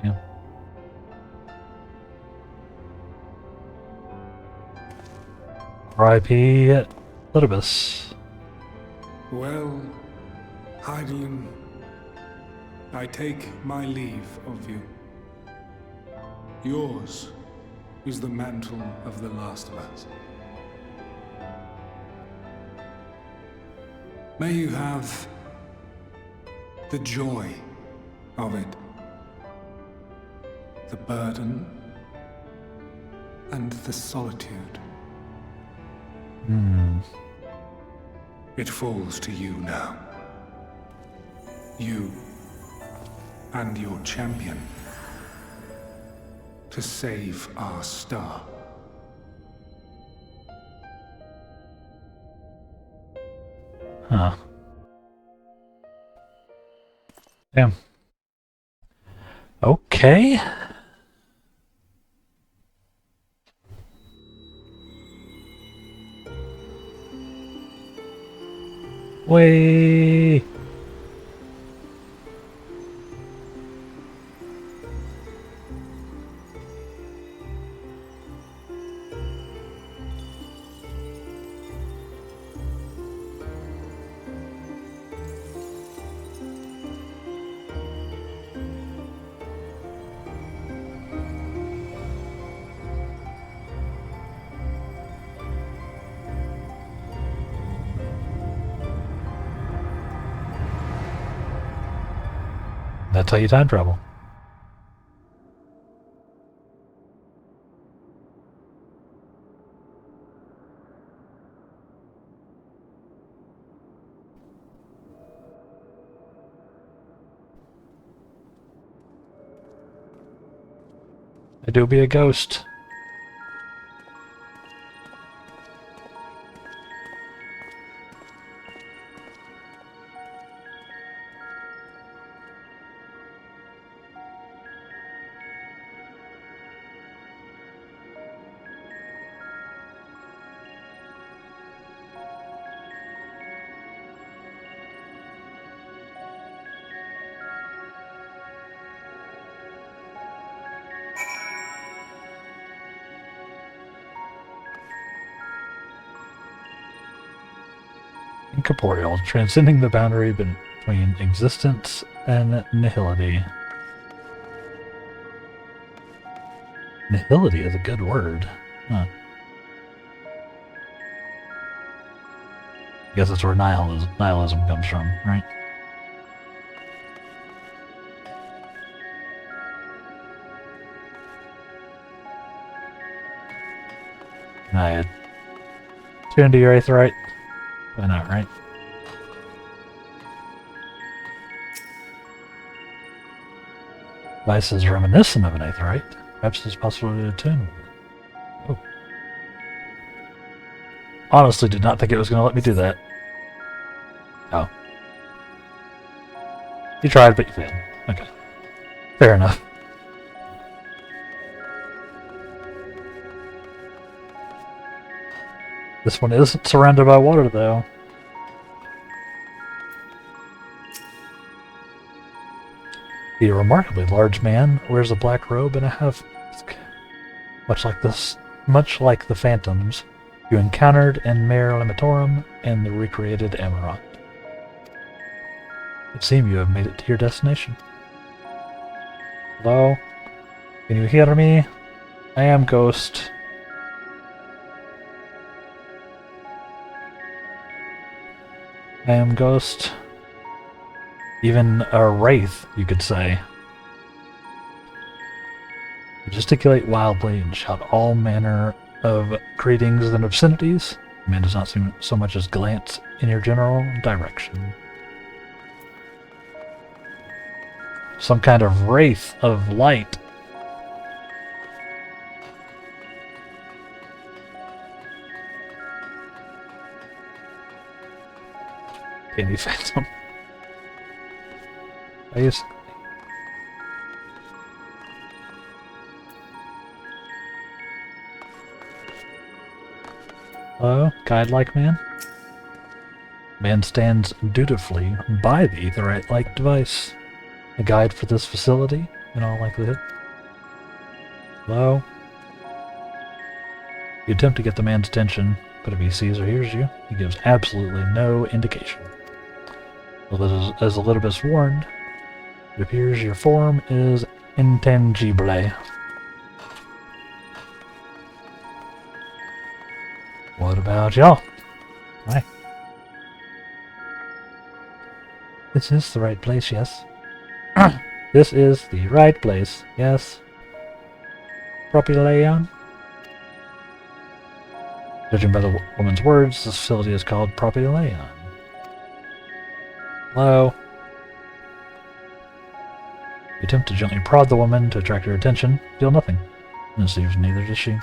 Yeah. R.I.P. Litobus. Well, Hydaelyn, I take my leave of you. Yours is the mantle of the last of us. May you have the joy of it, the burden, and the solitude. It falls to you now. You and your champion to save our star. Huh. Damn. Okay. Way. That's how you time travel. I do be a ghost. Incorporeal, transcending the boundary between existence and nihility. Nihility is a good word. Huh. I guess that's where nihilism comes from, right? Can I tune to your Aetheryte? Why not, right? Device is reminiscent of an Aetheryte. Perhaps it's possible to attune. Oh. Honestly, did not think it was going to let me do that. Oh. You tried, but you failed. Okay. Fair enough. This one isn't surrounded by water, though. The remarkably large man wears a black robe and a half-mask. Much like the phantoms you encountered in Mare Limitorum and the recreated Amarant. It seems you have made it to your destination. Although, Can you hear me? I am Ghost. I am Ghost. Even a wraith, you could say. You gesticulate wildly and shout all manner of greetings and obscenities. The man does not seem so much as glance in your general direction. Some kind of wraith of light. Candy Phantom. Basically. Hello, guide-like man? Man stands dutifully by the aetheryte-like device. A guide for this facility, in all likelihood. Hello? You attempt to get the man's attention, but if he sees or hears you, he gives absolutely no indication. As Elidibus warned, it appears your form is intangible. What about y'all? Hi. This is the right place, yes. This is the right place, yes. Propylaeon? Judging by the woman's words, this facility is called Propylaeon. Hello? You attempt to gently prod the woman to attract her attention, feel nothing. And it seems neither does she.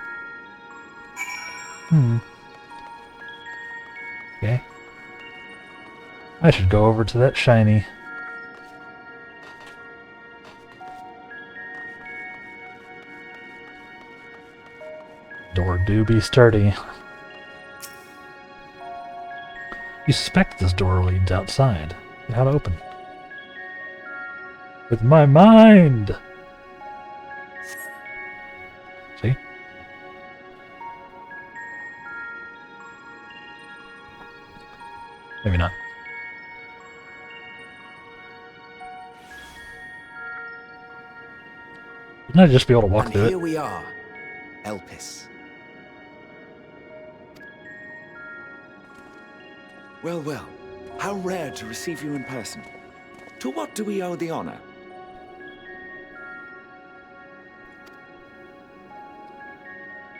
Okay. I should go over to that shiny. Door do be sturdy. You suspect this door leads outside. How to open it? With my mind! See? Maybe not. Wouldn't I just be able to walk through it? Here we are, Elpis. Well, well, how rare to receive you in person. To what do we owe the honor?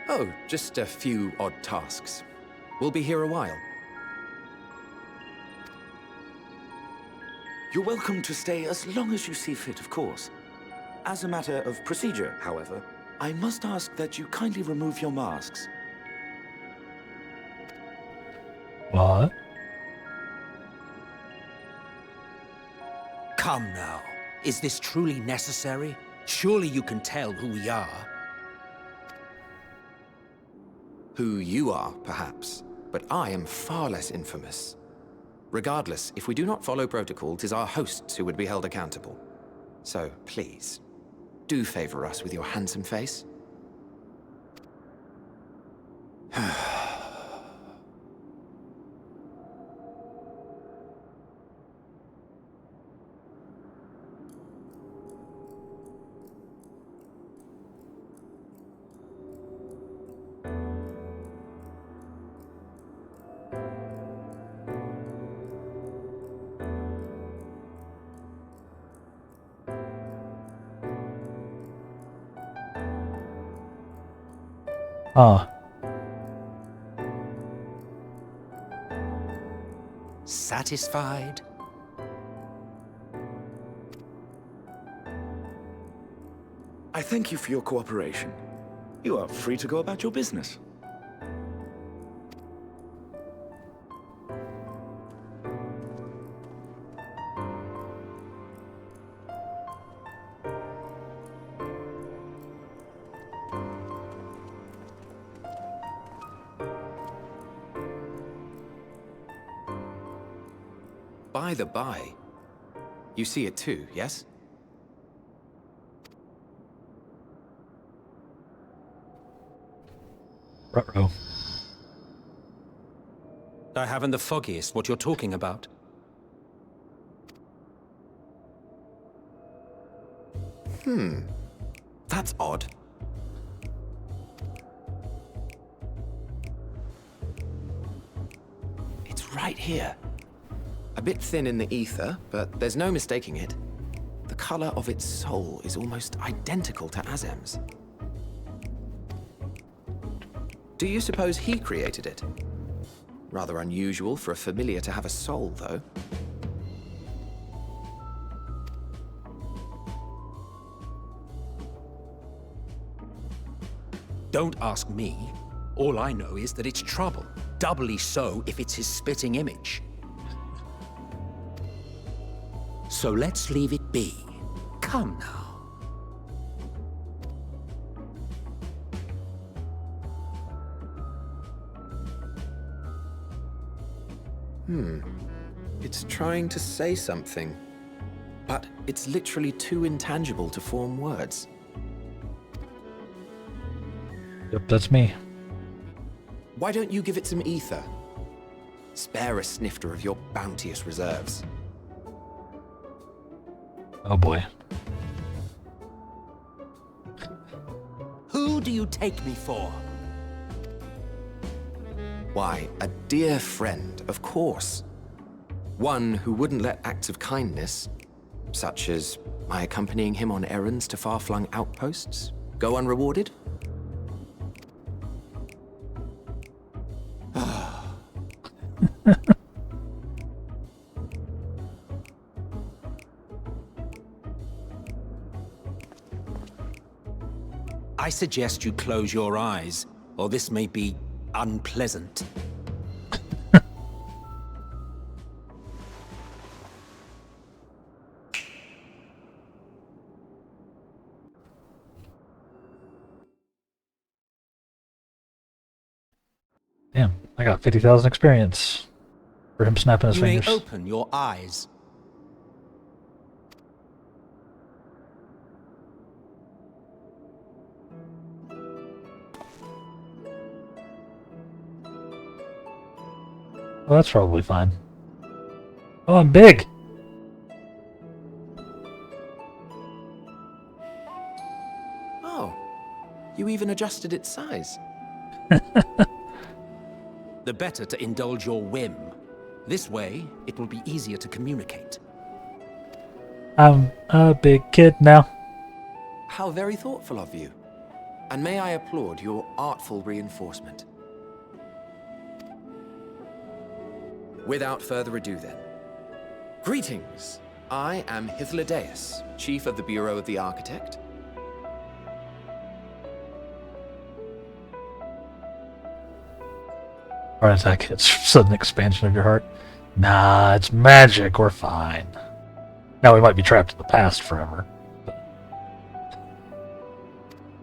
Oh, just a few odd tasks. We'll be here a while. You're welcome to stay as long as you see fit, of course. As a matter of procedure, however, I must ask that you kindly remove your masks. What? Come now. Is this truly necessary? Surely you can tell who we are. Who you are, perhaps, but I am far less infamous. Regardless, if we do not follow protocol, 'tis our hosts who would be held accountable. So, please, do favor us with your handsome face. Ah. Satisfied? I thank you for your cooperation. You are free to go about your business. By the by, you see it too, yes? Ruh-roh. I haven't the foggiest what you're talking about. That's odd. It's right here. A bit thin in the ether, but there's no mistaking it. The color of its soul is almost identical to Azem's. Do you suppose he created it? Rather unusual for a familiar to have a soul, though. Don't ask me. All I know is that it's trouble. Doubly so if it's his spitting image. So let's leave it be. Come now. It's trying to say something, but it's literally too intangible to form words. Yep, that's me. Why don't you give it some ether? Spare a snifter of your bounteous reserves. Oh boy. Who do you take me for? Why, a dear friend, of course. One who wouldn't let acts of kindness, such as my accompanying him on errands to far-flung outposts, go unrewarded? I suggest you close your eyes, or this may be unpleasant. Damn, I got 50,000 experience for him snapping his You may fingers. open your eyes. Well, that's probably fine. Oh, I'm big! Oh, you even adjusted its size. The better to indulge your whim. This way, it will be easier to communicate. I'm a big kid now. How very thoughtful of you. And may I applaud your artful reinforcement. Without further ado then. Greetings! I am Hythlodaeus, Chief of the Bureau of the Architect. Heart attack. It's sudden expansion of your heart. Nah, it's magic. We're fine. Now we might be trapped in the past forever. But...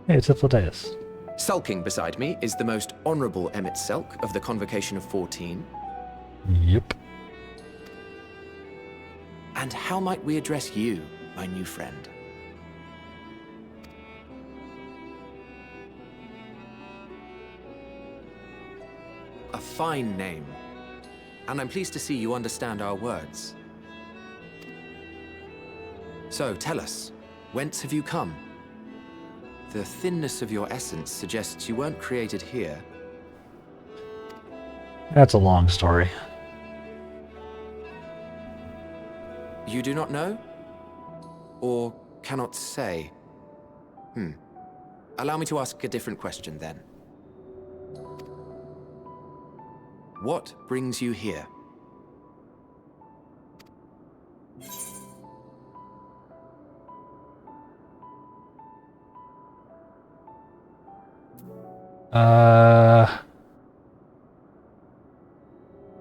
Hey, it's Hythlodaeus. Sulking beside me is the most honorable Emmett Selk of the Convocation of 14. Yep. And how might we address you, my new friend? A fine name. And I'm pleased to see you understand our words. So, tell us, whence have you come? The thinness of your essence suggests you weren't created here. That's a long story. You do not know? Or cannot say? Allow me to ask a different question then. What brings you here?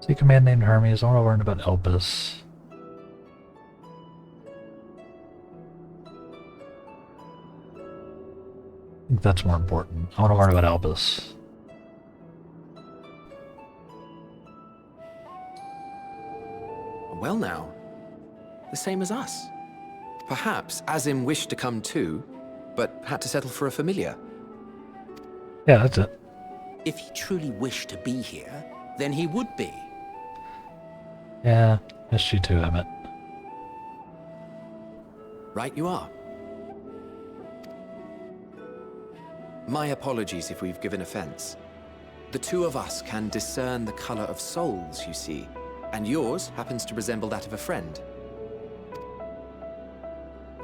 See a man named Hermes. I want to learn about Elpis. I think that's more important. I want to learn about Elpis. Well now, the same as us. Perhaps Azim wished to come too, but had to settle for a familiar. Yeah, that's it. If he truly wished to be here, then he would be. Yeah, missed you too, Emmett. Right you are. My apologies if we've given offense. The two of us can discern the color of souls, you see, and yours happens to resemble that of a friend.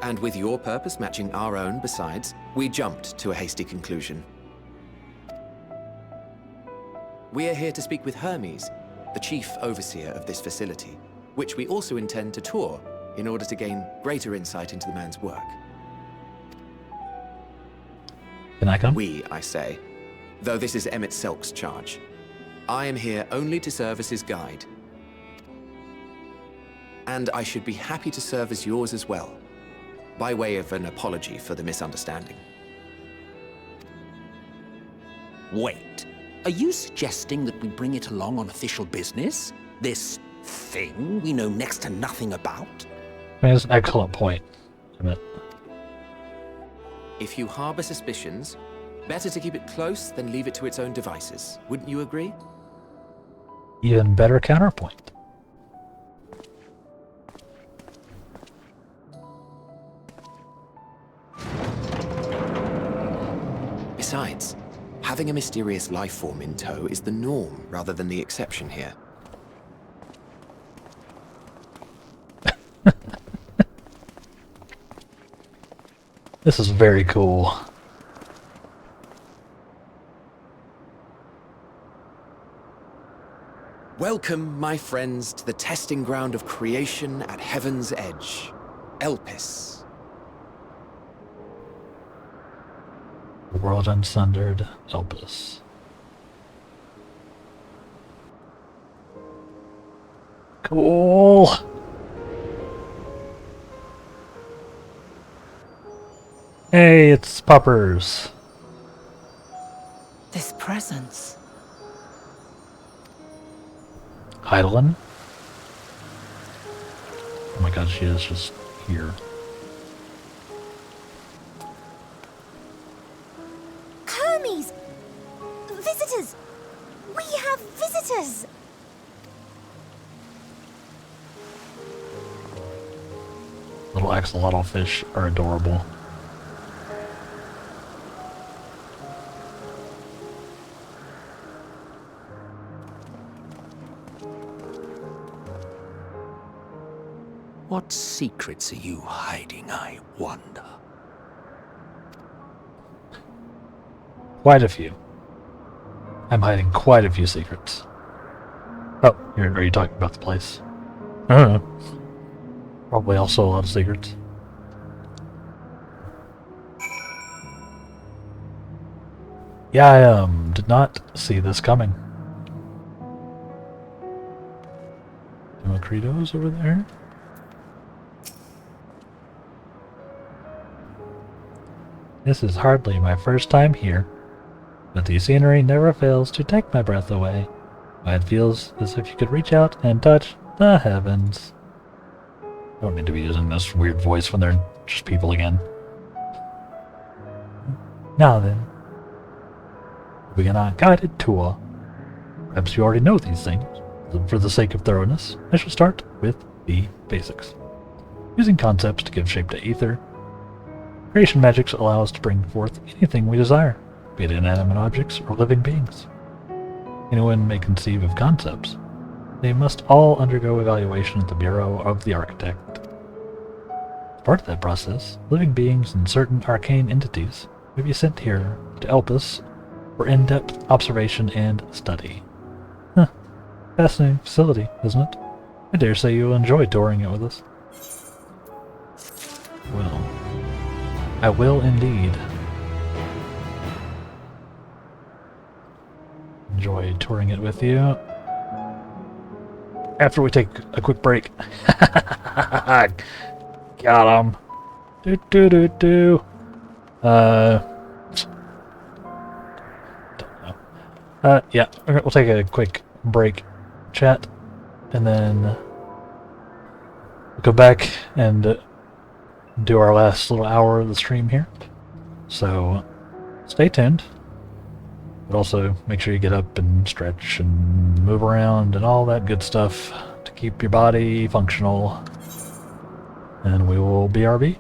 And with your purpose matching our own besides, we jumped to a hasty conclusion. We are here to speak with Hermes, the chief overseer of this facility, which we also intend to tour in order to gain greater insight into the man's work. Can I come? We, I say, though this is Emmett Selk's charge. I am here only to serve as his guide. And I should be happy to serve as yours as well, by way of an apology for the misunderstanding. Wait, are you suggesting that we bring it along on official business? This thing we know next to nothing about? I mean, that's an excellent point. If you harbor suspicions, better to keep it close than leave it to its own devices. Wouldn't you agree? Even better counterpoint. Besides, having a mysterious life form in tow is the norm rather than the exception here. This is very cool. Welcome, my friends, to the testing ground of creation at Heaven's Edge, Elpis. World Unsundered, Elpis. Cool. Hey, it's Poppers. This presence. Heidelin? Oh my god, she is just here. Hermes! Visitors! We have visitors! Little axolotl fish are adorable. What secrets are you hiding, I wonder? Quite a few. I'm hiding quite a few secrets. Oh, are you talking about the place? I don't know. Probably also a lot of secrets. Yeah, I did not see this coming. Democritos over there? This is hardly my first time here, but the scenery never fails to take my breath away. It feels as if you could reach out and touch the heavens. I don't need to be using this weird voice when they're just people again. Now then, we begin our guided tour. Perhaps you already know these things. For the sake of thoroughness, I shall start with the basics. Using concepts to give shape to ether, creation magics allow us to bring forth anything we desire, be it inanimate objects or living beings. Anyone may conceive of concepts. They must all undergo evaluation at the Bureau of the Architect. As part of that process, living beings and certain arcane entities may be sent here to Elpis for in-depth observation and study. Huh. Fascinating facility, isn't it? I dare say you'll enjoy touring it with us. Well, I will indeed. Enjoy touring it with you. After we take a quick break. Got him. Do. Don't know. Yeah, we'll take a quick break, chat, and then we'll go back and do our last little hour of the stream here. So stay tuned, but also make sure you get up and stretch and move around and all that good stuff to keep your body functional. And we will BRB.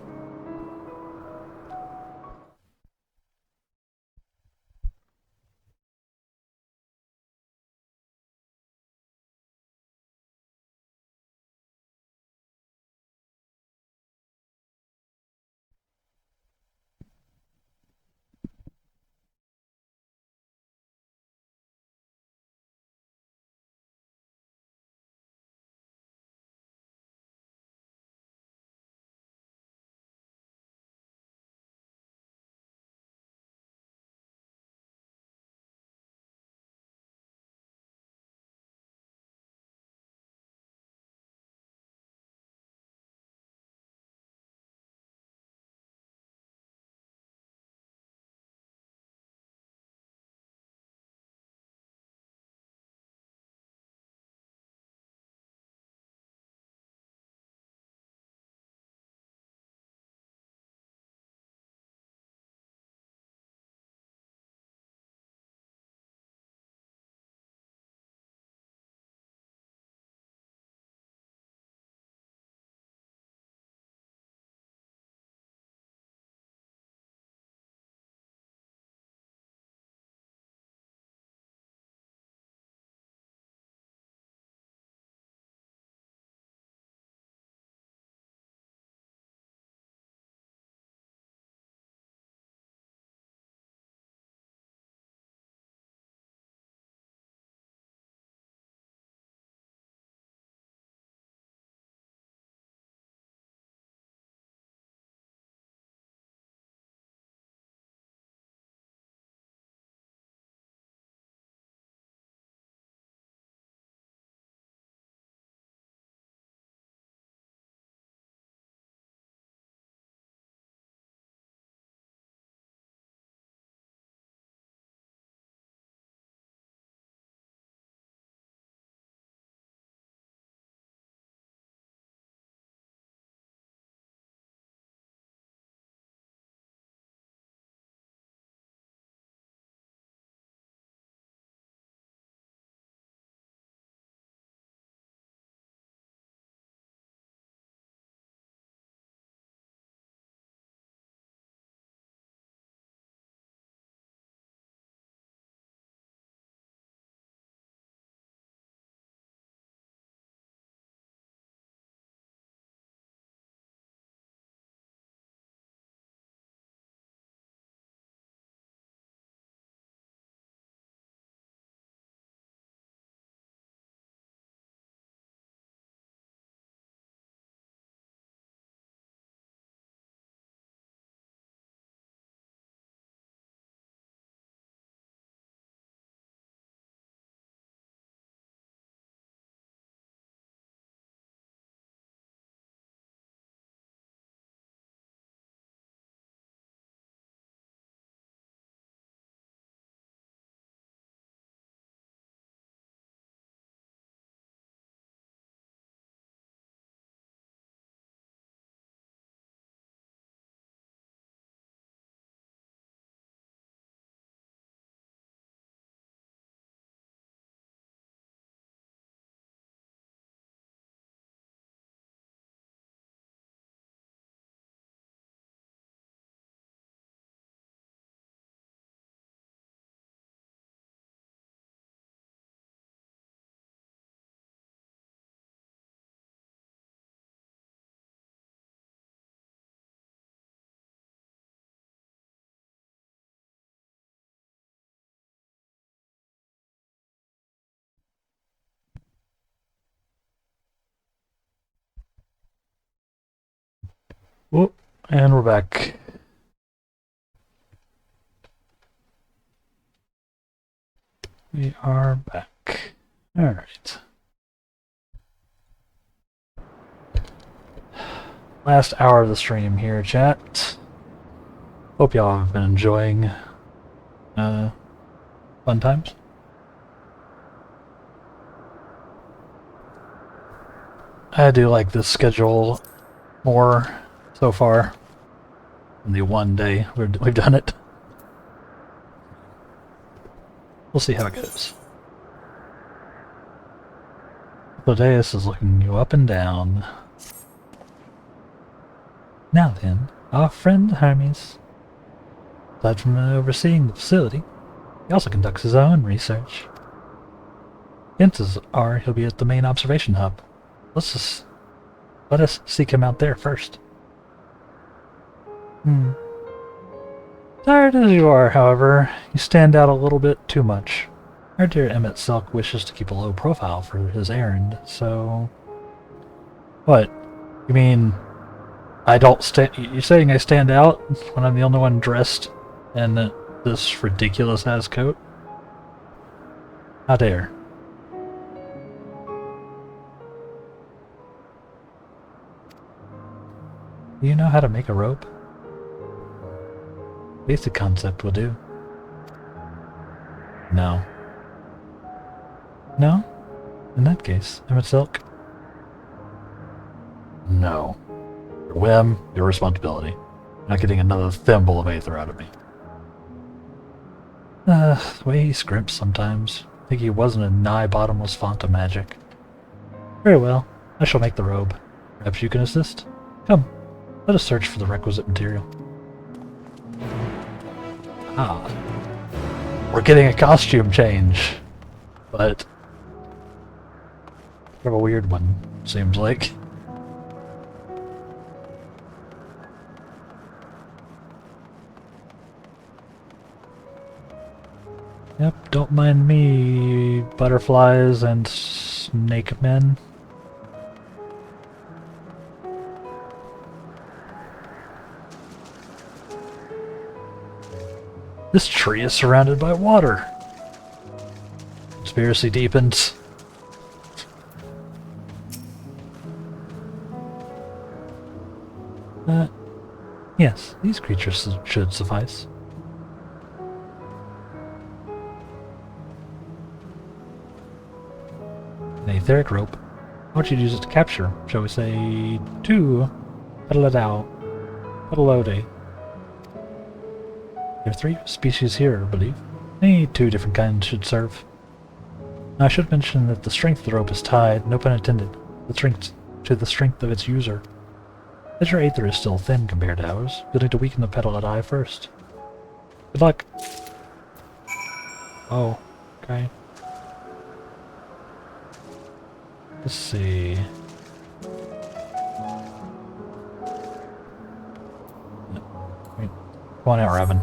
Whoop, and we're back. We are back. Alright. Last hour of the stream here, chat. Hope y'all have been enjoying fun times. I do like this schedule more so far than the one day we've done it. We'll see how it goes. Lodeus is looking you up and down. Now then, our friend Hermes. Aside from overseeing the facility, he also conducts his own research. Hints are he'll be at the main observation hub. Let us seek him out there first. Tired as you are, however, you stand out a little bit too much. Our dear Emmett Silk wishes to keep a low profile for his errand, so... What? You mean... You're saying I stand out when I'm the only one dressed in this ridiculous-ass coat? How dare. Do you know how to make a rope? Basic concept will do. No. No? In that case, Emmett Silk? No. Your whim, your responsibility. Not getting another thimble of Aether out of me. The way he scrimps sometimes. I think he wasn't a nigh bottomless font of magic. Very well, I shall make the robe. Perhaps you can assist? Come, let us search for the requisite material. Ah. We're getting a costume change. But... kind of a weird one, seems like. Yep, don't mind me, butterflies and snake men. This tree is surrounded by water. Conspiracy deepens. Yes, these creatures should suffice. An etheric rope. How would you use it to capture? Shall we say 2 Petalodao? Petalode. There are 3 species here, I believe. Any 2 different kinds should serve. Now, I should mention that the strength of the rope is tied, no pun intended, to the strength of its user. As your Aether is still thin compared to ours, you'll need to weaken the Petalodi first. Good luck! Oh, okay. Let's see. Wait. Come on out, Robin.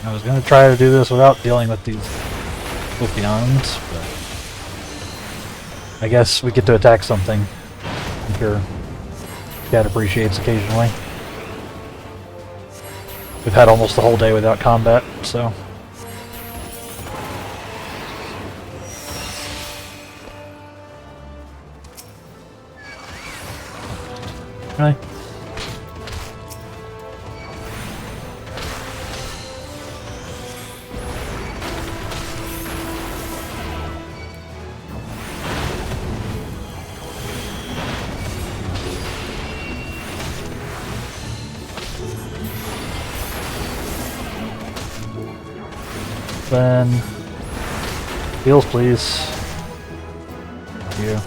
I was gonna try to do this without dealing with these Ophions, but I guess we get to attack something. I'm sure Cat appreciates occasionally. We've had almost the whole day without combat, so... Really? Then heals, please. Thank you.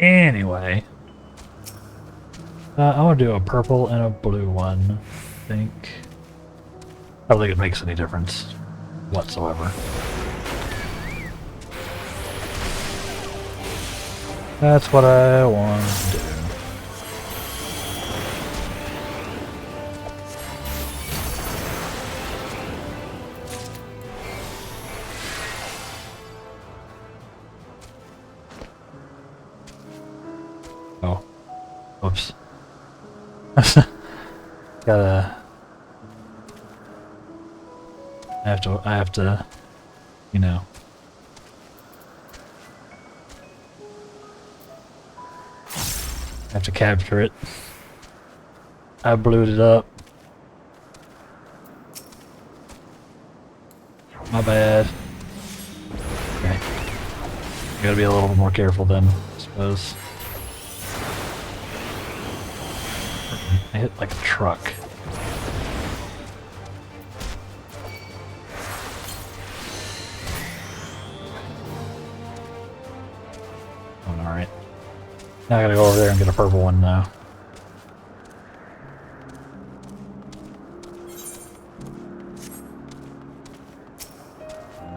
Anyway. I want to do a purple and a blue one, I think. I don't think it makes any difference whatsoever. That's what I want to do. Oh. Whoops. Gotta... I have to, you know. I have to capture it. I blew it up. My bad. Okay. Gotta be a little more careful then, I suppose. I hit like a truck. Oh, alright. Now I gotta go over there and get a purple one now.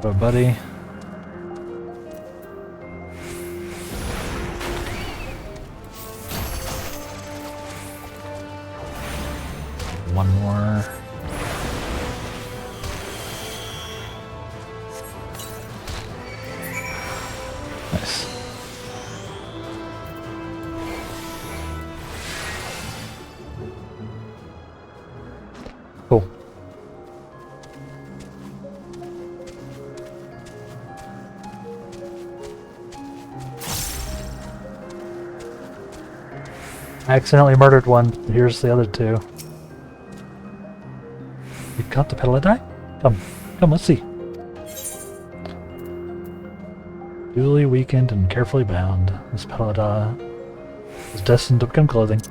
So, buddy. One more. Nice. Cool. I accidentally murdered one. Here's the other two. You got the Pelidai? Come, let's see. Duly weakened and carefully bound, this Pelidai is destined to become clothing.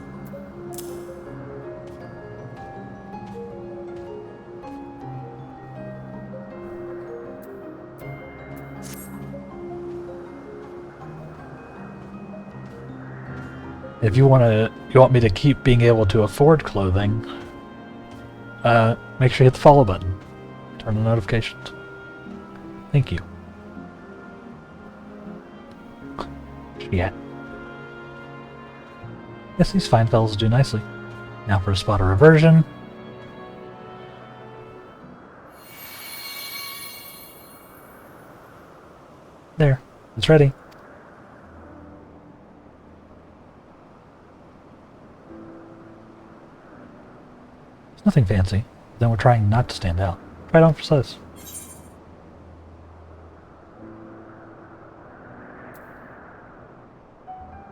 If you want me to keep being able to afford clothing, make sure you hit the follow button. Turn on notifications. Thank you. Yeah. Yes, these fine fellows do nicely. Now for a spot of reversion. There. It's ready. It's nothing fancy. Then we're trying not to stand out. Try it on for size.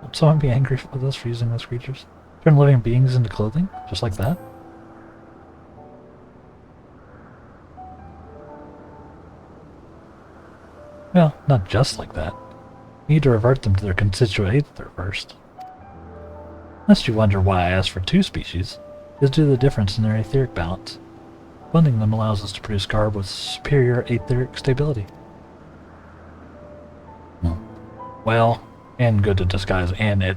Would someone be angry with us for using those creatures? Turn living beings into clothing? Just like that? Well, not just like that. We need to revert them to their constituent aether first. Lest you wonder why I asked for two species, is due to the difference in their etheric balance. Blending them allows us to produce garb with superior etheric stability. Well, and good to disguise and it.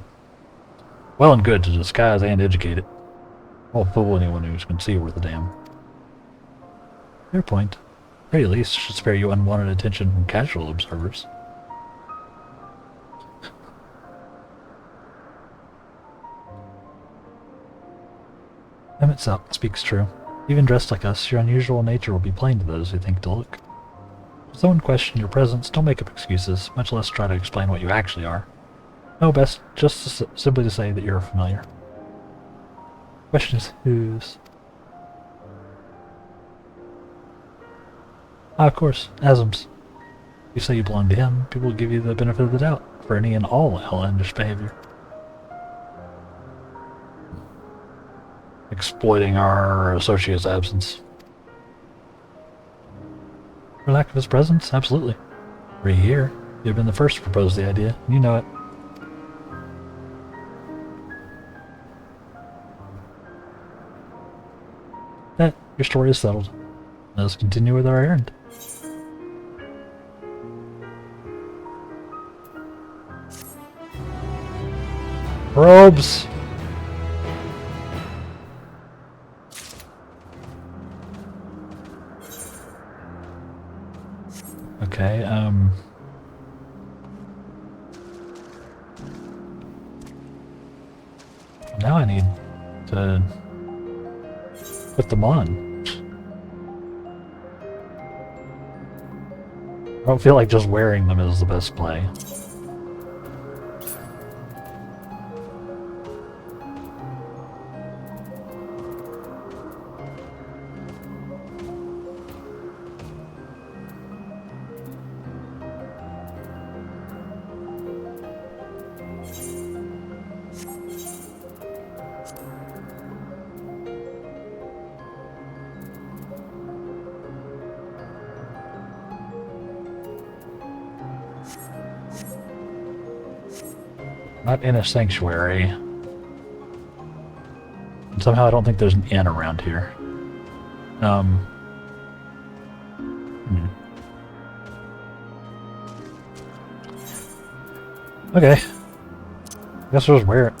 Well and good to disguise and educate it. Won't fool anyone who can see worth a damn. Fair point. At the very least, should spare you unwanted attention from casual observers. Emmett speaks true. Even dressed like us, your unusual nature will be plain to those who think to look. If someone question your presence, don't make up excuses, much less try to explain what you actually are. No, best just simply to say that you're familiar. Question is whose? Ah, of course, Azim's. If you say you belong to him, people will give you the benefit of the doubt for any and all outlandish behavior. Exploiting our associate's absence. For lack of his presence? Absolutely. Were you here, you've been the first to propose the idea, and you know it. That, your story is settled. Let us continue with our errand. Robes! Okay, now I need to put them on. I don't feel like just wearing them is the best play. Not in a sanctuary. And somehow I don't think there's an inn around here. Okay. Guess I'll just wear it.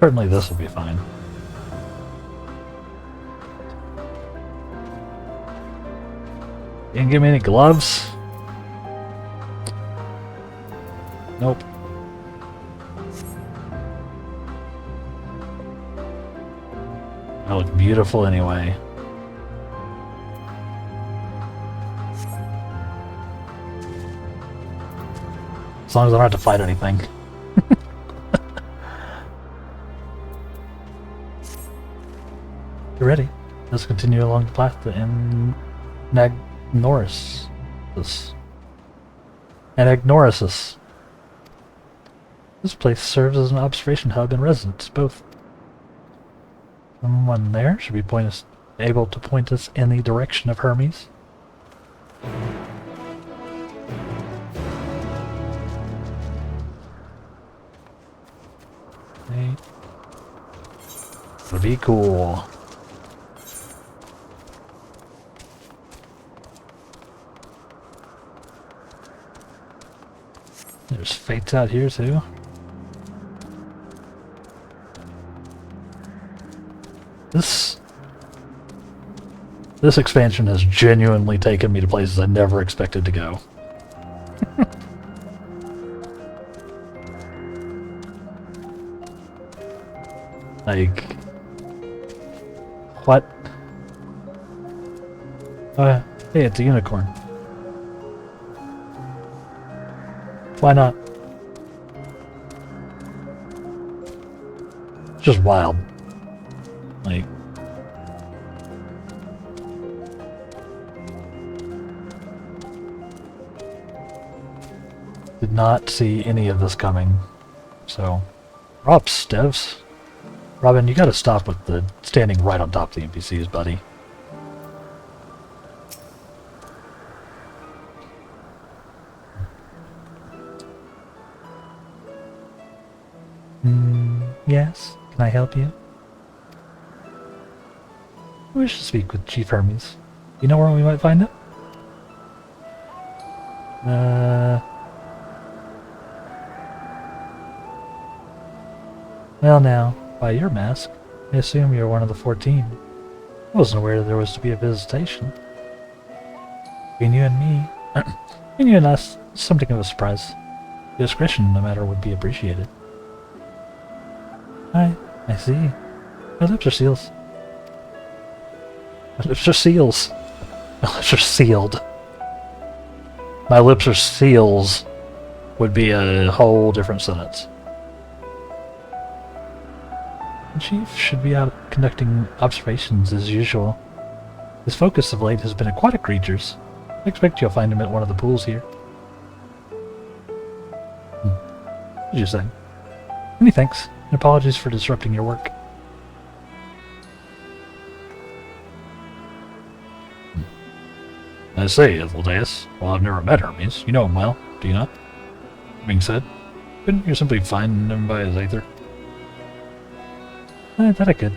Certainly this will be fine. You didn't give me any gloves? Nope. I look beautiful anyway. As long as I don't have to fight anything. You're ready. Let's continue along the path to Anagnosis. Anagnosis. This place serves as an observation hub and residence, both. Someone there should be able to point us in the direction of Hermes. Okay. Would be cool. There's fates out here too. This expansion has genuinely taken me to places I never expected to go. Like, what? Oh, hey, it's a unicorn. Why not? It's just wild. Like, did not see any of this coming. So, props, devs. Robin, you gotta stop with the standing right on top of the NPCs, buddy. Yes? Can I help you? I wish to speak with Chief Hermes. You know where we might find him? Well now, by your mask, I assume you're one of the 14. I wasn't aware that there was to be a visitation. Between you and me, between you and us, something of a surprise. Discretion, no matter, would be appreciated. I see. My lips are seals. My lips are seals. My lips are sealed. My lips are seals would be a whole different sentence. The Chief should be out conducting observations as usual. His focus of late has been aquatic creatures. I expect you'll find him at one of the pools here. What did you say? Many thanks, and apologies for disrupting your work. I say, Ithildaeus, while I've never met Hermes, you know him well, do you not? Being said, couldn't you simply find him by his aether? I thought I could.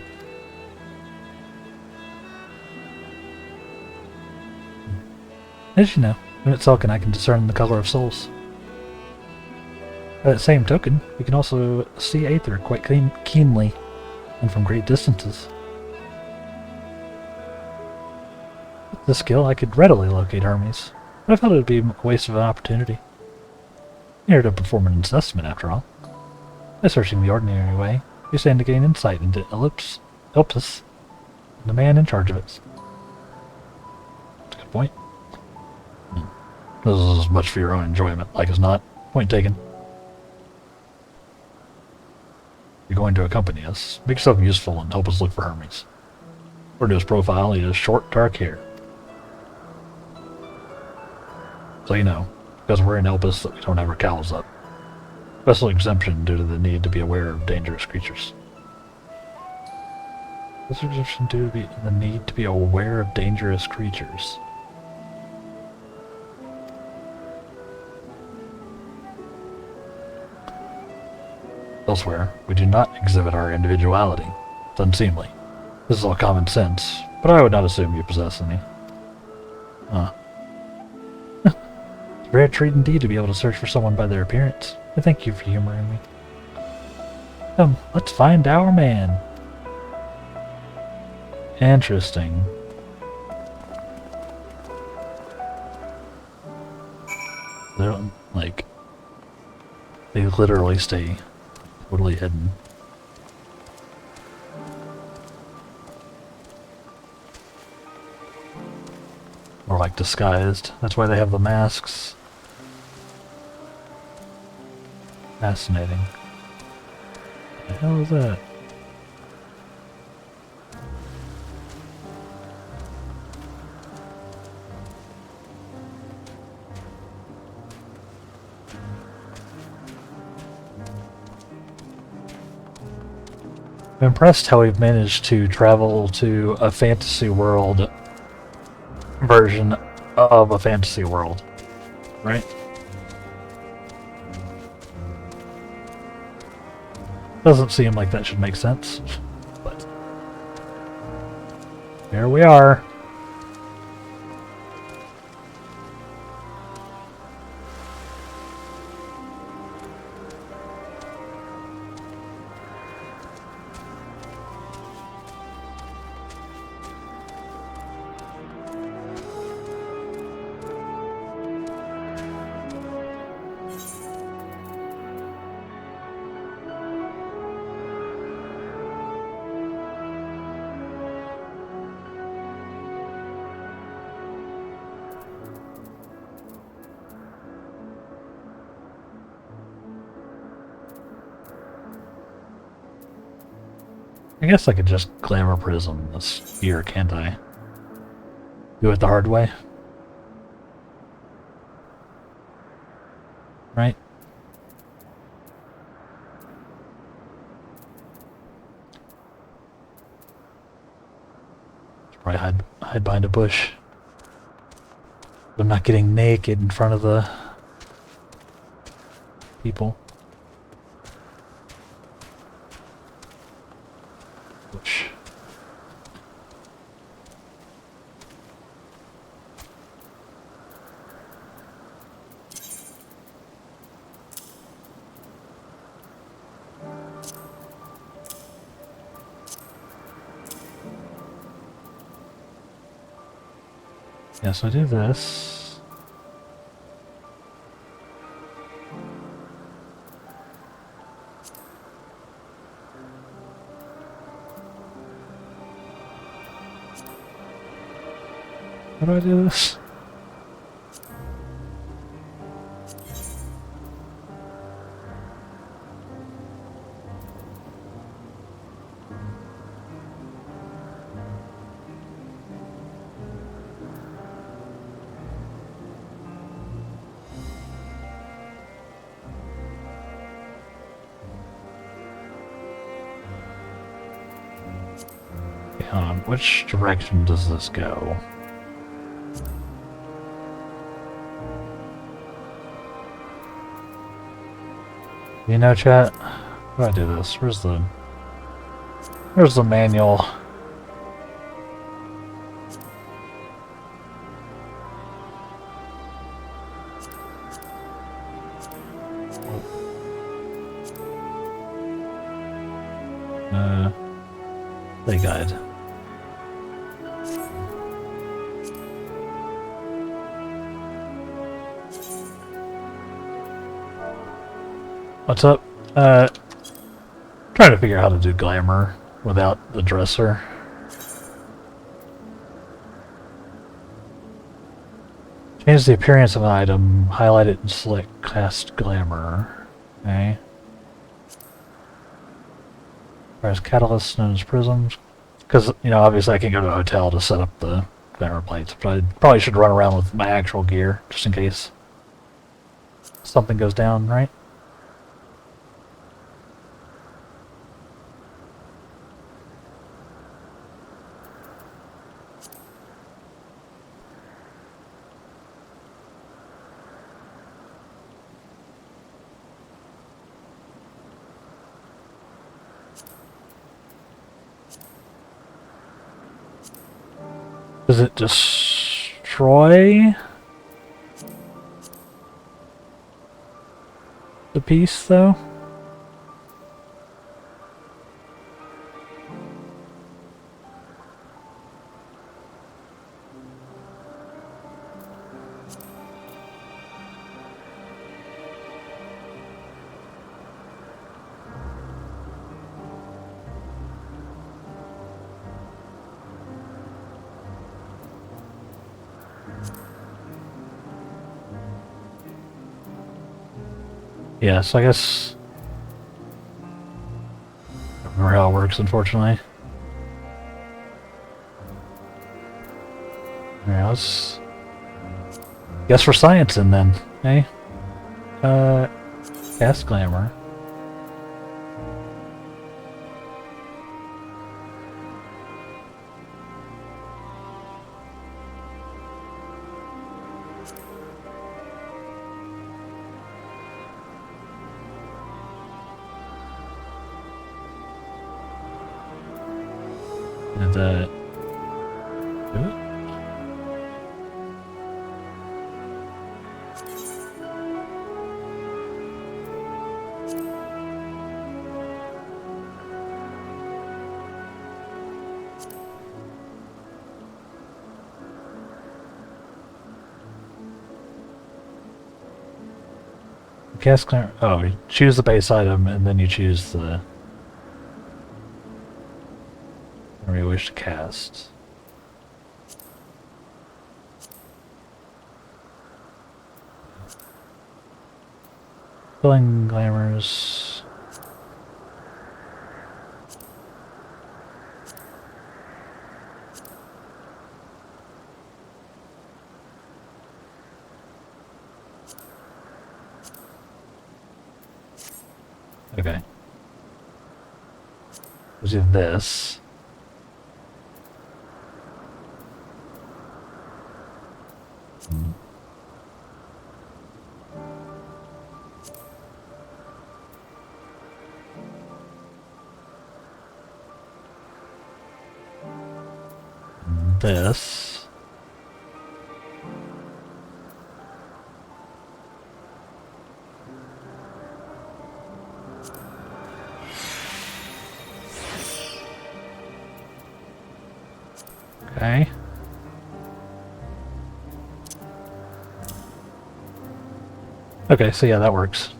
As you know, when it's Sulcan I can discern the color of souls. By that same token, we can also see aether quite keenly, and from great distances. With this skill, I could readily locate Hermes, but I felt it would be a waste of an opportunity. Here to perform an assessment, after all. By searching the ordinary way, we stand to gain insight into Elpis, and the man in charge of it. That's a good point. This is as much for your own enjoyment, like as not. Point taken. You're going to accompany us. Make yourself useful and help us look for Hermes. According to his profile, he has short, dark hair. So you know, because we're in Elpis, that we don't have our cowls up. Special exemption due to the need to be aware of dangerous creatures. Special exemption due to the need to be aware of dangerous creatures. Elsewhere, we do not exhibit our individuality. It's unseemly. This is all common sense, but I would not assume you possess any. It's a rare treat indeed to be able to search for someone by their appearance. I thank you for humoring me. Come, let's find our man. Interesting. They're like, they literally stay totally hidden. Or like disguised. That's why they have the masks. Fascinating. What the hell is that? I'm impressed how we've managed to travel to a fantasy world version of a fantasy world, right? Doesn't seem like that should make sense, but here we are. I guess I could just glamour prism this here, can't I? Do it the hard way. Right? Should probably hide behind a bush. I'm not getting naked in front of the people. Bush. Yeah, so I do this. How do I do this? hold on. Which direction does this go? You know, chat? How do I do this? Where's the manual? Play guide. What's up? Trying to figure out how to do glamour without the dresser. Change the appearance of an item, highlight it and select cast glamour. Okay. There's catalysts known as prisms. Because, you know, obviously I can go to a hotel to set up the glamour plates, but I probably should run around with my actual gear, just in case something goes down, right? Does it destroy the piece, though? Yeah, so I guess I don't remember how it works, unfortunately. Alright, let's guess for science and then, hey? Cast glamour. Did that do it? Cast glamour. Oh, you choose the base item and then you choose the where you wish to cast. Filling glamours. Okay. We'll do this. This. Okay. Okay, so yeah, that works.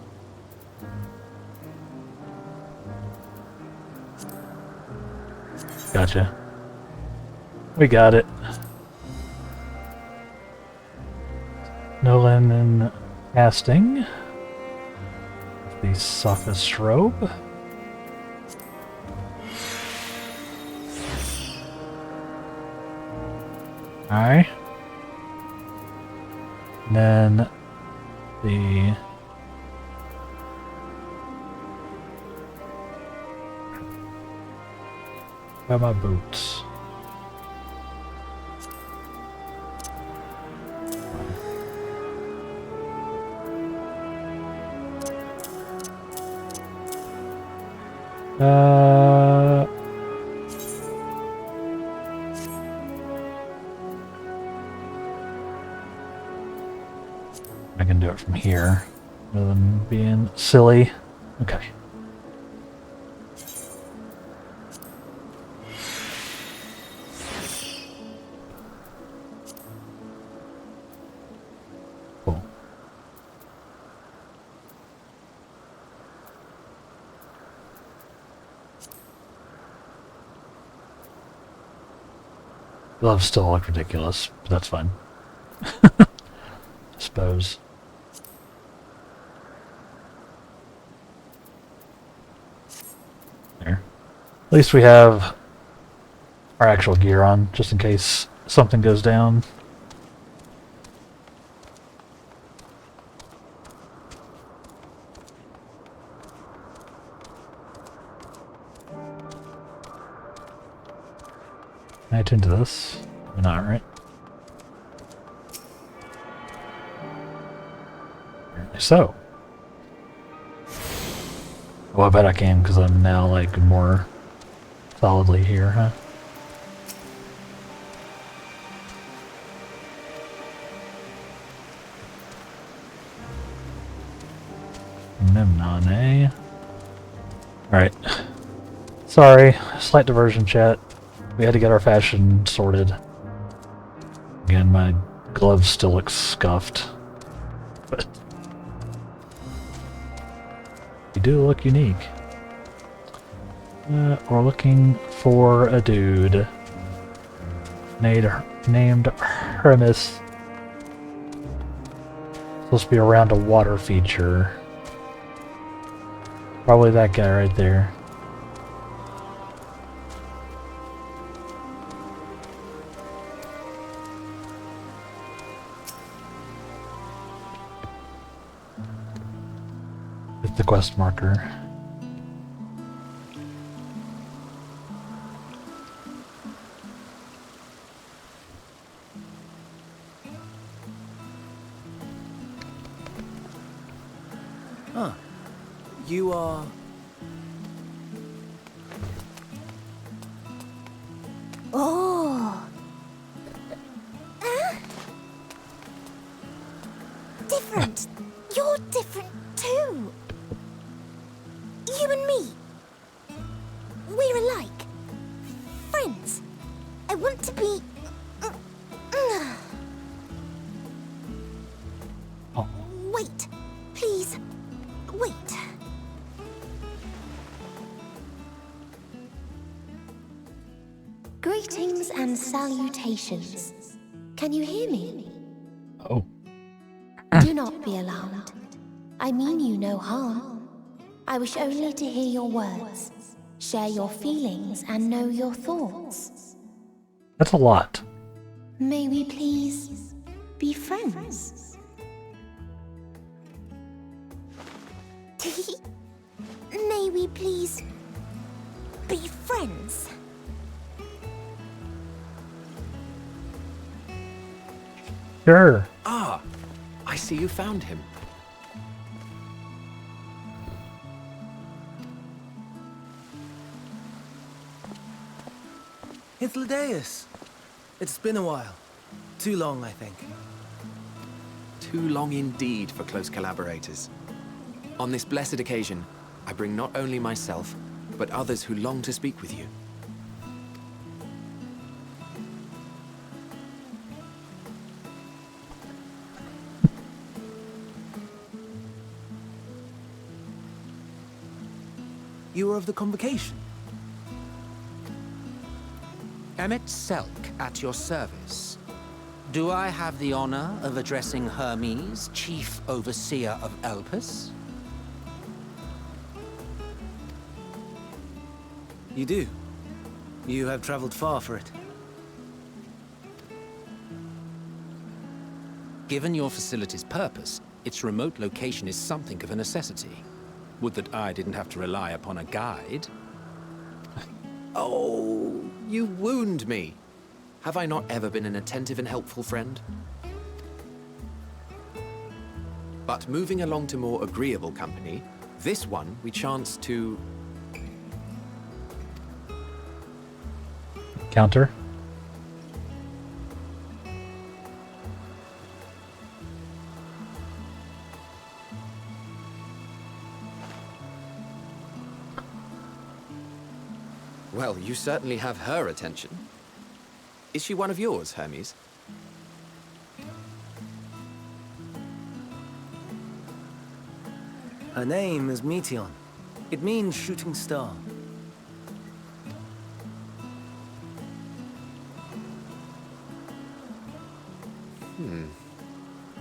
Gotcha. We got it. Nolan and casting. The sophist robe. Alright. And then the grab my boots. I can do it from here rather than being silly. Okay. Cool. Gloves still look ridiculous, but that's fine. I suppose. There. At least we have our actual gear on, just in case something goes down. Can I attend to this? Not right. Apparently so. Well, I bet I can because I'm now like more solidly here, huh? Memnon, eh? Alright. Sorry, slight diversion, chat. We had to get our fashion sorted. Again, my gloves still look scuffed. But you do look unique. We're looking for a dude named Hermes. Supposed to be around a water feature. Probably that guy right there. Hit the quest marker. Huh. You are... Oh. Different. You're different too. You and me. We're alike. Friends. I want to be... Wait. Please. Wait. Greetings and salutations. Can you hear me? Oh. Do not be alarmed. I mean you no harm. I wish only to hear your words, share your feelings, and know your thoughts. That's a lot. May we please be friends? May we please be friends? Sure. Ah, I see you found him. It's Ladeus. It's been a while. Too long, I think. Too long indeed for close collaborators. On this blessed occasion, I bring not only myself, but others who long to speak with you. You were of the Convocation? Emmett Selk, at your service. Do I have the honor of addressing Hermes, Chief Overseer of Elpis? You do. You have traveled far for it. Given your facility's purpose, its remote location is something of a necessity. Would that I didn't have to rely upon a guide. Oh, you wound me. Have I not ever been an attentive and helpful friend? But moving along to more agreeable company, this one we chance to counter. Well, you certainly have her attention. Is she one of yours, Hermes? Her name is Meteon. It means shooting star.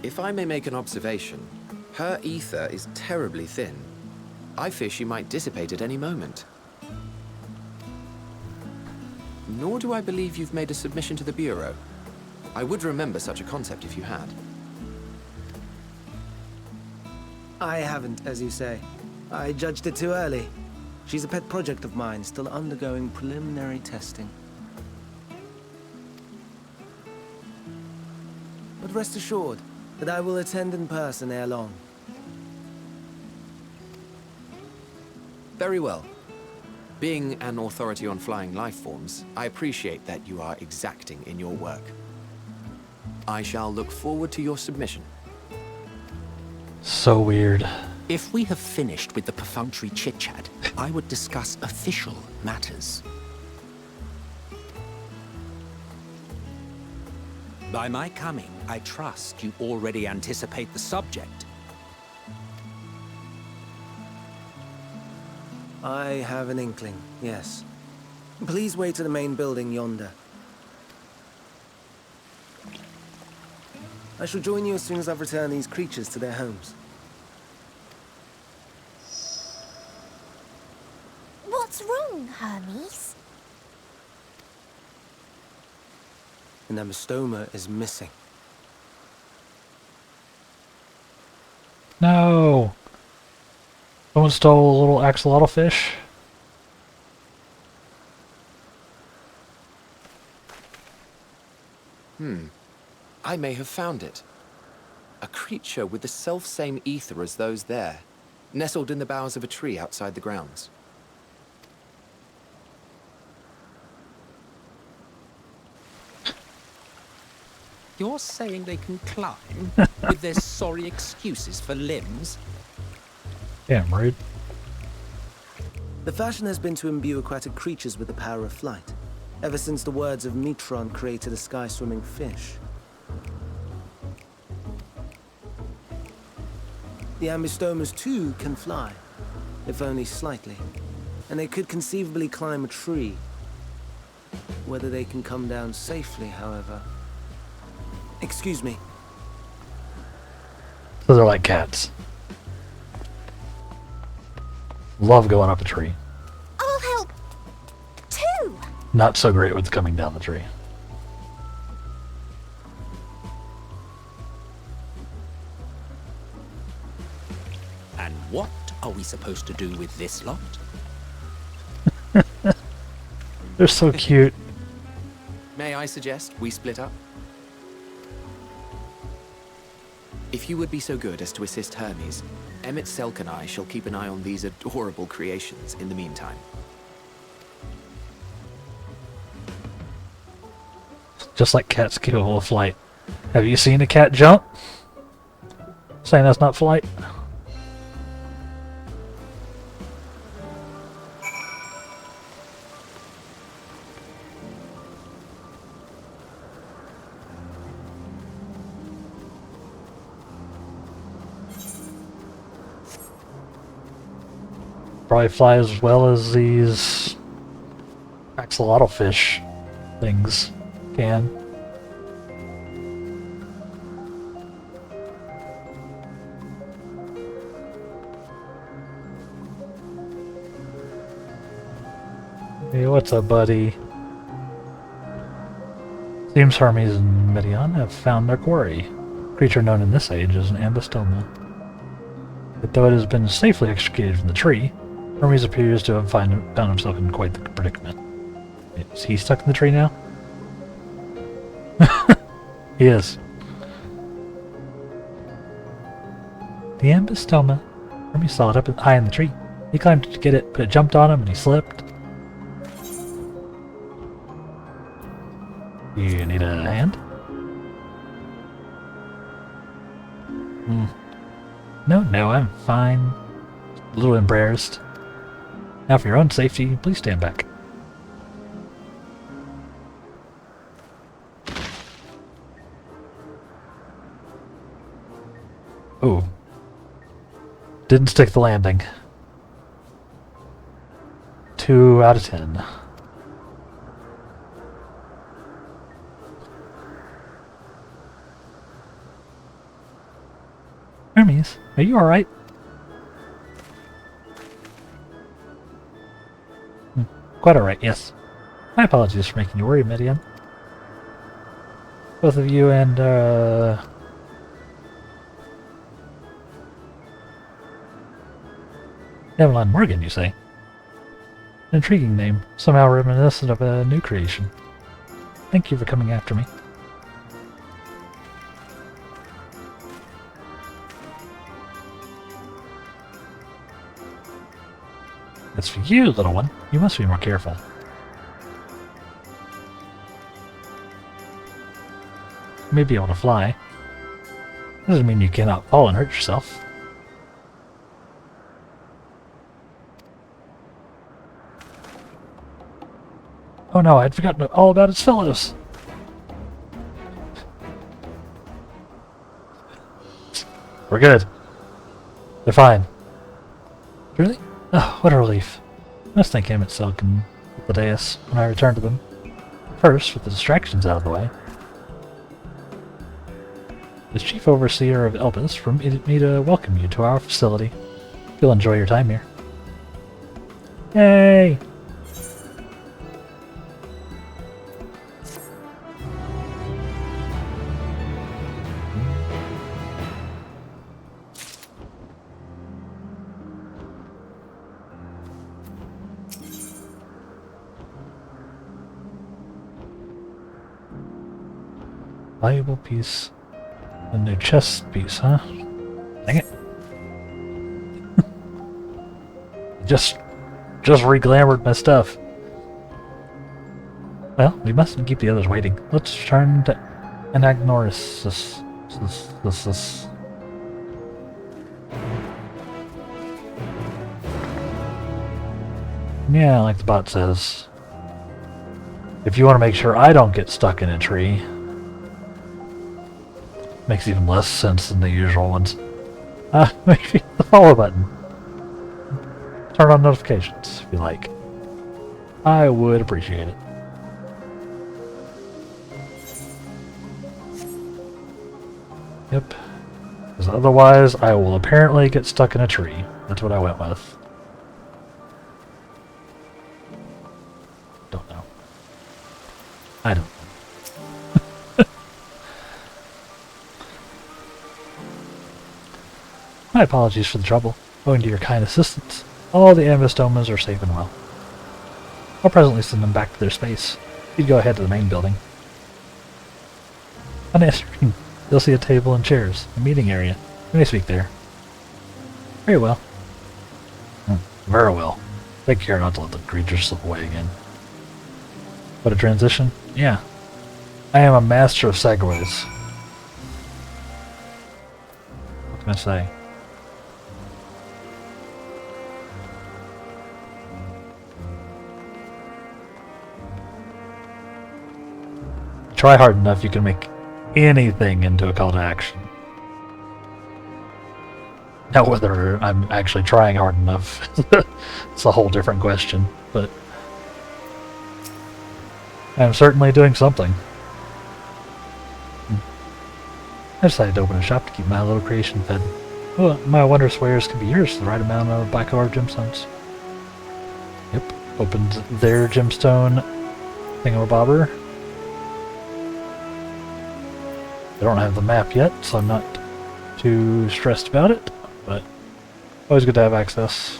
If I may make an observation, her ether is terribly thin. I fear she might dissipate at any moment. Nor do I believe you've made a submission to the Bureau. I would remember such a concept if you had. I haven't, as you say. I judged it too early. She's a pet project of mine, still undergoing preliminary testing. But rest assured that I will attend in person ere long. Very well. Being an authority on flying life forms, I appreciate that you are exacting in your work. I shall look forward to your submission. So weird. If we have finished with the perfunctory chit-chat, I would discuss official matters. By my coming, I trust you already anticipate the subject. I have an inkling, yes. Please wait to the main building yonder. I shall join you as soon as I've returned these creatures to their homes. What's wrong, Hermes? The Nemestoma is missing. No! Someone stole a little axolotl fish? I may have found it. A creature with the self-same ether as those there, nestled in the boughs of a tree outside the grounds. You're saying they can climb with their sorry excuses for limbs? Damn rude. The fashion has been to imbue aquatic creatures with the power of flight, ever since the words of Metron created a sky-swimming fish. The Ambistomas too can fly, if only slightly, and they could conceivably climb a tree. Whether they can come down safely, however... Excuse me. So they're like cats. Love going up a tree. I'll help too. Not so great with coming down the tree. And what are we supposed to do with this lot? They're so cute. May I suggest we split up? If you would be so good as to assist Hermes, Emmett Selk and I shall keep an eye on these adorable creations in the meantime. Just like cats capable of flight. Have you seen a cat jump? Saying that's not flight? Probably fly as well as these axolotl fish things can. Hey, what's up, buddy? Seems Hermes and Meteon have found their quarry. Creature known in this age as an Ambistoma. But though it has been safely extricated from the tree, Hermes appears to have found himself in quite the predicament. Is he stuck in the tree now? He is. The Ambistoma. Hermes saw it up high in the tree. He climbed to get it, but it jumped on him and he slipped. hand? No, I'm fine. A little embarrassed. Now, for your own safety, please stand back. Oh. Didn't stick the landing. 2 out of 10. Hermes, are you alright? Quite alright, yes. My apologies for making you worry, Midian. Both of you and, Evelyn Morgan, you say? An intriguing name, somehow reminiscent of a new creation. Thank you for coming after me. It's for you, little one. You must be more careful. You may be able to fly. Doesn't mean you cannot fall and hurt yourself. Oh no, I'd forgotten all about its fellows. We're good. They're fine. Really? Oh, what a relief. I must thank Emmett Silk and Ladeus when I return to them. First, with the distractions out of the way. As Chief Overseer of Elpis, for me to welcome you to our facility. You'll enjoy your time here. Yay! Valuable piece. A new chest piece, huh? Dang it. just re-glamored my stuff. Well, we mustn't keep the others waiting. Let's return to Anagnoris. Yeah, like the bot says. If you want to make sure I don't get stuck in a tree, makes even less sense than the usual ones. Maybe the follow button. Turn on notifications if you like. I would appreciate it. Yep. Because otherwise I will apparently get stuck in a tree. That's what I went with. Don't know. I don't know. My apologies for the trouble. Owing to your kind assistance, all the Ambistomas are safe and well. I'll presently send them back to their space. You'd go ahead to the main building. On entering, you'll see a table and chairs, a meeting area. You may speak there. Very well. Very well. Take care not to let the creatures slip away again. What a transition. Yeah. I am a master of segues. What can I say? Try hard enough, you can make anything into a call to action. Now whether I'm actually trying hard enough, it's a whole different question, but I'm certainly doing something. I decided to open a shop to keep my little creation fed. Oh, my wondrous wares could be yours for the right amount of black-colored gemstones. Yep, opened their gemstone thingamabobber. I don't have the map yet, so I'm not too stressed about it, but always good to have access.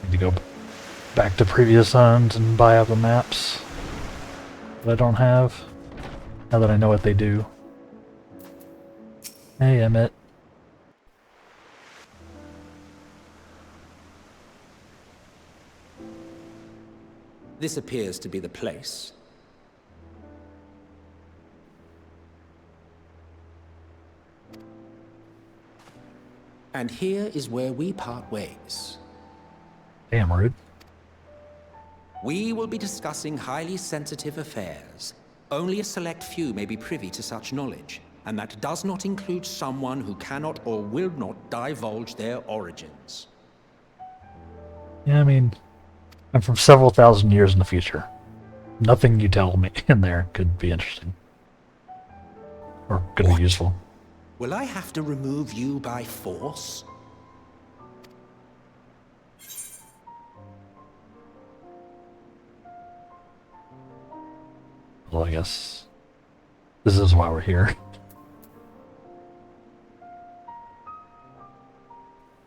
Need to go back to previous zones and buy up the maps that I don't have, now that I know what they do. Hey, Emmett. This appears to be the place. And here is where we part ways. Damn rude. We will be discussing highly sensitive affairs. Only a select few may be privy to such knowledge, and that does not include someone who cannot or will not divulge their origins. Yeah, I mean, I'm from several thousand years in the future. Nothing you tell me in there could be interesting. Or could be useful. Will I have to remove you by force? Well, I guess this is why we're here.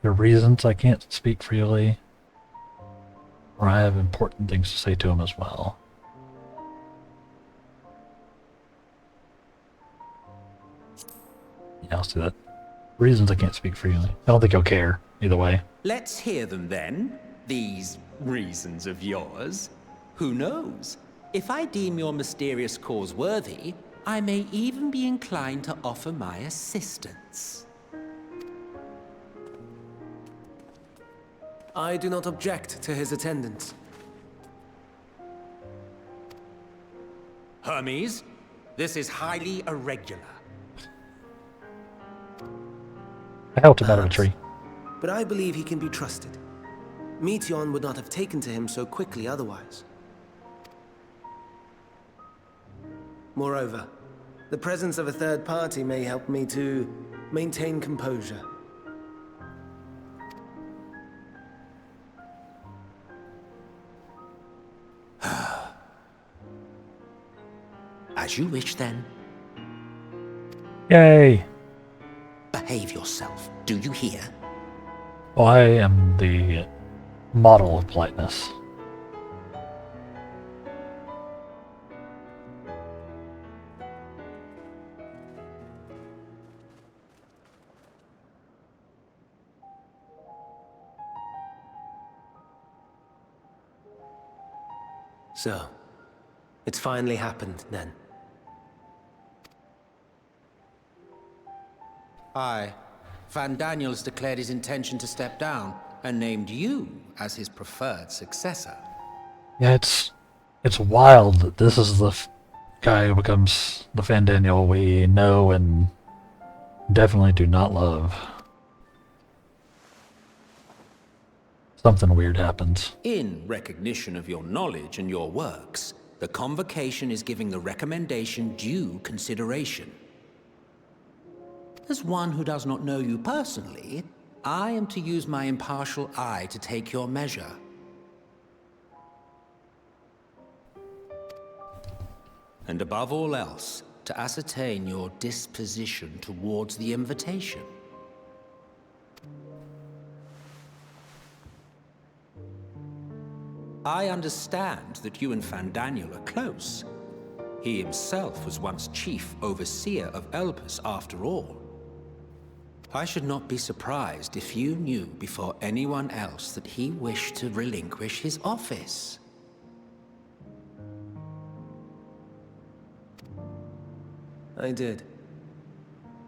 There are reasons I can't speak freely, or I have important things to say to him as well. Yeah, I'll do that. Reasons I can't speak freely. I don't think he'll care, either way. Let's hear them then. These reasons of yours. Who knows? If I deem your mysterious cause worthy, I may even be inclined to offer my assistance. I do not object to his attendance. Hermes, this is highly irregular. I helped him out of a tree. But I believe he can be trusted. Meteion would not have taken to him so quickly otherwise. Moreover, the presence of a third party may help me to maintain composure. As you wish, then. Yay! Behave yourself, do you hear? Well, I am the model of politeness. So, it's finally happened, then. Aye. Van Daniels declared his intention to step down, and named you as his preferred successor. Yeah, it's wild that this is the guy who becomes the Van Daniel we know and definitely do not love. Something weird happens. In recognition of your knowledge and your works, the Convocation is giving the recommendation due consideration. As one who does not know you personally, I am to use my impartial eye to take your measure. And above all else, to ascertain your disposition towards the invitation. I understand that you and Van Daniel are close. He himself was once chief overseer of Elpis after all. I should not be surprised if you knew before anyone else that he wished to relinquish his office. I did.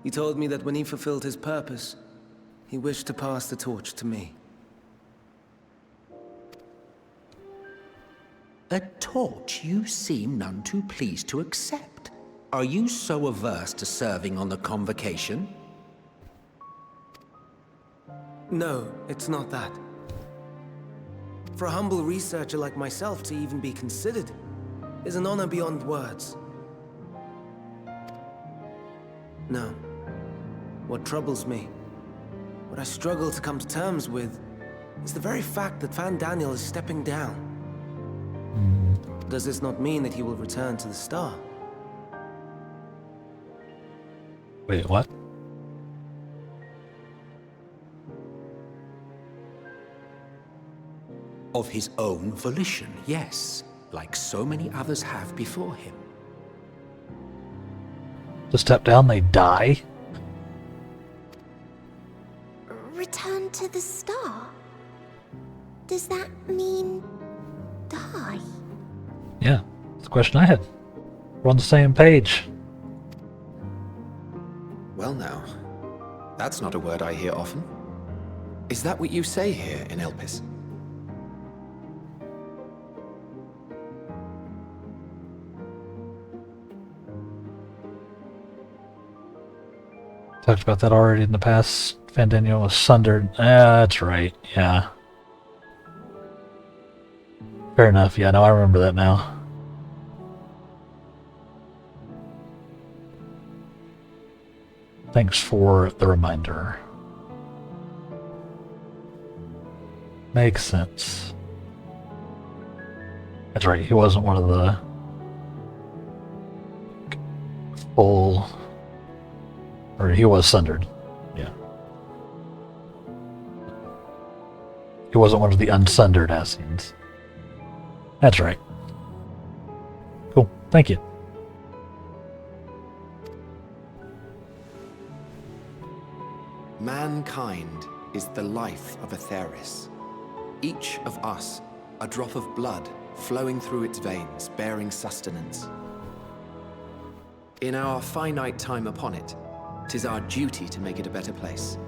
He told me that when he fulfilled his purpose, he wished to pass the torch to me. A torch you seem none too pleased to accept. Are you so averse to serving on the Convocation? No, it's not that. For a humble researcher like myself to even be considered is an honor beyond words. No. What troubles me, what I struggle to come to terms with, is the very fact that Van Daniel is stepping down. Does this not mean that he will return to the Star? Wait, what? Of his own volition, yes, like so many others have before him. To step down, they die? Return to the Star? Does that mean die? Yeah, it's the question I had. We're on the same page. Well now, that's not a word I hear often. Is that what you say here in Elpis? Talked about that already in the past. Fandaniel was sundered. That's right. Yeah. Fair enough. Yeah, no, I remember that now. Thanks for the reminder. Makes sense. That's right. He wasn't one of the full... Or he was sundered. Yeah. He wasn't one of the unsundered Ascians. That's right. Cool. Thank you. Mankind is the life of Atheris. Each of us, a drop of blood flowing through its veins, bearing sustenance. In our finite time upon it, 'tis our duty to make it a better place,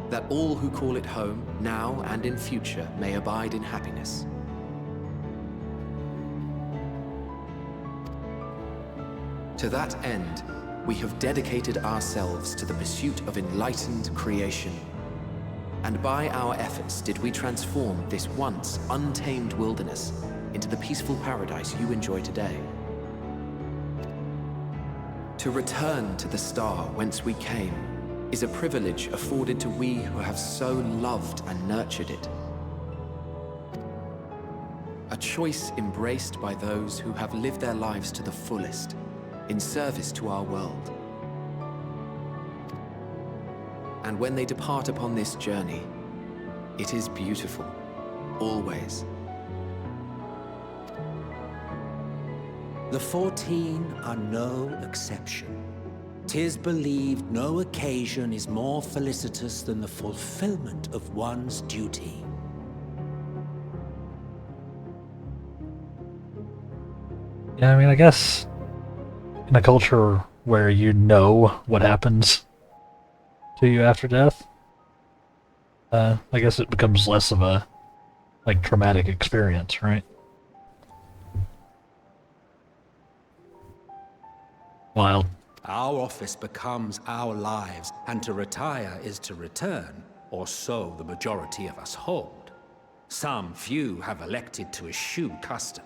that all who call it home, now and in future, may abide in happiness. To that end, we have dedicated ourselves to the pursuit of enlightened creation. And by our efforts did we transform this once untamed wilderness into the peaceful paradise you enjoy today. To return to the star whence we came is a privilege afforded to we who have so loved and nurtured it. A choice embraced by those who have lived their lives to the fullest, in service to our world. And when they depart upon this journey, it is beautiful, always. The 14 are no exception. 'Tis believed no occasion is more felicitous than the fulfillment of one's duty. Yeah, I mean, I guess in a culture where you know what happens to you after death, I guess it becomes less of a, like, traumatic experience, right? Wild. Our office becomes our lives, and to retire is to return, or so the majority of us hold. Some few have elected to eschew custom.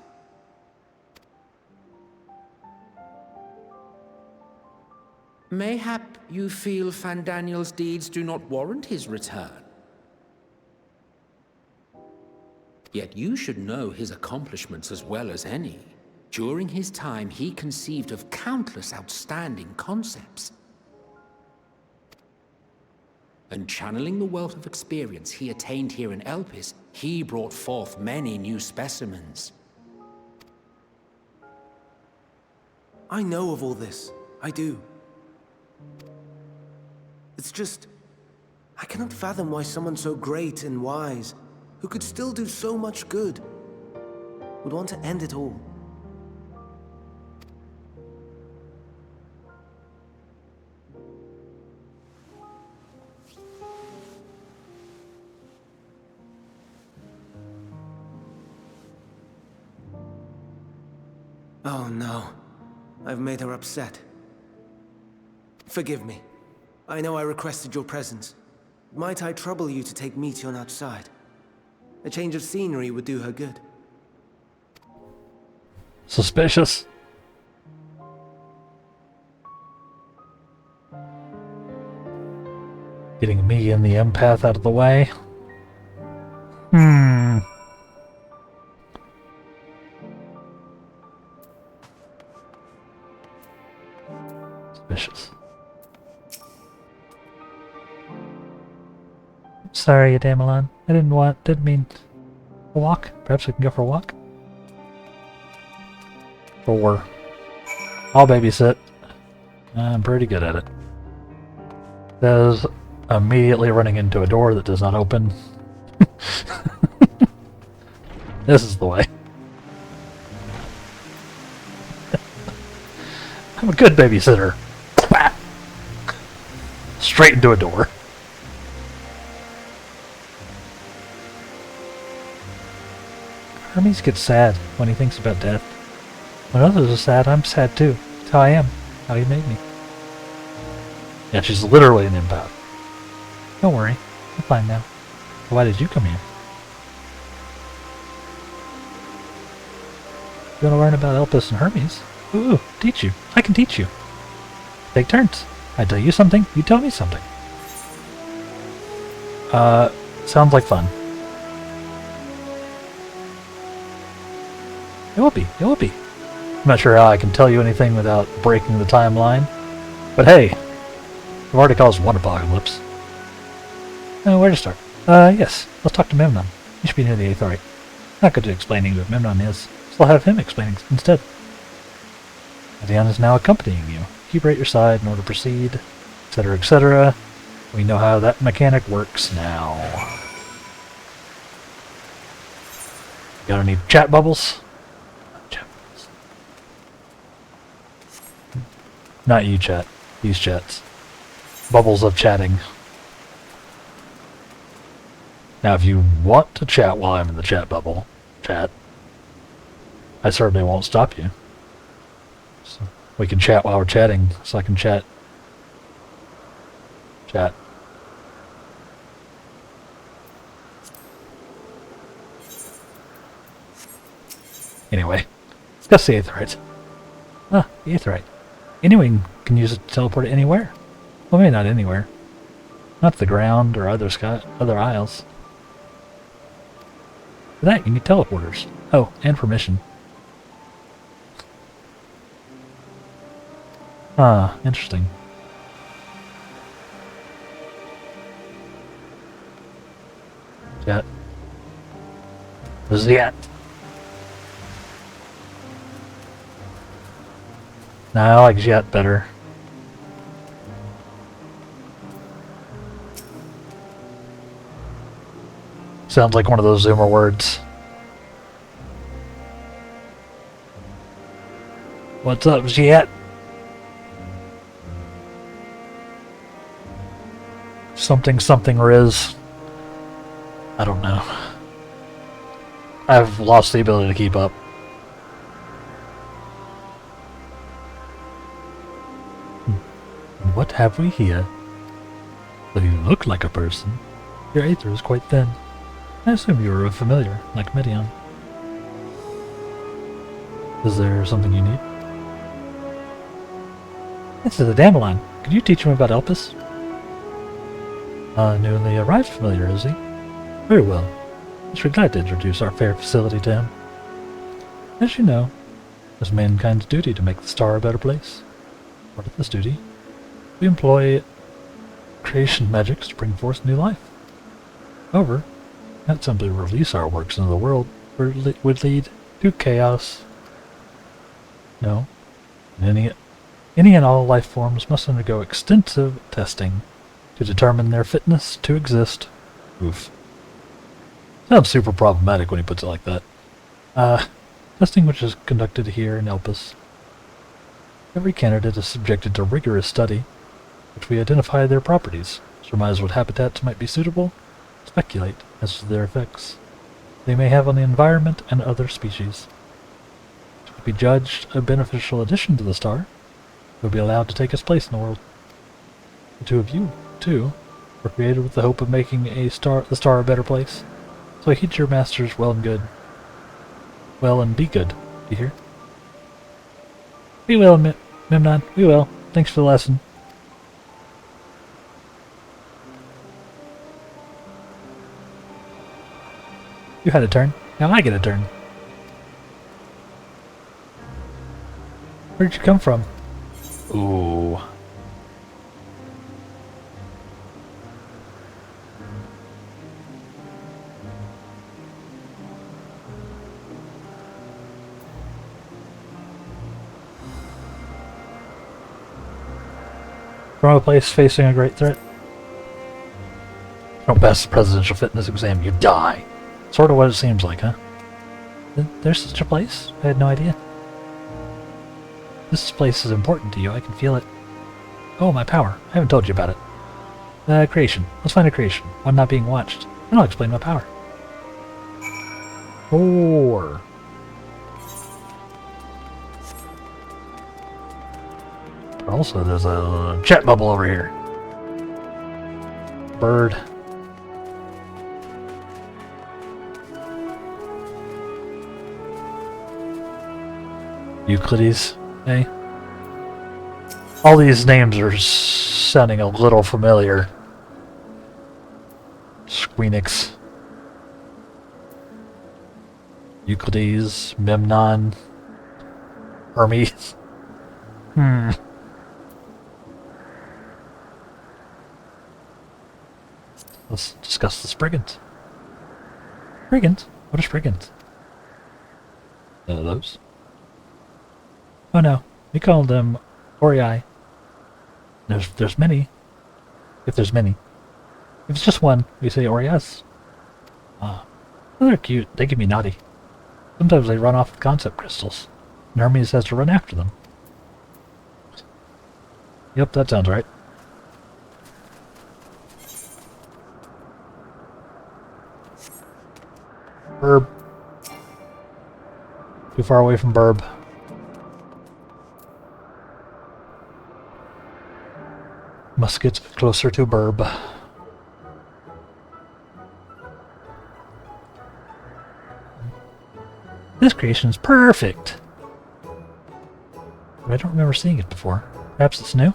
Mayhap you feel Fandaniel's deeds do not warrant his return. Yet you should know his accomplishments as well as any. During his time, he conceived of countless outstanding concepts. And channeling the wealth of experience he attained here in Elpis, he brought forth many new specimens. I know of all this. I do. It's just... I cannot fathom why someone so great and wise, who could still do so much good, would want to end it all. Oh no. I've made her upset. Forgive me. I know I requested your presence. Might I trouble you to take Meteion outside? A change of scenery would do her good. Suspicious. Getting me and the empath out of the way. Suspicious. Sorry, Damelon. I didn't mean a walk. Perhaps we can go for a walk? Sure. I'll babysit. I'm pretty good at it. There's immediately running into a door that does not open. This is the way. I'm a good babysitter. Splat. Straight into a door. Hermes gets sad when he thinks about death. When others are sad, I'm sad too. That's how I am. How he made me. Yeah, she's literally an empath. Don't worry. I'm fine now. Why did you come here? You want to learn about Elpis and Hermes? Ooh, teach you. I can teach you. Take turns. I tell you something, you tell me something. Sounds like fun. It will be. It will be. I'm not sure how I can tell you anything without breaking the timeline. But hey, I've already caused one apocalypse. Where to start? Yes. Let's talk to Memnon. He should be near the Aetheryte. Not good at explaining what Memnon is. So I'll have him explain instead. Medion is now accompanying you. Keep her at your side in order to proceed, etc., etc. We know how that mechanic works now. Got any chat bubbles? Chat bubbles. Not you, chat. These chats. Bubbles of chatting. Now, if you want to chat while I'm in the chat bubble, chat. I certainly won't stop you. So we can chat while we're chatting, so I can chat. Chat. Anyway, discuss the Aetheryte. Ah, the Aetheryte. Anyone can use it to teleport anywhere. Well, maybe not anywhere. Not to the ground or other isles. For that, you need teleporters. Oh, and permission. Ah, interesting. Jet. Jet. Nah, I like Jet better. Sounds like one of those Zoomer words. What's up, Jet? Something Riz. I don't know. I've lost the ability to keep up. What have we here? Though you look like a person, your aether is quite thin. I assume you are a familiar, like Medion. Is there something you need? This is a Dandelion. Could you teach him about Elpis? Newly arrived familiar, is he? Very well. I should be glad to introduce our fair facility to him. As you know, it is mankind's duty to make the star a better place. Part of this duty, we employ creation magics to bring forth new life. However, not simply release our works into the world would lead to chaos. No, any and all life forms must undergo extensive testing to determine their fitness to exist. Oof. Sounds super problematic when he puts it like that. Testing which is conducted here in Elpis. Every candidate is subjected to rigorous study, which we identify their properties, surmise what habitats might be suitable, speculate as to their effects they may have on the environment and other species. To be judged a beneficial addition to the star, will be allowed to take its place in the world. The two of you, too, were created with the hope of making the star a better place. So heed your masters well and good. Well and be good. Do you hear? We will, Memnon. We will. Thanks for the lesson. You had a turn. Now I get a turn. Where did you come from? Ooh. From a place facing a great threat. Don't pass the presidential fitness exam, you die. Sort of what it seems like, huh? There's such a place? I had no idea. This place is important to you. I can feel it. Oh, my power. I haven't told you about it. Creation. Let's find a creation. One not being watched. And I'll explain my power. 4. But also, there's a chat bubble over here. Bird. Euclides, eh? All these names are sounding a little familiar. Squeenix. Euclides, Memnon, Hermes. Let's discuss the Spriggans. Spriggans? What are Spriggans? Those? Oh no, we call them Orei. There's many. If there's many. If it's just one, we say Oreas. They're cute. They can be naughty. Sometimes they run off with concept crystals, and Hermes has to run after them. Yep, that sounds right. Burb. Too far away from Burb. Must get closer to Burb. This creation is perfect! But I don't remember seeing it before. Perhaps it's new?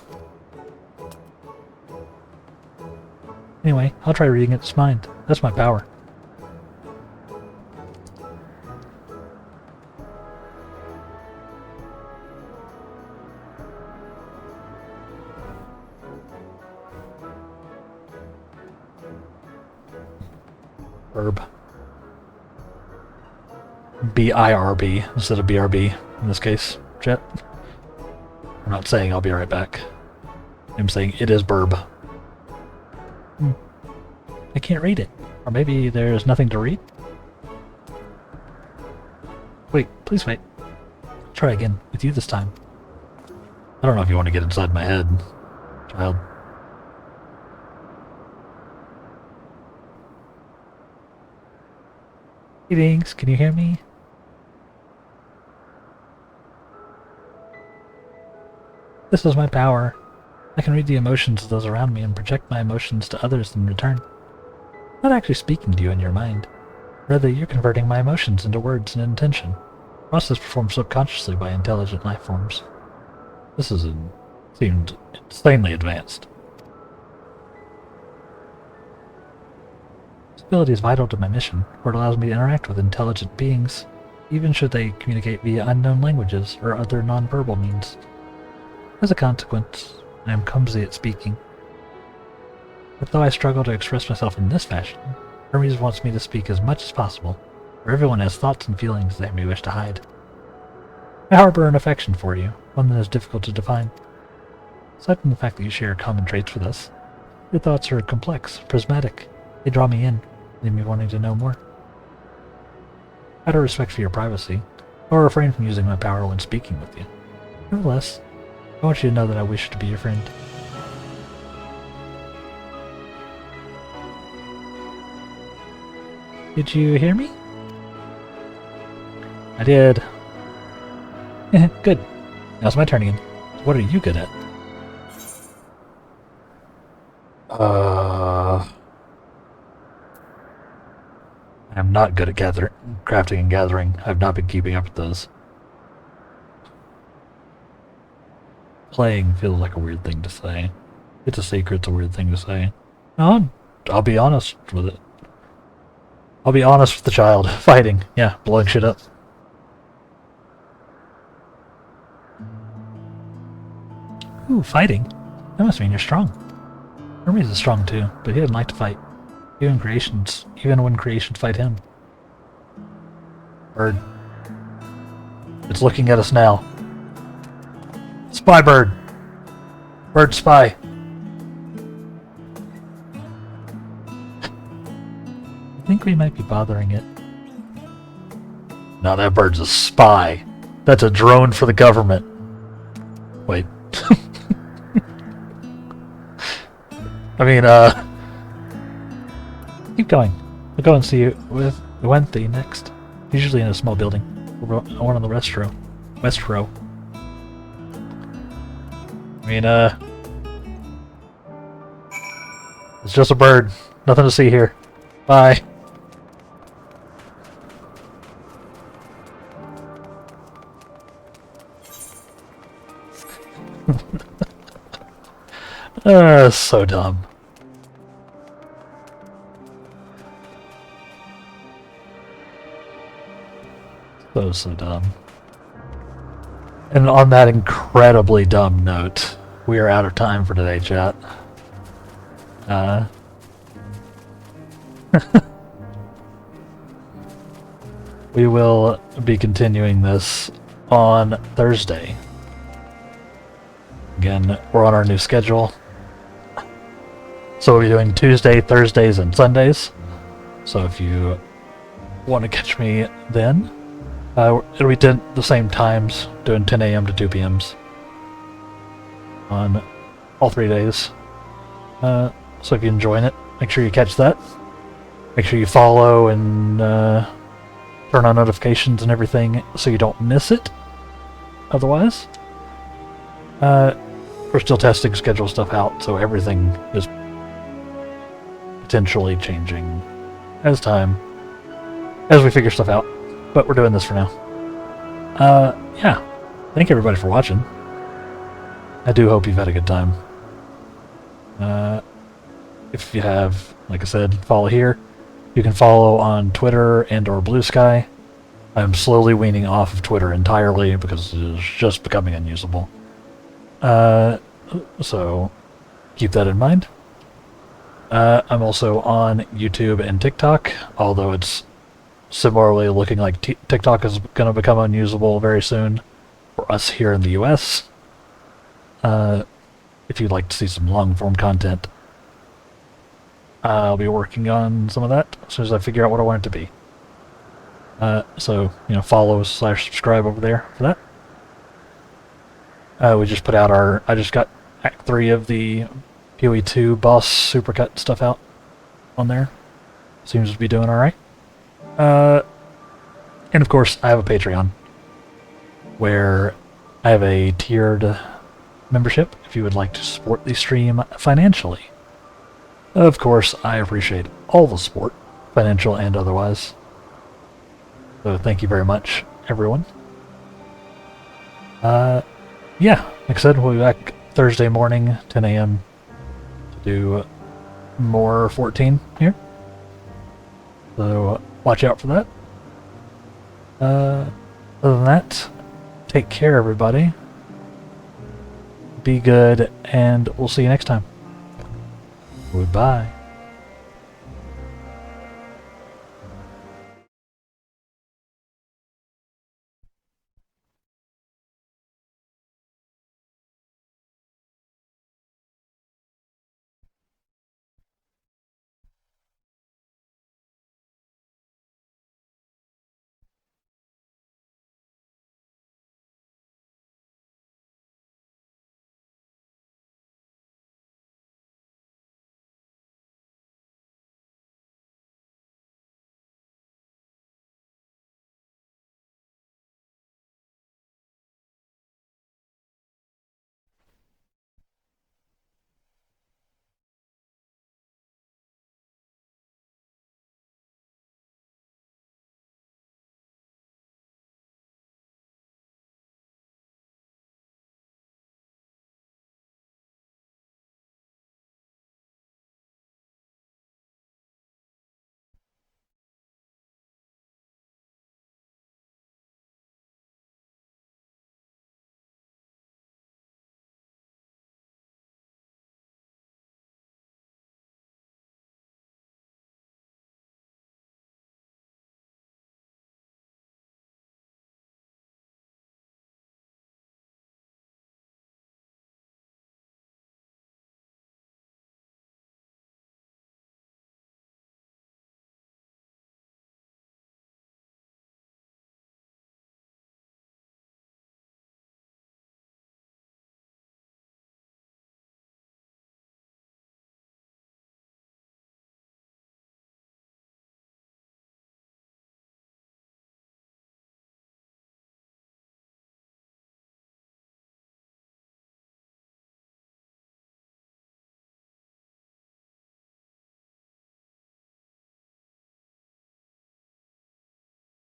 Anyway, I'll try reading its mind. That's my power. Burb. B-I-R-B instead of B-R-B in this case, chat. I'm not saying I'll be right back. I'm saying it is Burb. I can't read it. Or maybe there's nothing to read? Wait, please wait. Try again, with you this time. I don't know if you want to get inside my head, child. Greetings, can you hear me? This is my power. I can read the emotions of those around me and project my emotions to others in return. I'm not actually speaking to you in your mind. Rather, you're converting my emotions into words and intention. A process performed subconsciously by intelligent life forms. This seemed insanely advanced. This ability is vital to my mission, for it allows me to interact with intelligent beings, even should they communicate via unknown languages or other non-verbal means. As a consequence, I am clumsy at speaking. But though I struggle to express myself in this fashion, Hermes wants me to speak as much as possible, for everyone has thoughts and feelings they may wish to hide. I harbor an affection for you, one that is difficult to define. Aside from the fact that you share common traits with us, your thoughts are complex, prismatic. They draw me in, leave me wanting to know more. Out of respect for your privacy, I'll refrain from using my power when speaking with you. Nevertheless, I want you to know that I wish to be your friend. Did you hear me? I did. Good. Now it's my turn again. What are you good at? I'm not good at crafting and gathering. I've not been keeping up with those. Playing feels like a weird thing to say. It's a secret's a weird thing to say. No, I'll be honest with it. I'll be honest with the child. Fighting. Yeah, blowing shit up. Ooh, fighting? That must mean you're strong. Hermes is strong too, but he doesn't like to fight. Even when creations fight him. Bird. It's looking at us now. Spy bird! Bird spy! I think we might be bothering it. No, that bird's a spy. That's a drone for the government. Wait. I mean, keep going. We'll go and see you with Wenthy next. Usually in a small building. One on the West Row. I mean, it's just a bird. Nothing to see here. Bye. So dumb. So dumb. And on that incredibly dumb note, we are out of time for today, chat. We will be continuing this on Thursday. Again, we're on our new schedule. So we'll be doing Tuesday, Thursdays, and Sundays. So if you want to catch me then, it'll be the same times, doing 10 a.m. to 2 p.m. on all 3 days. So if you're enjoying it, make sure you catch that. Make sure you follow and turn on notifications and everything so you don't miss it. Otherwise, we're still testing schedule stuff out, so everything is potentially changing as we figure stuff out. But we're doing this for now. Yeah. Thank everybody for watching. I do hope you've had a good time. If you have, like I said, follow here. You can follow on Twitter and or Blue Sky. I'm slowly weaning off of Twitter entirely because it is just becoming unusable. So keep that in mind. I'm also on YouTube and TikTok, although it's similarly looking like TikTok is going to become unusable very soon for us here in the US. If you'd like to see some long-form content, I'll be working on some of that as soon as I figure out what I want it to be. So, follow / subscribe over there for that. We just put out I just got Act 3 of the PoE 2 boss supercut stuff out on there. Seems to be doing alright. And of course, I have a Patreon where I have a tiered membership if you would like to support the stream financially. Of course, I appreciate all the support, financial and otherwise. So thank you very much, everyone. Yeah, like I said, we'll be back Thursday morning, 10 a.m. to do more 14 here. So watch out for that. Other than that, take care, everybody. Be good, and we'll see you next time. Goodbye.